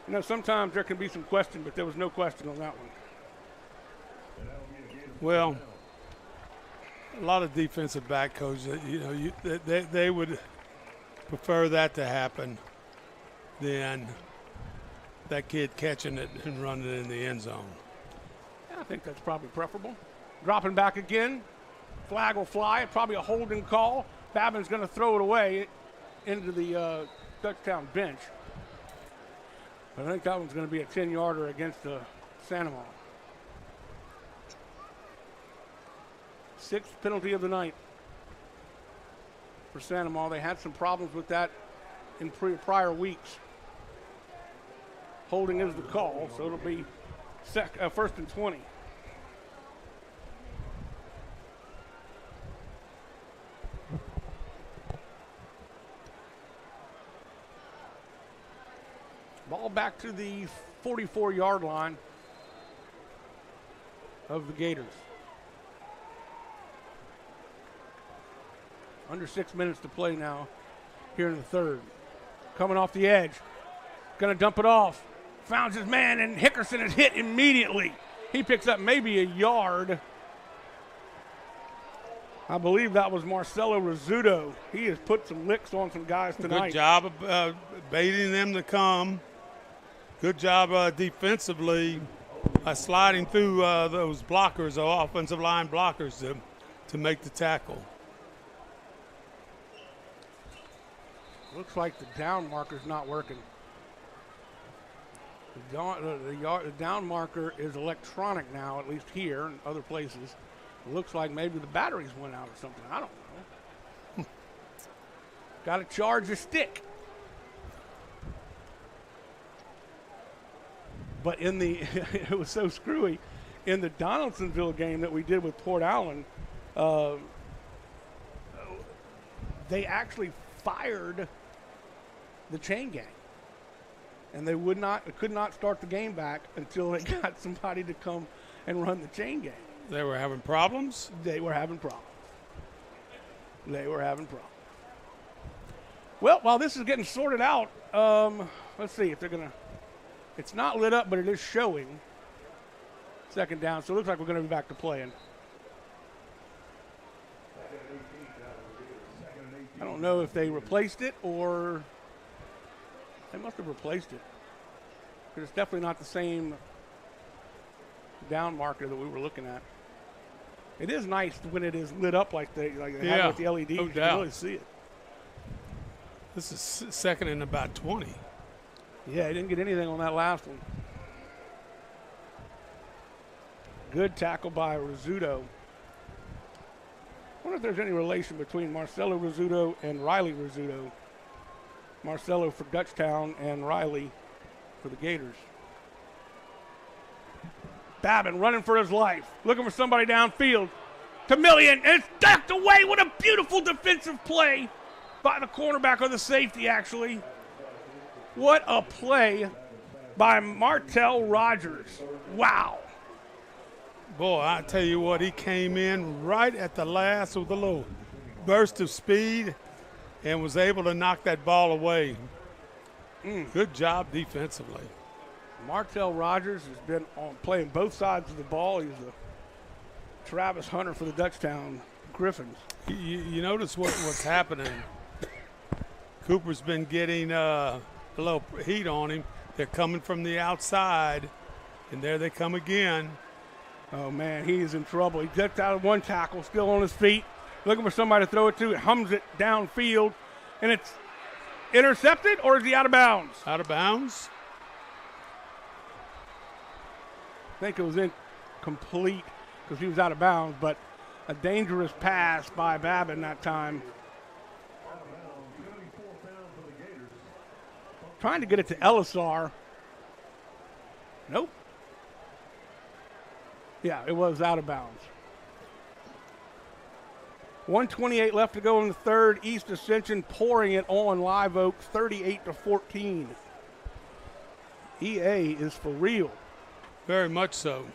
You know, sometimes there can be some question, but there was no question on that one. Well, a lot of defensive back coaches, you know, they would prefer that to happen than that kid catching it and running it in the end zone. Yeah, I think that's probably preferable. Dropping back again. Flag will fly. Probably a holding call. Babin's going to throw it away into the Dutchtown bench. But I think that one's going to be a 10-yarder against Sandoval. Sixth penalty of the night for Sandoval. They had some problems with that in prior weeks. Holding is the call, so it'll be first and 20. Ball back to the 44-yard line of the Gators. Under 6 minutes to play now here in the third. Coming off the edge. Going to dump it off. Found his man, and Hickerson is hit immediately. He picks up maybe a yard. I believe that was Marcelo Rizzuto. He has put some licks on some guys tonight. Good job of baiting them to come. Good job defensively sliding through those blockers, or offensive line blockers, to make the tackle. Looks like the down marker's not working. The down marker is electronic now, at least here and other places. It looks like maybe the batteries went out or something. I don't know. Got to charge your stick. But in the, it was so screwy. In the Donaldsonville game that we did with Port Allen, they actually fired the chain gang. And they could not start the game back until they got somebody to come and run the chain gang. They were having problems? They were having problems. They were having problems. Well, while this is getting sorted out, let's see if they're going to, it's not lit up, but it is showing. Second down, so it looks like we're going to be back to playing. I don't know if they replaced it or they must have replaced it. Because it's definitely not the same down marker that we were looking at. It is nice when it is lit up like they have it with the LED. No you doubt. can really see it. This is second and about 20. Yeah, he didn't get anything on that last one. Good tackle by Rizzuto. I wonder if there's any relation between Marcelo Rizzuto and Riley Rizzuto. Marcelo for Dutchtown and Riley for the Gators. Babin running for his life, looking for somebody downfield. Chameleon, and it's ducked away. What a beautiful defensive play by the cornerback or the safety, actually. What a play by Martell Rogers. Wow. Boy, I tell you what, he came in right at the last with a little burst of speed and was able to knock that ball away. Good job defensively. Martell Rogers has been playing both sides of the ball. He's a Travis Hunter for the Dutchtown Griffins. You notice what's happening. Cooper's been getting a little heat on him. They're coming from the outside, and there they come again. Oh, man, he is in trouble. He ducked out of one tackle, still on his feet, looking for somebody to throw it to. It hums it downfield, and it's intercepted, or is he out of bounds? Out of bounds. I think it was incomplete because he was out of bounds, but a dangerous pass by Babin that time. Trying to get it to Elisar. Nope. Yeah, it was out of bounds. 1:28 left to go in the third. East Ascension pouring it on Live Oak, 38-14. EA is for real. Very much so.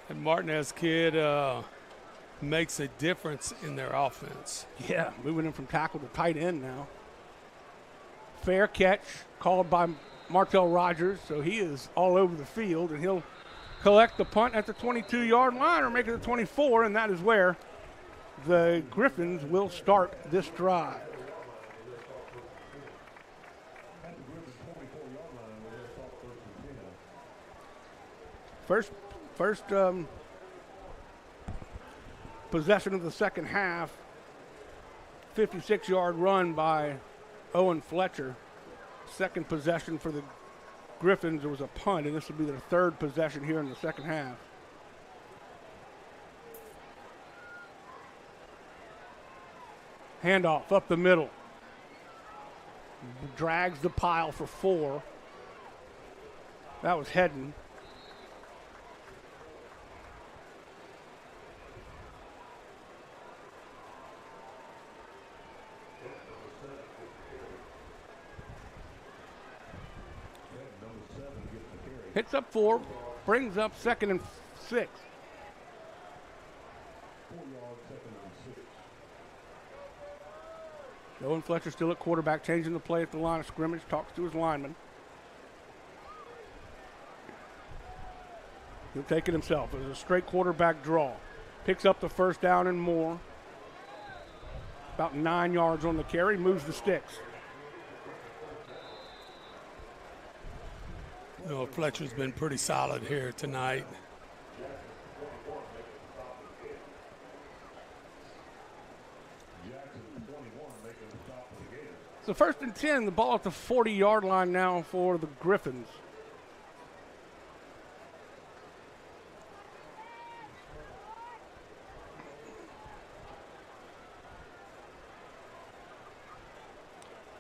And Martinez kid makes a difference in their offense. Yeah, moving him from tackle to tight end now. Fair catch called by Martell Rogers, so he is all over the field, and he'll collect the punt at the 22-yard line or make it the 24, and that is where the Griffins will start this drive. First possession of the second half, 56-yard run by Owen Fletcher. Second possession for the Griffins, there was a punt, and this will be their third possession here in the second half. Handoff up the middle. Drags the pile for 4. That was Hedden. Hits up 4, brings up 2nd and 6. Owen Fletcher still at quarterback, changing the play at the line of scrimmage, talks to his lineman. He'll take it himself. It was a straight quarterback draw. Picks up the first down and more. About 9 yards on the carry, moves the sticks. You know, Fletcher's been pretty solid here tonight. So 1st and 10, the ball at the 40-yard line now for the Griffins.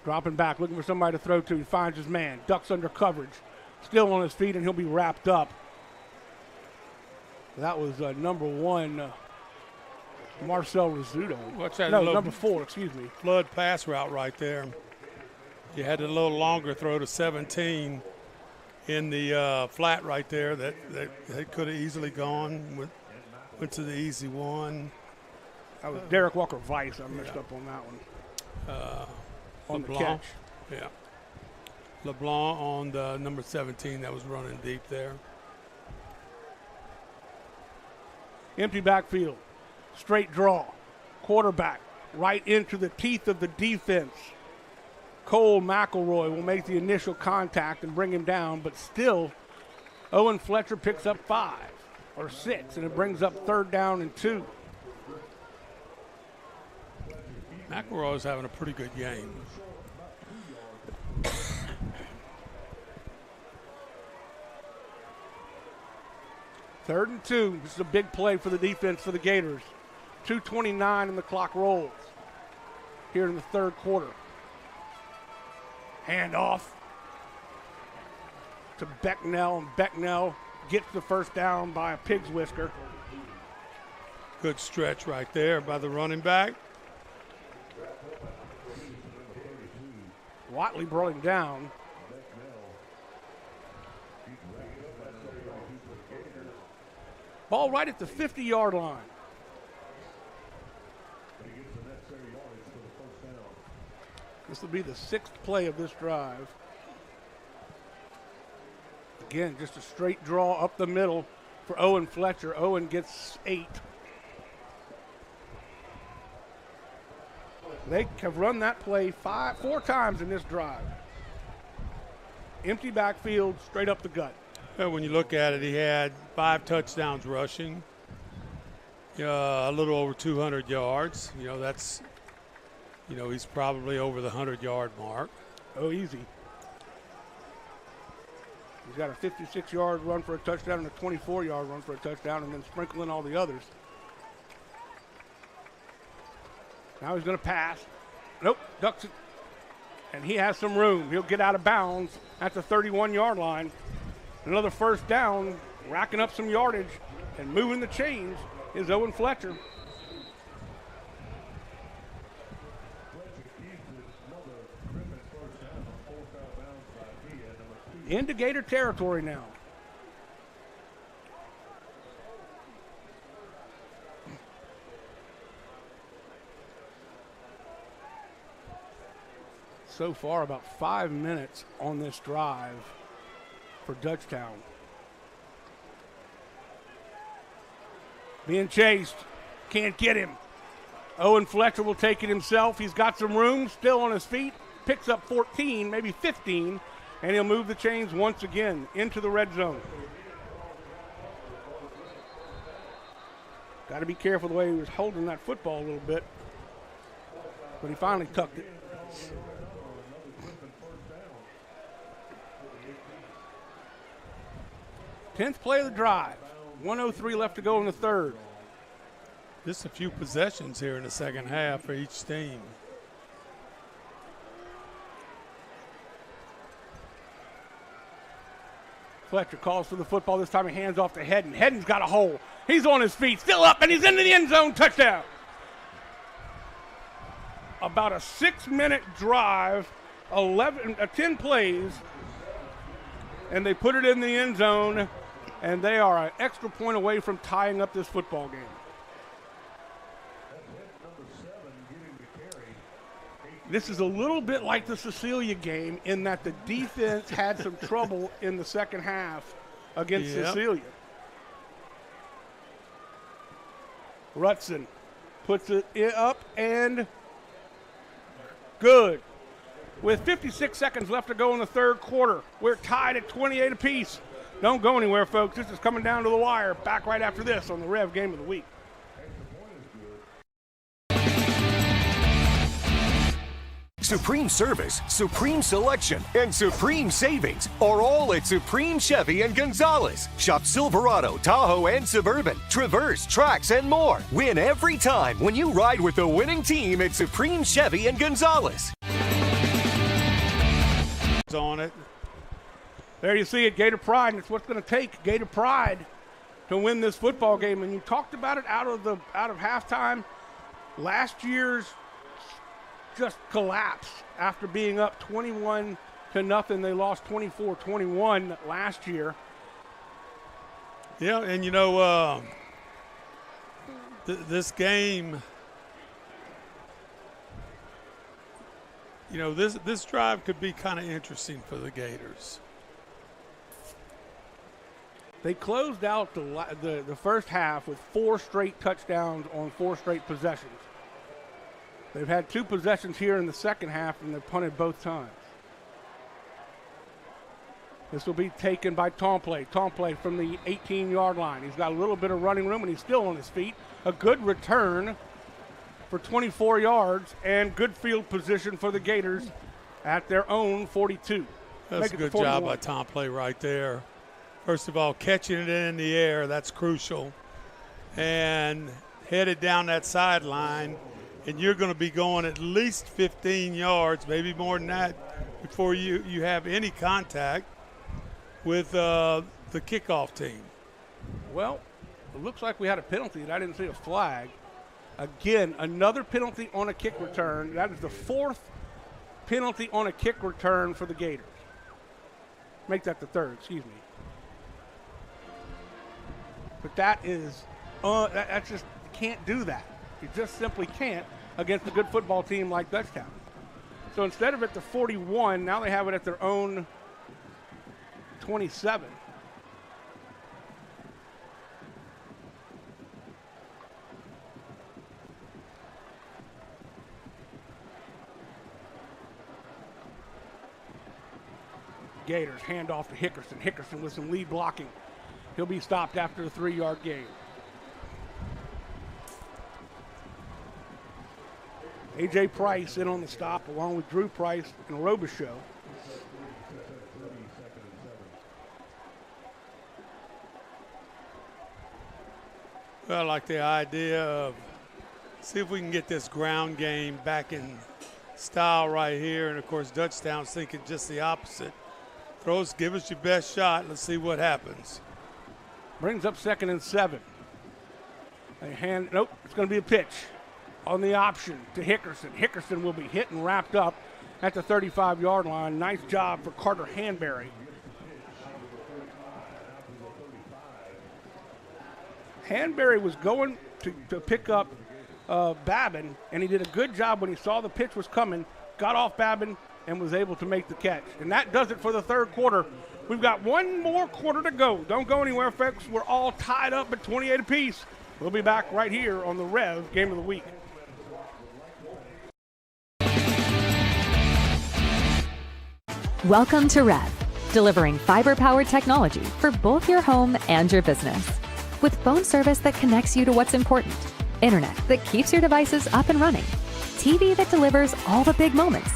Dropping back, looking for somebody to throw to. He finds his man, ducks under coverage. Still on his feet, and he'll be wrapped up. That was number 1, Marcel Rizzuto. What's that? No, number 4, excuse me. Flood pass route right there. You had a little longer throw to 17 in the flat right there that could have easily gone. Went to the easy one. That was Derek Walker Vice. I messed up on that one. On the catch. Yeah. LeBlanc on the number 17 that was running deep there. Empty backfield. Straight draw. Quarterback right into the teeth of the defense. Cole McElroy will make the initial contact and bring him down, but still Owen Fletcher picks up 5 or 6, and it brings up 3rd down and 2. McElroy's having a pretty good game. Third and 2. This is a big play for the defense for the Gators. 2:29 and the clock rolls here in the third quarter. Handoff to Becknell, and Becknell gets the first down by a pig's whisker. Good stretch right there by the running back. Watley brought him down. Ball right at the 50-yard line. This will be the 6th play of this drive. Again, just a straight draw up the middle for Owen Fletcher. Owen gets 8. They have run that play 4 times in this drive. Empty backfield, straight up the gut. Well, when you look at it, he had 5 touchdowns rushing, a little over 200 yards. That's, he's probably over the 100-yard mark. Oh, easy. He's got a 56-yard run for a touchdown and a 24-yard run for a touchdown, and then sprinkling all the others. Now he's going to pass. Nope, ducks it. And he has some room. He'll get out of bounds at the 31-yard line. Another first down, racking up some yardage and moving the chains is Owen Fletcher. Into Gator territory now. so far about 5 minutes on this drive for Dutchtown. Being chased, can't get him. Owen Fletcher will take it himself. He's got some room, still on his feet, picks up 14, maybe 15, and he'll move the chains once again into the red zone. Got to be careful the way he was holding that football a little bit, but he finally tucked it. Tenth play of the drive. 1:03 left to go in the third. Just a few possessions here in the second half for each team. Fletcher calls for the football. This time he hands off to Hedden. Hedden's got a hole. He's on his feet, still up, and he's into the end zone. Touchdown. About a 6-minute drive, 10 plays, and they put it in the end zone, and they are an extra point away from tying up this football game. This is a little bit like the Cecilia game in that the defense had some trouble in the second half against Cecilia. Rutson puts it up and good. With 56 seconds left to go in the third quarter, we're tied at 28 apiece. Don't go anywhere, folks. This is coming down to the wire. Back right after this on the Rev Game of the Week. Supreme service, supreme selection, and supreme savings are all at Supreme Chevy and Gonzalez. Shop Silverado, Tahoe, and Suburban, Traverse, Trax, and more. Win every time when you ride with the winning team at Supreme Chevy and Gonzalez. On it. There you see it, Gator Pride, and it's what's going to take Gator Pride to win this football game. And you talked about it out of halftime. Last year's just collapsed after being up 21-0. They lost 24-21 last year. Yeah, and you know, this game, you know, this drive could be kind of interesting for the Gators. They closed out the first half with 4 straight touchdowns on 4 straight possessions. They've had 2 possessions here in the second half, and they've punted both times. This will be taken by Tomplay. Tomplay from the 18-yard line. He's got a little bit of running room, and he's still on his feet. A good return for 24 yards, and good field position for the Gators at their own 42. That's a good job by Tomplay right there. First of all, catching it in the air, that's crucial. And headed down that sideline, and you're going to be going at least 15 yards, maybe more than that, before you have any contact with the kickoff team. Well, it looks like we had a penalty, and I didn't see a flag. Again, another penalty on a kick return. That is the 4th penalty on a kick return for the Gators. Make that the 3rd, excuse me. But that is, that's just, you can't do that. You just simply can't against a good football team like Dutchtown. So instead of at the 41, now they have it at their own 27. Gators hand off to Hickerson. Hickerson with some lead blocking. He'll be stopped after a 3-yard gain. A.J. Price in on the stop along with Drew Price and Robichaux. Well, I like the idea of see if we can get this ground game back in style right here. And, of course, Dutchtown's thinking just the opposite. Give us your best shot. Let's see what happens. Brings up 2nd and 7. Nope, it's going to be a pitch on the option to Hickerson. Hickerson will be hit and wrapped up at the 35-yard line. Nice job for Carter Hanbury. Hanbury was going to pick up Babin, and he did a good job when he saw the pitch was coming, got off Babin, and was able to make the catch. And that does it for the third quarter. We've got one more quarter to go. Don't go anywhere, folks. We're all tied up at 28 apiece. We'll be back right here on the Rev Game of the Week. Welcome to REV, delivering fiber-powered technology for both your home and your business. With phone service that connects you to what's important, internet that keeps your devices up and running, TV that delivers all the big moments,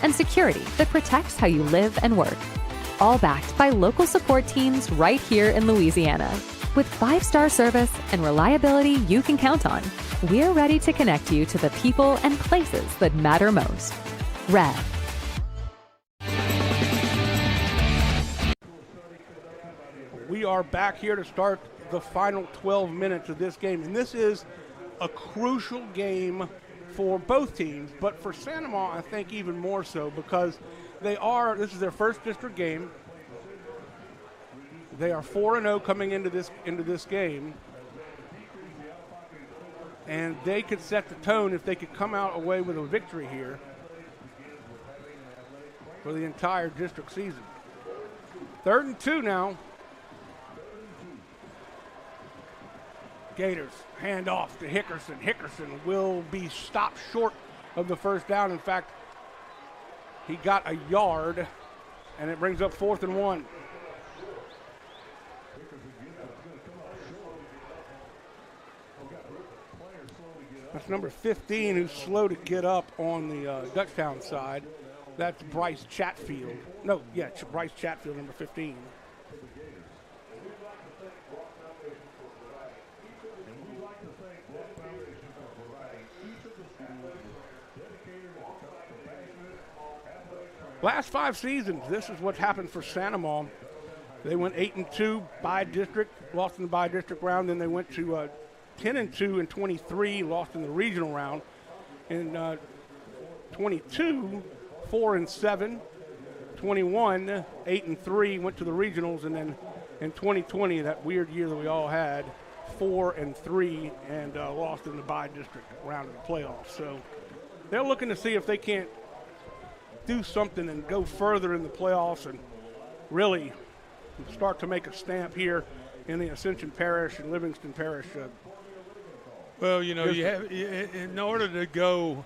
and security that protects how you live and work. All backed by local support teams right here in Louisiana. With 5-star service and reliability you can count on, we're ready to connect you to the people and places that matter most. REV. We are back here to start the final 12 minutes of this game, and this is a crucial game for both teams, but for Santa Maria, I think even more so, because this is their first district game. They are 4-0 coming into this game, and they could set the tone if they could come out away with a victory here for the entire district season. 3rd and 2 now. Gators hand off to Hickerson. Hickerson will be stopped short of the first down. In fact, he got a yard, and it brings up 4th and 1. That's number 15 who's slow to get up on the Dutchtown side. That's Bryce Chatfield. Bryce Chatfield, number 15. Last 5 seasons, this is what happened for Santa Maria. They went 8-2 by district, lost in the by district round. Then they went to 10-2 in 23, lost in the regional round. In 22, 4-7. 21, 8-3, went to the regionals, and then in 2020, that weird year that we all had, 4-3 and lost in the by district round of the playoffs. So they're looking to see if they can't do something and go further in the playoffs and really start to make a stamp here in the Ascension Parish and Livingston Parish. Well, you have in order to go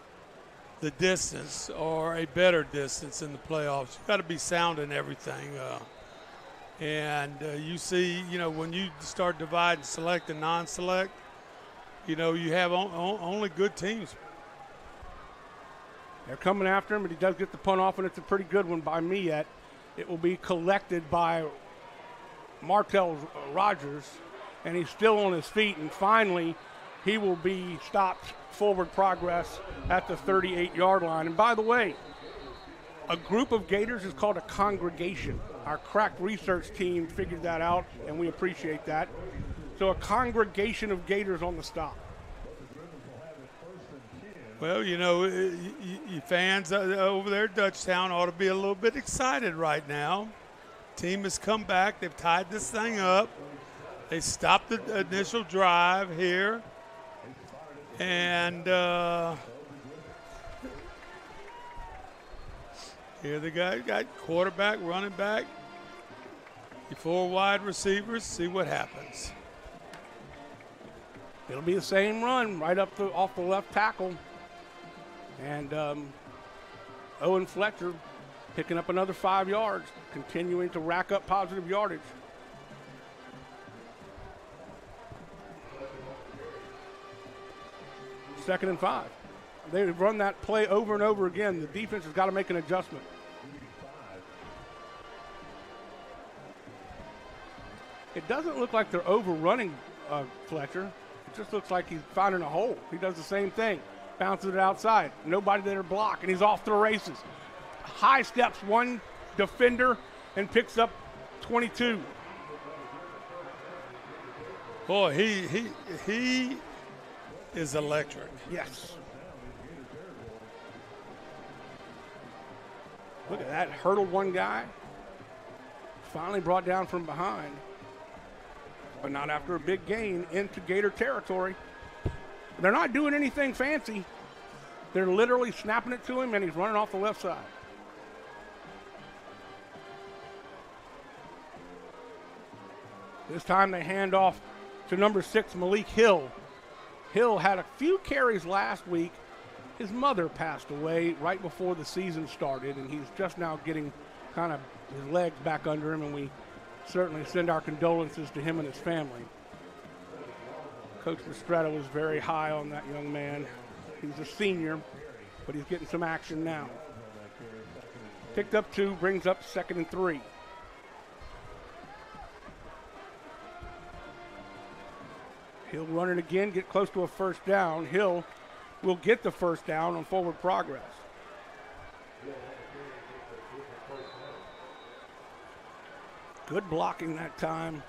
the distance or a better distance in the playoffs, you've got to be sound in everything. You see, when you start dividing select and non-select, you have only good teams. They're coming after him, but he does get the punt off, and it's a pretty good one by me yet. It will be collected by Martell Rogers, and he's still on his feet, and finally he will be stopped forward progress at the 38-yard line. And by the way, a group of Gators is called a congregation. Our crack research team figured that out, and we appreciate that. So a congregation of Gators on the stop. Well, you fans over there at Dutchtown ought to be a little bit excited right now. Team has come back. They've tied this thing up. They stopped the initial drive here. And here they got quarterback, running back, your 4 wide receivers. See what happens. It'll be the same run right up off the left tackle. And Owen Fletcher picking up another 5 yards, continuing to rack up positive yardage. Second and 5. They've run that play over and over again. The defense has got to make an adjustment. It doesn't look like they're overrunning Fletcher. It just looks like he's finding a hole. He does the same thing. Bounces it outside. Nobody there to block, and he's off to the races. High steps one defender and picks up 22. Boy, he is electric. Yes. Look at that. Hurdled one guy. Finally brought down from behind. But not after a big gain into Gator territory. They're not doing anything fancy. They're literally snapping it to him, and he's running off the left side. This time they hand off to number 6, Malik Hill. Hill had a few carries last week. His mother passed away right before the season started, and he's just now getting kind of his legs back under him, and we certainly send our condolences to him and his family. Coach Mastretta was very high on that young man. He's a senior, but he's getting some action now. Picked up 2, brings up 2nd and 3. He'll run it again, get close to a first down. Hill will get the first down on forward progress. Good blocking that time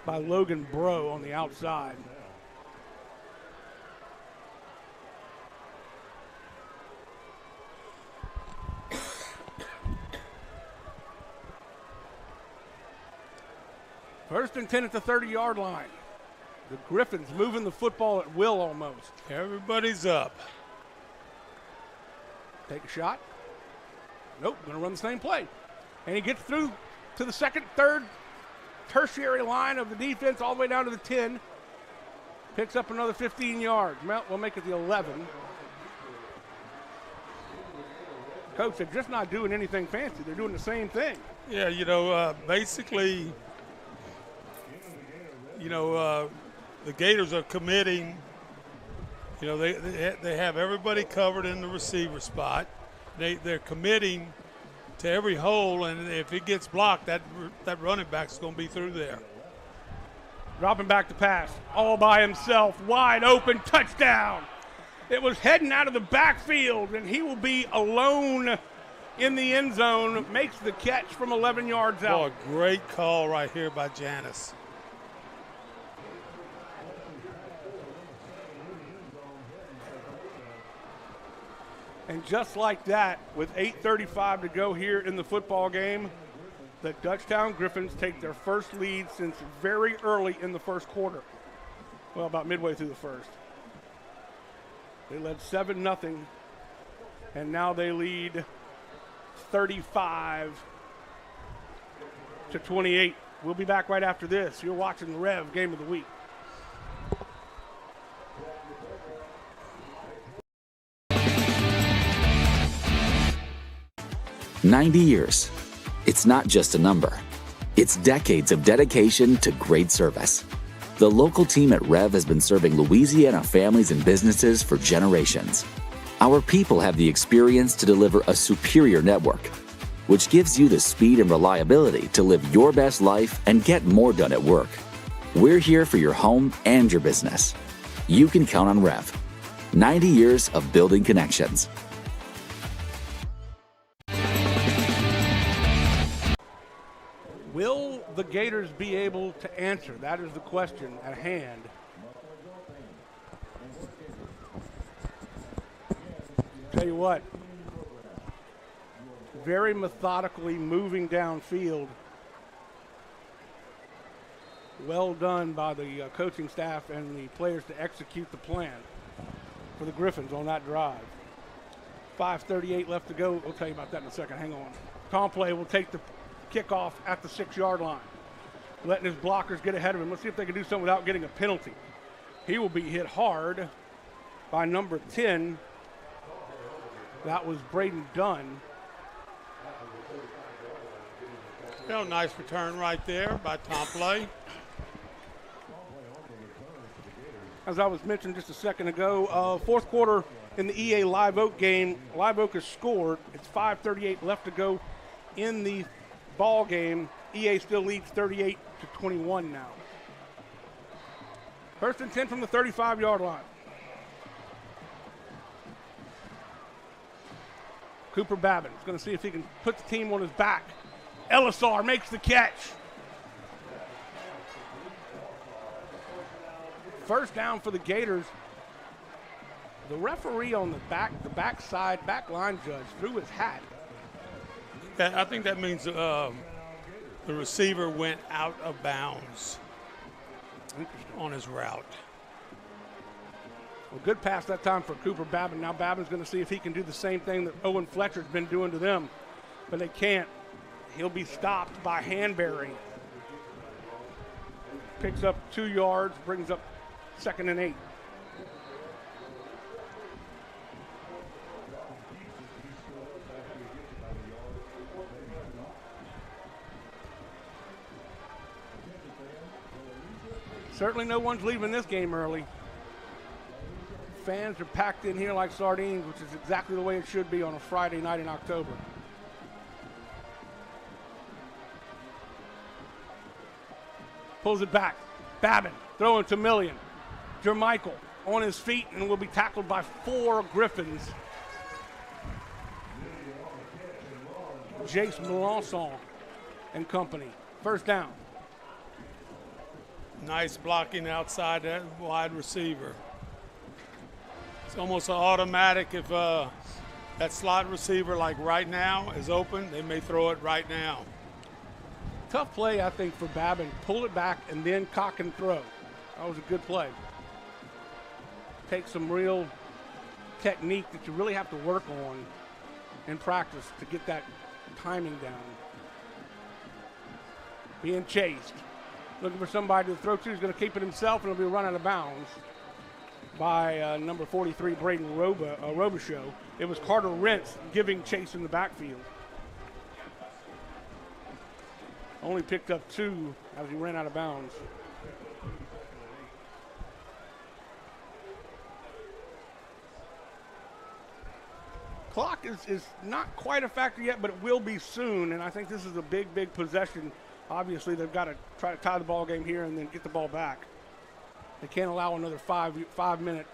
by Logan Bro on the outside. First and 10 at the 30-yard line. The Griffins moving the football at will almost. Everybody's up. Take a shot. Nope, going to run the same play. And he gets through to the second, third, tertiary line of the defense all the way down to the 10. Picks up another 15 yards. Well, we'll make it the 11. Coach, they're just not doing anything fancy. They're doing the same thing. Yeah, basically, the Gators are committing. They have everybody covered in the receiver spot. They're committing to every hole, and if it gets blocked, that running back's going to be through there. Dropping back to pass, all by himself, wide open, touchdown. It was heading out of the backfield, and he will be alone in the end zone, makes the catch from 11 yards out. Oh, great call right here by Janice. And just like that, with 8:35 to go here in the football game, the DUTCHTOWN Griffins take their first lead since very early in the first quarter. Well, about midway through the first. They led 7-0, and now they lead 35-28. We'll be back right after this. You're watching the REV Game of the Week. "90 years. It's not just a number. It's decades of dedication to great service. The local team at REV has been serving Louisiana families and businesses for generations. Our people have the experience to deliver a superior network, which gives you the speed and reliability to live your best life and get more done at work. We're here for your home and your business. You can count on REV. 90 years of building connections." Will the Gators be able to answer? That is the question at hand. Tell you what, very methodically moving downfield. Well done by the coaching staff and the players to execute the plan for the Griffins on that drive. 5:38 left to go. We'll tell you about that in a second. Hang on. Tomplay will take the kickoff at the 6-yard line, letting his blockers get ahead of him. Let's see if they can do something without getting a penalty. He will be hit hard by number 10. That was Braden Dunn. Nice return right there by Tomplay. As I was mentioning just a second ago, fourth quarter in the EA Live Oak game, Live Oak has scored. It's 5:38 left to go in the ball game. EA still leads 38-21 now. First and 10 from the 35-yard line. Cooper Babin is going to see if he can put the team on his back. Elisar makes the catch. First down for the Gators. The referee on the back line judge threw his hat. I think that means the receiver went out of bounds on his route. Well, good pass that time for Cooper Babin. Now Babin's going to see if he can do the same thing that Owen Fletcher's been doing to them, but they can't. He'll be stopped by Hanberry. Picks up 2 yards, brings up 2nd and 8. Certainly no one's leaving this game early. Fans are packed in here like sardines, which is exactly the way it should be on a Friday night in October. Pulls it back. Babin throwing to Million. Jermichael on his feet and will be tackled by 4 Griffins. Jace Melanson and company. First down. Nice blocking outside that wide receiver. It's almost an automatic if that slot receiver, like right now, is open, they may throw it right now. Tough play, I think, for Babin. Pull it back and then cock and throw. That was a good play. Takes some real technique that you really have to work on in practice to get that timing down. Being chased. Looking for somebody to throw to. He's going to keep it himself, and it'll be run out of bounds by number 43, Braden Robichaux. It was Carter Rentz giving chase in the backfield. Only picked up 2 as he ran out of bounds. Clock is not quite a factor yet, but it will be soon, and I think this is a big, big possession. Obviously, they've got to try to tie the ball game here and then get the ball back. They can't allow another 5-minute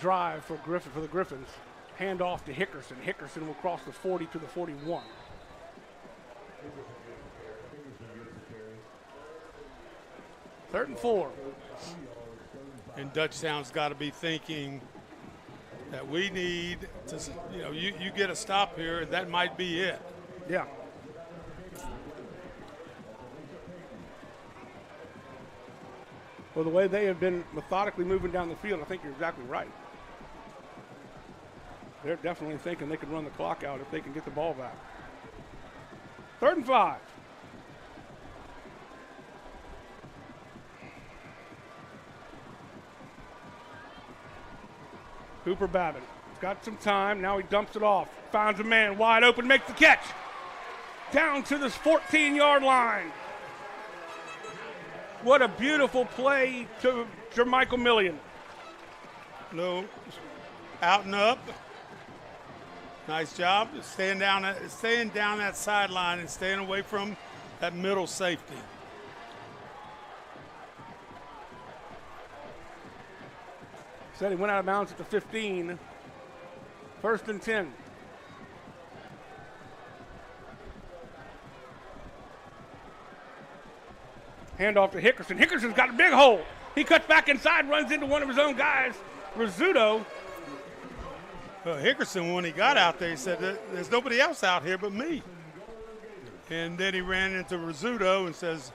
drive for the Griffins. Hand off to Hickerson. Hickerson will cross the 40 to the 41. Third and 4. And Dutchtown's got to be thinking that we need to, you get a stop here, that might be it. Yeah. Well, the way they have been methodically moving down the field, I think you're exactly right. They're definitely thinking they can run the clock out if they can get the ball back. 3rd and 5. Cooper Babin. He's got some time. Now he dumps it off. Finds a man wide open, makes the catch. Down to this 14-yard line. What a beautiful play to Jermichael Million. No, out and up. Nice job. Staying down that sideline and staying away from that middle safety. Said he went out of bounds at the 15. 1st and 10. Handoff to Hickerson. Hickerson's got a big hole. He cuts back inside, runs into one of his own guys, Rizzuto. Well, Hickerson, when he got out there, he said, there's nobody else out here but me. And then he ran into Rizzuto and says,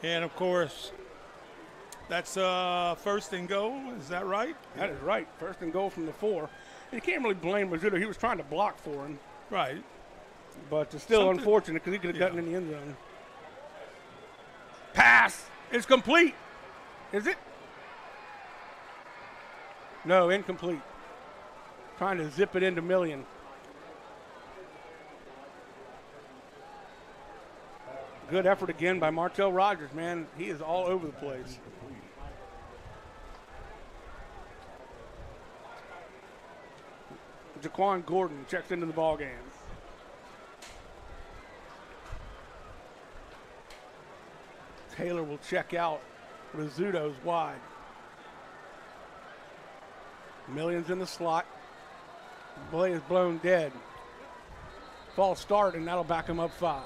and of course, that's 1st and goal. Is that right? That is right. 1st and goal from the 4. You can't really blame Rizzuto. He was trying to block for him. Right. But it's still unfortunate because he could have gotten in the end zone. Pass is complete. Is it? No, incomplete. Trying to zip it into Million. Good effort again by Martell Rogers, man. He is all over the place. Jaquan Gordon checks into the ball game. Taylor will check out. Rizzuto's wide. Million's in the slot. Play is blown dead. False start, and that'll back him up 5.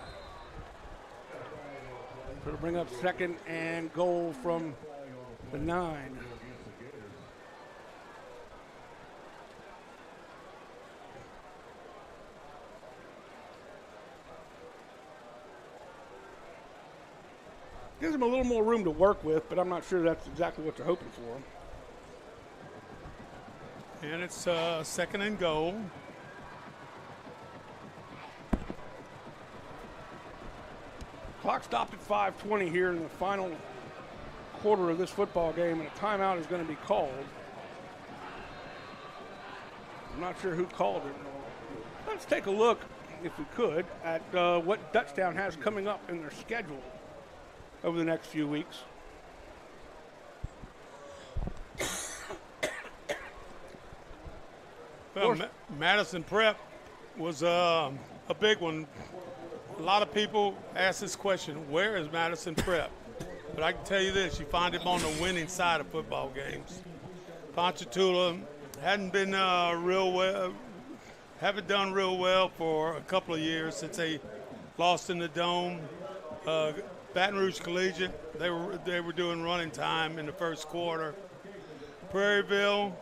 So it'll bring up 2nd and goal from the 9. Gives them a little more room to work with, but I'm not sure that's exactly what they're hoping for. And it's 2nd and goal. Clock stopped at 5:20 here in the final quarter of this football game, and a timeout is going to be called. I'm not sure who called it. Let's take a look, if we could, at what Dutchtown has coming up in their schedule over the next few weeks. Well, Madison Prep was a big one. A lot of people ask this question, where is Madison Prep? But I can tell you this, you find him on the winning side of football games. Ponchatoula hadn't been haven't done real well for a couple of years since they lost in the Dome. Baton Rouge Collegiate, they were doing running time in the first quarter. Prairieville,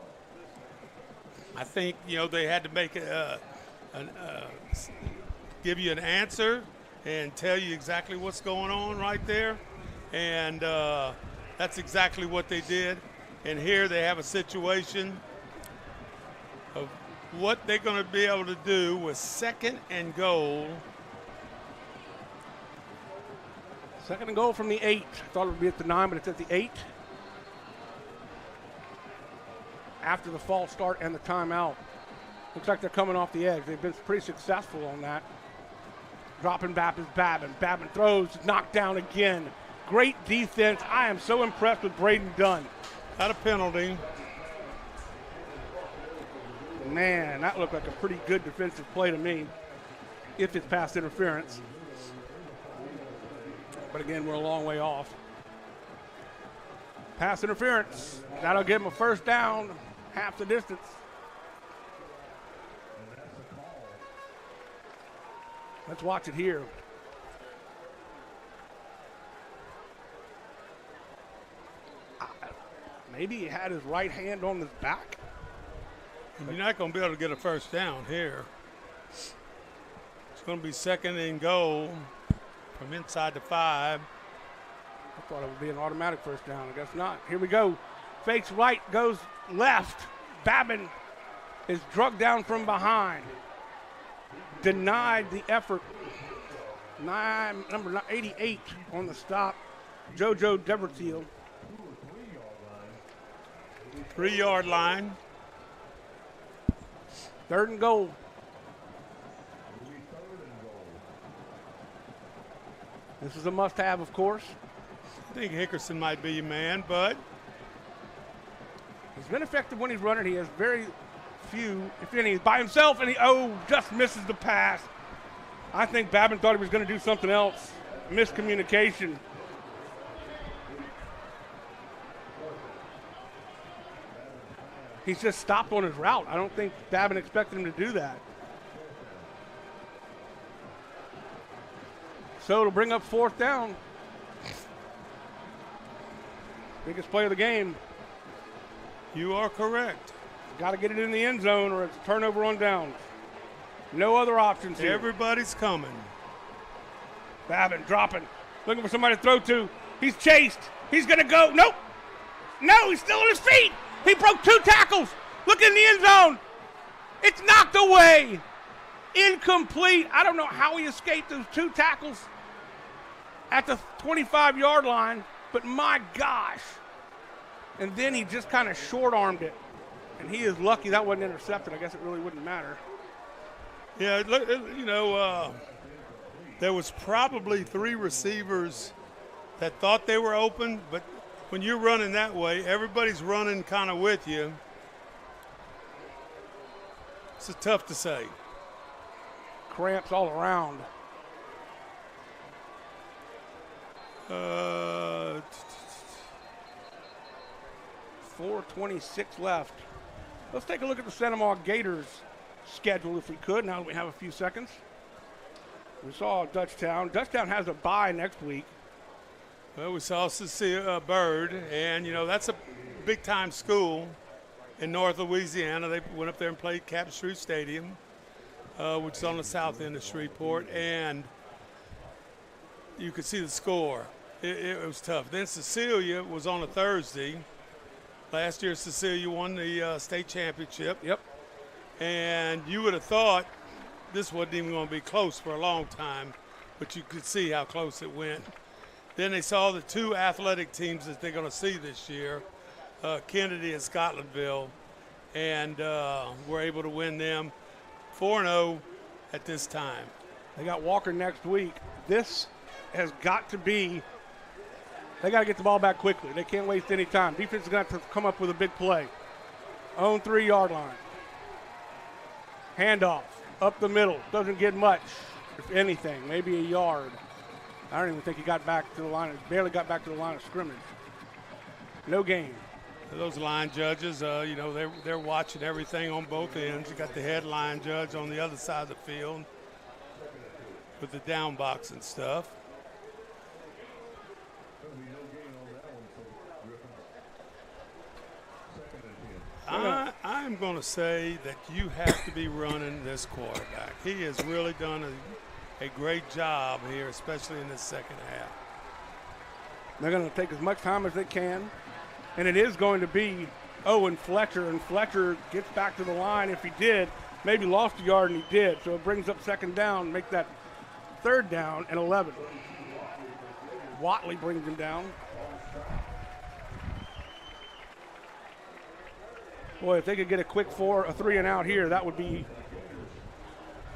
I think, you know, they had to make give you an answer and tell you exactly what's going on right there. And that's exactly what they did. And here they have a situation of what they're going to be able to do with 2nd and goal. 2nd and goal from the 8. I thought it would be at the 9, but it's at the 8. After the false start and the timeout. Looks like they're coming off the edge. They've been pretty successful on that. Dropping back is Babin. Babin throws, knocked down again. Great defense. I am so impressed with Braden Dunn. Got a penalty. Man, that looked like a pretty good defensive play to me, if it's pass interference. But again, we're a long way off. Pass interference. That'll give him a first down, half the distance. Let's watch it here. Maybe he had his right hand on his back. You're not going to be able to get a first down here. It's going to be 2nd and goal from inside the 5. I thought it would be an automatic first down. I guess not. Here we go. Fakes right, goes left. Babin is drugged down from behind. Denied the effort. Number 88 on the stop. JoJo Devertiel. 3-yard line. 3rd and goal. This is a must-have, of course. I think Hickerson might be your man, but he's been effective when he's running. He has very few, if any, by himself, and he just misses the pass. I think Babin thought he was going to do something else. Miscommunication. He's just stopped on his route. I don't think Babin expected him to do that. So it'll bring up 4th down. Biggest play of the game. You are correct. Got to get it in the end zone or it's a turnover on downs. No other options here. Everybody's coming. Babin dropping. Looking for somebody to throw to. He's chased. He's going to go. Nope. No, he's still on his feet. He broke 2 tackles. Look in the end zone. It's knocked away. Incomplete. I don't know how he escaped those 2 tackles at the 25-yard line, but my gosh. And then he just kind of short-armed it. And he is lucky that wasn't intercepted. I guess it really wouldn't matter. Yeah, look, you know, there was probably 3 receivers that thought they were open, but when you're running that way, everybody's running kind of with you. It's tough to say. Cramps all around. 4:26 left. Let's take a look at the Santa Maria Gators schedule if we could, now that we have a few seconds. We saw Dutchtown. Dutchtown has a bye next week. Well, we saw Cecilia Bird, and, you know, that's a big-time school in North Louisiana. They went up there and played Cap Street Stadium, which is on the south end of Shreveport, and you could see the score. It was tough. Then Cecilia was on a Thursday. Last year, Cecilia won the state championship. Yep. And you would have thought this wasn't even going to be close for a long time but you could see how close it went. Then they saw the two athletic teams that they're going to see this year, Kennedy and Scotlandville, and were able to win them 4-0 at this time. They got Walker next week. This has got to be, they got to get the ball back quickly. They can't waste any time. Defense is going to have to come up with a big play. Own 3-yard line. Handoff up the middle. Doesn't get much, if anything, maybe a yard. I don't even think he got back to the line. Barely got back to the line of scrimmage. No gain. Those line judges, you know, they're watching everything on both ends. You got the head line judge on the other side of the field with the down box and stuff. I'm going to say that you have to be running this quarterback. He has really done a great job here, especially in the second half. They're going to take as much time as they can, and it is going to be Owen Fletcher, and Fletcher gets back to the line. If he did, maybe lost a yard, and he did, so it brings up second down, make that 3rd down and 11. Watley brings him down. Boy, if they could get a quick 3 and out here, that would be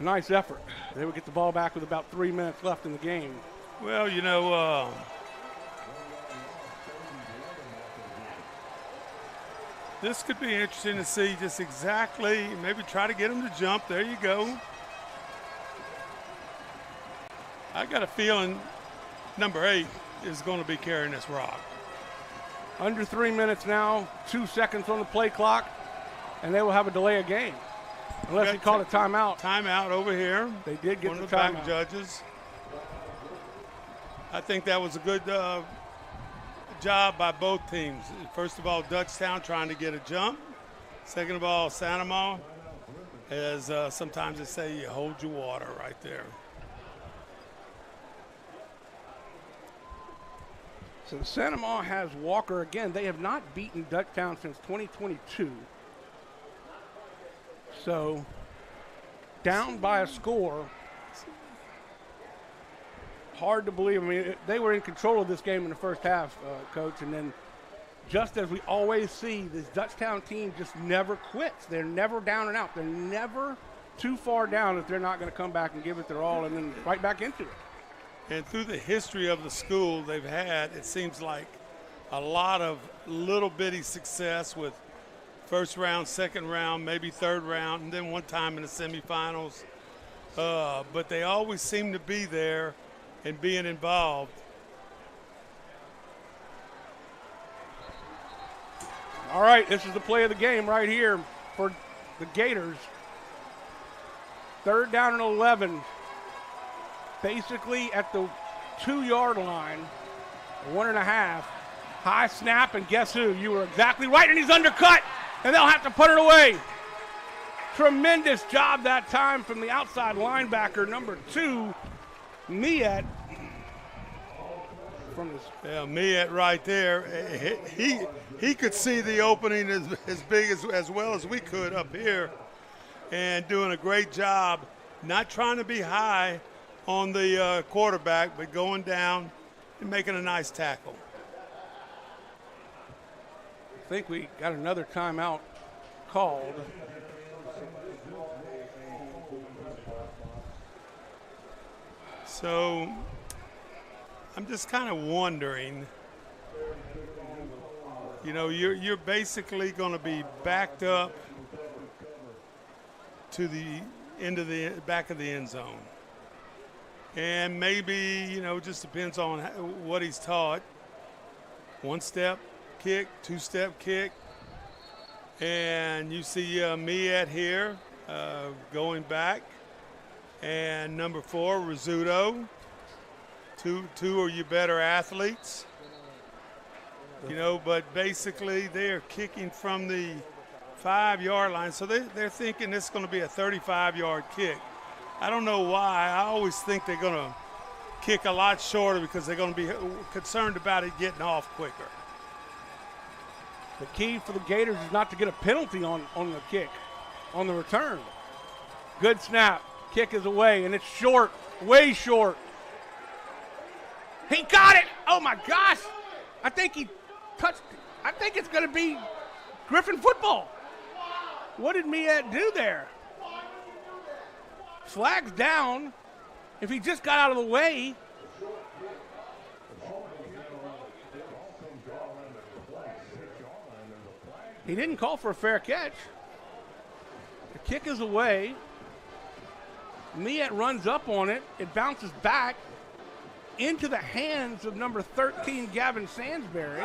a nice effort. They would get the ball back with about 3 minutes left in the game. Well, you know, this could be interesting to see just exactly, maybe try to get him to jump. There you go. I got a feeling number 8 is going to be carrying this rock. Under 3 minutes now, 2 seconds on the play clock, and they will have a delay of game. Unless he called a timeout. Timeout over here. They did get one the of the back timeout. judges. I think that was a good job by both teams. First of all, Dutchtown trying to get a jump. Second of all, Sanamaw, as sometimes they say, you hold your water right there. So Sanamaw has Walker again. They have not beaten Dutchtown since 2022. So down by a score. Hard to believe. I mean, they were in control of this game in the first half, Coach, and then just as we always see, this Dutchtown team just never quits. They're never down and out. They're never too far down that they're not going to come back and give it their all and then right back into it. And through the history of the school they've had, it seems like a lot of little bitty success with first round, second round, maybe third round, and then one time in the semifinals. But they always seem to be there and being involved. All right, this is the play of the game right here for the Gators. 3rd down and 11. Basically at the 2-yard line, 1.5. High snap, and guess who? You were exactly right, and he's undercut, and they'll have to put it away. Tremendous job that time from the outside linebacker, number 2, Miet. Miet right there. He could see the opening as big as well as we could up here, and doing a great job, not trying to be high on the quarterback, but going down and making a nice tackle. I think we got another timeout called. So I'm just kind of wondering, you know, you're basically going to be backed up to the end of the back of the end zone. And maybe, you know, just depends on what he's taught. 1-step kick, 2-step kick. And you see Miet here going back. And number 4, Rizzuto. Two are your better athletes. You know, but basically they are kicking from the 5-yard line. So they're thinking this is going to be a 35-yard kick. I don't know why. I always think they're going to kick a lot shorter because they're going to be concerned about it getting off quicker. The key for the Gators is not to get a penalty on the kick, on the return. Good snap. Kick is away, and it's short, way short. He got it. Oh, my gosh. I think he touched. I think it's going to be Griffin football. What did Miette do there? Flag's down. If he just got out of the way. He didn't call for a fair catch. The kick is away. Miette runs up on it. It bounces back into the hands of number 13, Gavin Sansbury.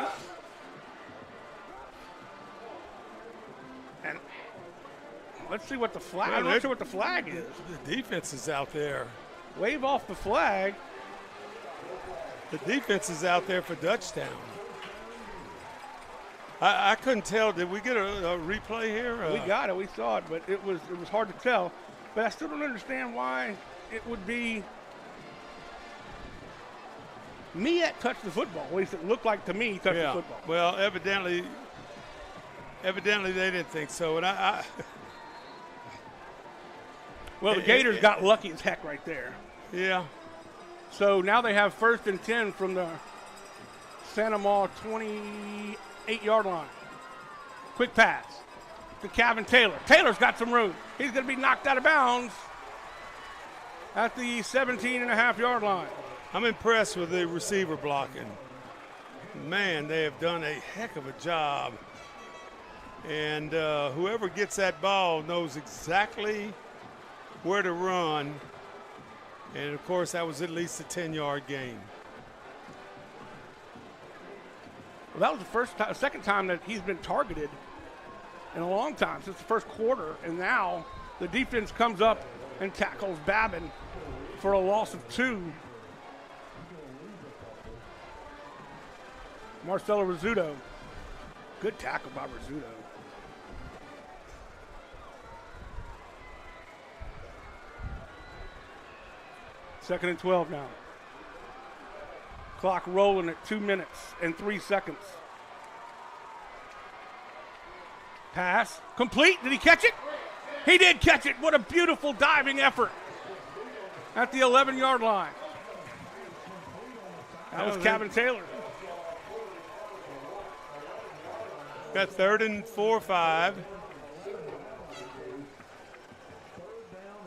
And let's see what the flag, I'm not sure what the flag is. The defense is out there. Wave off the flag. The defense is out there for Dutchtown. I couldn't tell. Did we get a replay here? We got it. We saw it, but it was hard to tell. But I still don't understand why it would be Miette touched the football. At least it looked like to me he touched the football. Well, evidently they didn't think so. And well, the Gators got lucky as heck right there. Yeah. So now they have 1st and 10 from the Santa Maw 28-yard line. Quick pass to Calvin Taylor. Taylor's got some room. He's going to be knocked out of bounds at the 17.5-yard line. I'm impressed with the receiver blocking. Man, they have done a heck of a job. And whoever gets that ball knows exactly where to run. And, of course, that was at least a 10-yard gain. Well, that was the second time that he's been targeted in a long time, since the first quarter. And now the defense comes up and tackles Babin for a loss of 2. Marcelo Rizzuto. Good tackle by Rizzuto. Second and 12 now. Clock rolling at 2 minutes and 3 seconds. Pass complete. Did he catch it? He did catch it. What a beautiful diving effort at the 11-yard line. That was Calvin Taylor. Got 3rd and 4 or 5.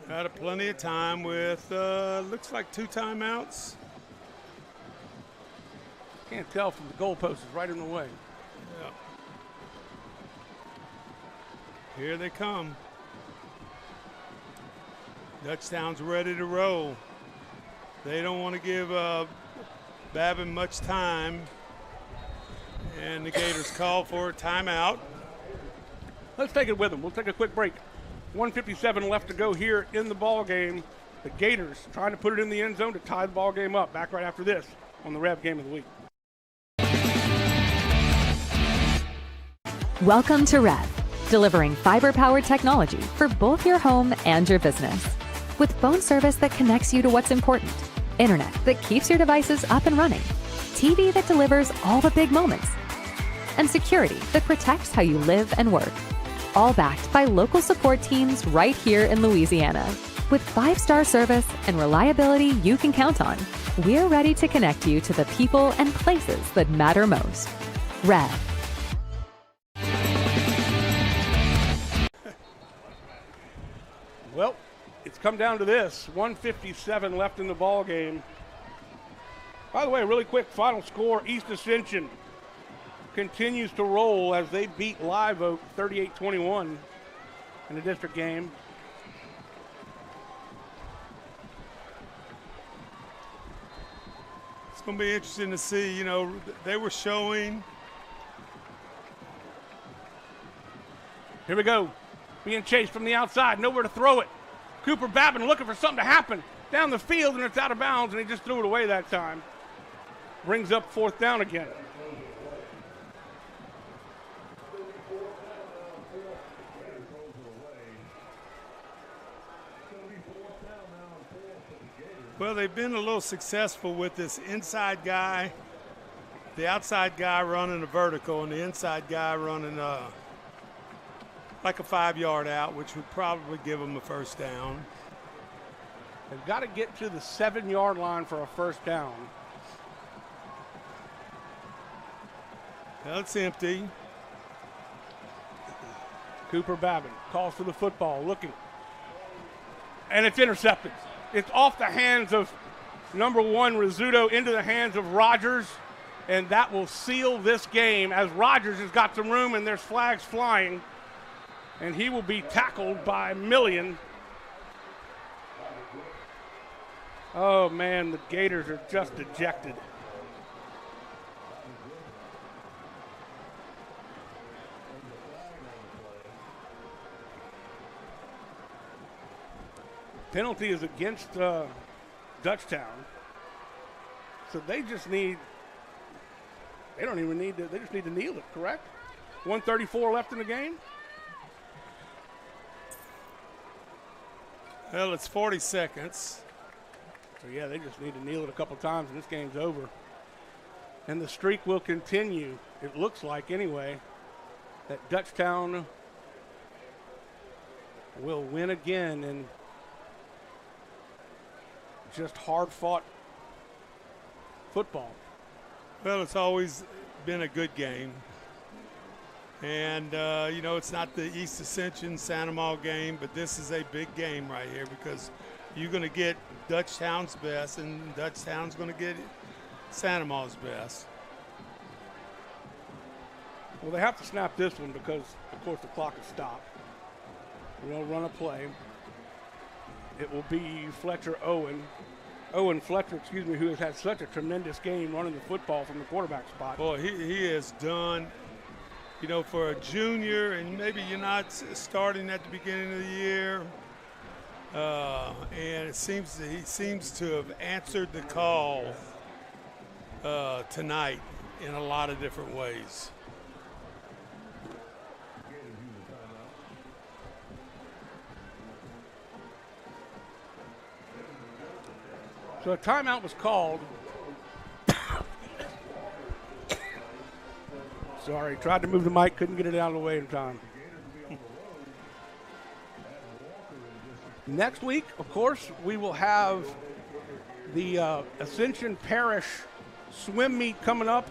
Got plenty of time with, looks like 2 timeouts. Can't tell from the goalpost is right in the way. Yeah. Here they come. Dutchtown's ready to roll. They don't want to give Babin much time. And the Gators call for a timeout. Let's take it with them. We'll take a quick break. 1:57 left to go here in the ball game. The Gators trying to put it in the end zone to tie the ball game up. Back right after this on the REV Game of the Week. Welcome to REV, delivering fiber-powered technology for both your home and your business. With phone service that connects you to what's important, internet that keeps your devices up and running, TV that delivers all the big moments, and security that protects how you live and work. All backed by local support teams right here in Louisiana. With 5-star service and reliability you can count on, we're ready to connect you to the people and places that matter most. REV. Well, it's come down to this. 1:57 left in the ball game. By the way, really quick final score. East Ascension continues to roll as they beat Live Oak 38-21 in the district game. It's going to be interesting to see. You know, they were showing. Here we go. Being chased from the outside. Nowhere to throw it. Cooper Babin looking for something to happen down the field, and it's out of bounds, and he just threw it away that time. Brings up 4th down again. Well, they've been a little successful with this inside guy, the outside guy running a vertical, and the inside guy running like a 5-yard out, which would probably give them a 1st down. They've got to get to the 7-yard line for a 1st down. That's empty. Cooper Babin calls for the football, looking. And it's intercepted. It's off the hands of number 1, Rizzuto, into the hands of Rogers. And that will seal this game as Rogers has got some room and there's flags flying. And he will be tackled by Million. Oh, man, the Gators are just dejected. Penalty is against Dutchtown. So they just need, they don't even need to, they just need to kneel it, correct? 1:34 left in the game. Well, it's 40 seconds. So, yeah, they just need to kneel it a couple times and this game's over. And the streak will continue, it looks like anyway, that Dutchtown will win again and just hard-fought football. Well, it's always been a good game. And, you know, it's not the East Ascension Santa Maria game, but this is a big game right here because you're going to get Dutchtown's best and Dutchtown's going to get Santa Maria's best. Well, they have to snap this one because, of course, the clock is stopped. We'll run a play. It will be Owen Fletcher, who has had such a tremendous game running the football from the quarterback spot. Boy, he has done, you know, for a junior, and maybe you're not starting at the beginning of the year, and it seems that he seems to have answered the call tonight in a lot of different ways. So a timeout was called. Sorry, tried to move the mic, couldn't get it out of the way in time. Next week, of course, we will have the Ascension Parish swim meet coming up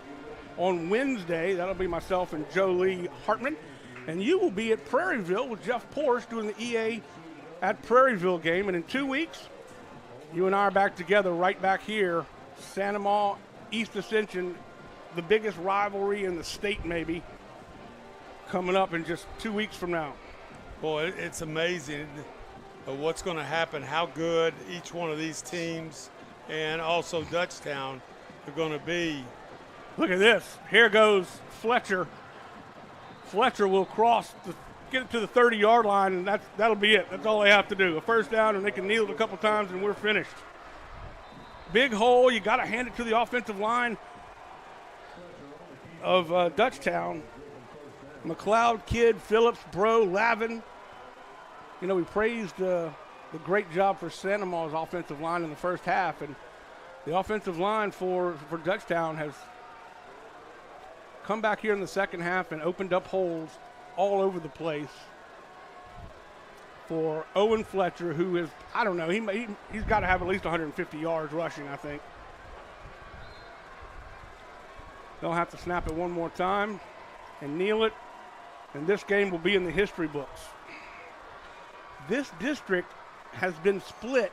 on Wednesday. That'll be myself and Jolie Hartman. And you will be at Prairieville with Jeff Porsche doing the EA at Prairieville game. And in 2 weeks, you and I are back together right back here. Santa Maria, East Ascension, the biggest rivalry in the state maybe, coming up in just 2 weeks from now. Boy, it's amazing what's going to happen, how good each one of these teams and also Dutchtown are going to be. Look at this. Here goes Fletcher. Fletcher will get it to the 30-yard line, and that'll be it. That's all they have to do. A first down, and they can kneel it a couple times, and we're finished. Big hole. You got to hand it to the offensive line of Dutchtown. McLeod, Kidd, Phillips, Bro, Lavin. You know, we praised the great job for Santa Maria's offensive line in the first half, and the offensive line for Dutchtown has come back here in the second half and opened up holes all over the place for Owen Fletcher, who is, I don't know, he's got to have at least 150 yards rushing, I think. They'll have to snap it one more time and kneel it, and this game will be in the history books. This district has been split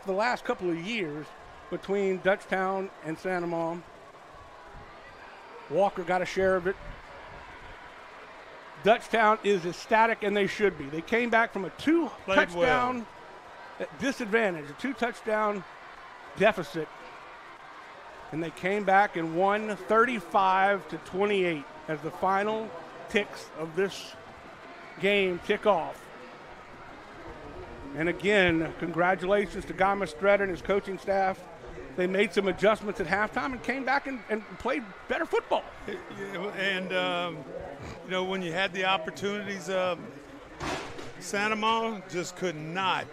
for the last couple of years between Dutchtown and Santa Maria. Walker got a share of it. Dutchtown is ecstatic, and they should be. They came back from a two-touchdown disadvantage, a two-touchdown deficit, and they came back and won 35-28 as the final ticks of this game tick off. And again, congratulations to Guy Mastretta and his coaching staff. They made some adjustments at halftime and came back and played better football. And, you know, when you had the opportunities, Santa Maria just could not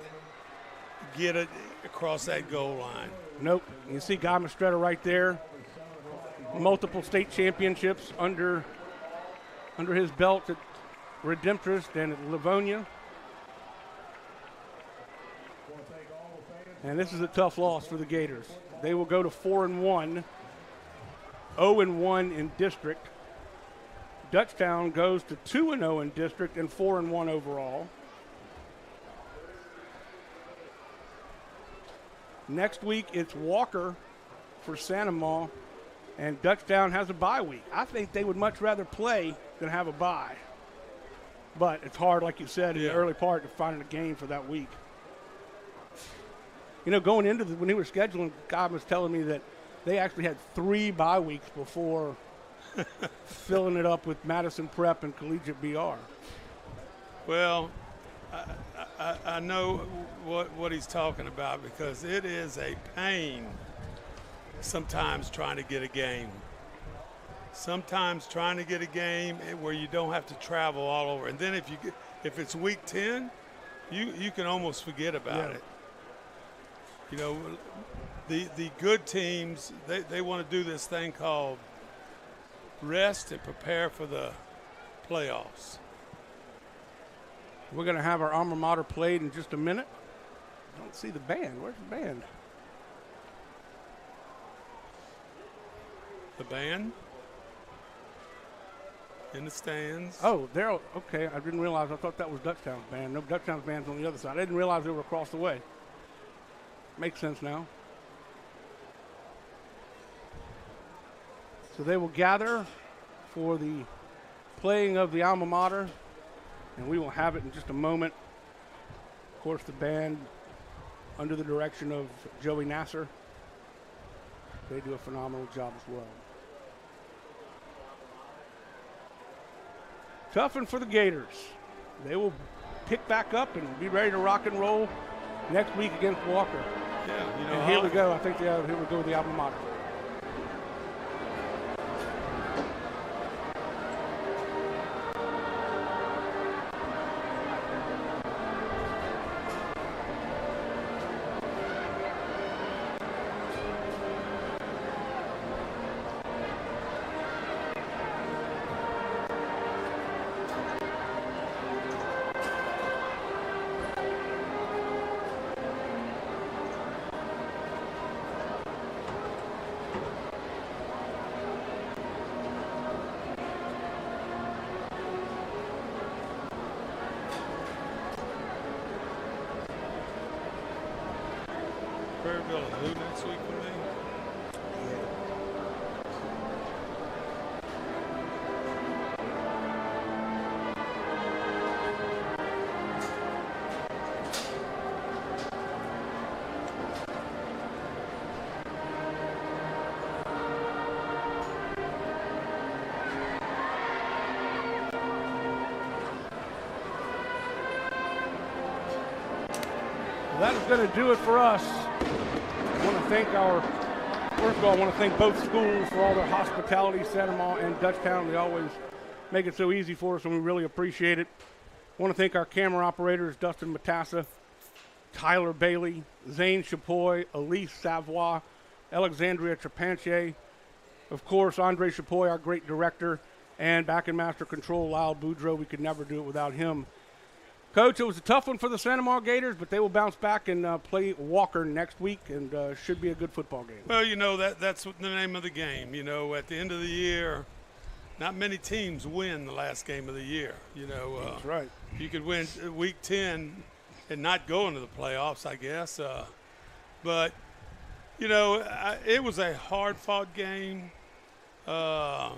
get it across that goal line. Nope. You see Guy Mastretta right there. Multiple state championships under his belt at Redemptorist and at Livonia. And this is a tough loss for the Gators. They will go to 4-1, 0-1 in district. Dutchtown goes to 2-0 in district and 4-1 overall. Next week, it's Walker for Santa Maria, and Dutchtown has a bye week. I think they would much rather play than have a bye. But it's hard, like you said, in the early part to find a game for that week. You know, going into when he was scheduling, God was telling me that they actually had 3 bye weeks before filling it up with Madison Prep and Collegiate BR. Well, I know what he's talking about, because it is a pain sometimes trying to get a game. Sometimes trying to get a game where you don't have to travel all over. And then if it's week 10, you can almost forget about it. You know, the good teams, they want to do this thing called rest and prepare for the playoffs. We're going to have our alma mater played in just a minute. I don't see the band. Where's the band? The band in the stands. Oh, they're okay. I didn't realize. I thought that was Dutchtown's band. No, Dutchtown's band's on the other side. I didn't realize they were across the way. Makes sense now. So they will gather for the playing of the alma mater, and we will have it in just a moment. Of course, the band, under the direction of Joey Nasser, they do a phenomenal job as well. Tough one for the Gators. They will pick back up and be ready to rock and roll next week against Walker. Yeah, you know. And here we go. I think here we go with the alma mater. Prairieville and who next week for me? That is going to do it for us. I want to thank first of all, I want to thank both schools for all their hospitality, Santa Maria and Dutchtown. They always make it so easy for us, and we really appreciate it. I want to thank our camera operators, Dustin Matassa, Tyler Bailey, Zane Chapoy, Elise Savoy, Alexandria Trepanche, of course, Andre Chapoy, our great director, and back in Master Control, Lyle Boudreau. We could never do it without him. Coach, it was a tough one for the Santa Maria Gators, but they will bounce back and play Walker next week, and should be a good football game. Well, you know, that's the name of the game. You know, at the end of the year, not many teams win the last game of the year. You know, that's right. You could win week 10 and not go into the playoffs, I guess. But, you know, it was a hard-fought game. I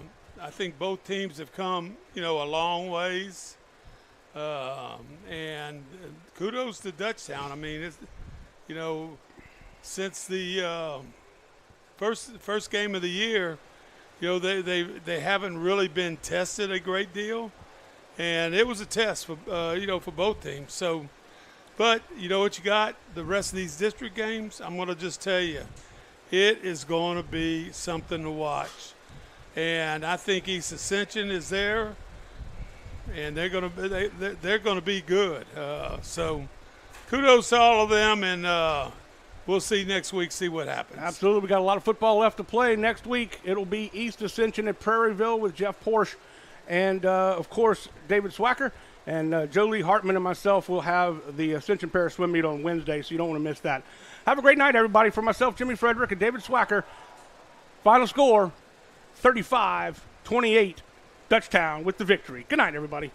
think both teams have come, you know, a long ways. And kudos to Dutchtown. I mean, it's, you know, since the first game of the year, you know, they haven't really been tested a great deal, and it was a test for you know, for both teams. So, but you know what you got, the rest of these district games, I'm going to just tell you, it is going to be something to watch, and I think East Ascension is there. And they're going to be good. So kudos to all of them, and we'll see next week, see what happens. Absolutely. We got a lot of football left to play. Next week, it'll be East Ascension at Prairieville with Jeff Porsche and, of course, David Swacker. And Jolie Hartman and myself will have the Ascension Parish Swim Meet on Wednesday, so you don't want to miss that. Have a great night, everybody. For myself, Jimmy Frederick, and David Swacker, final score, 35-28. Dutchtown with the victory. Good night, everybody.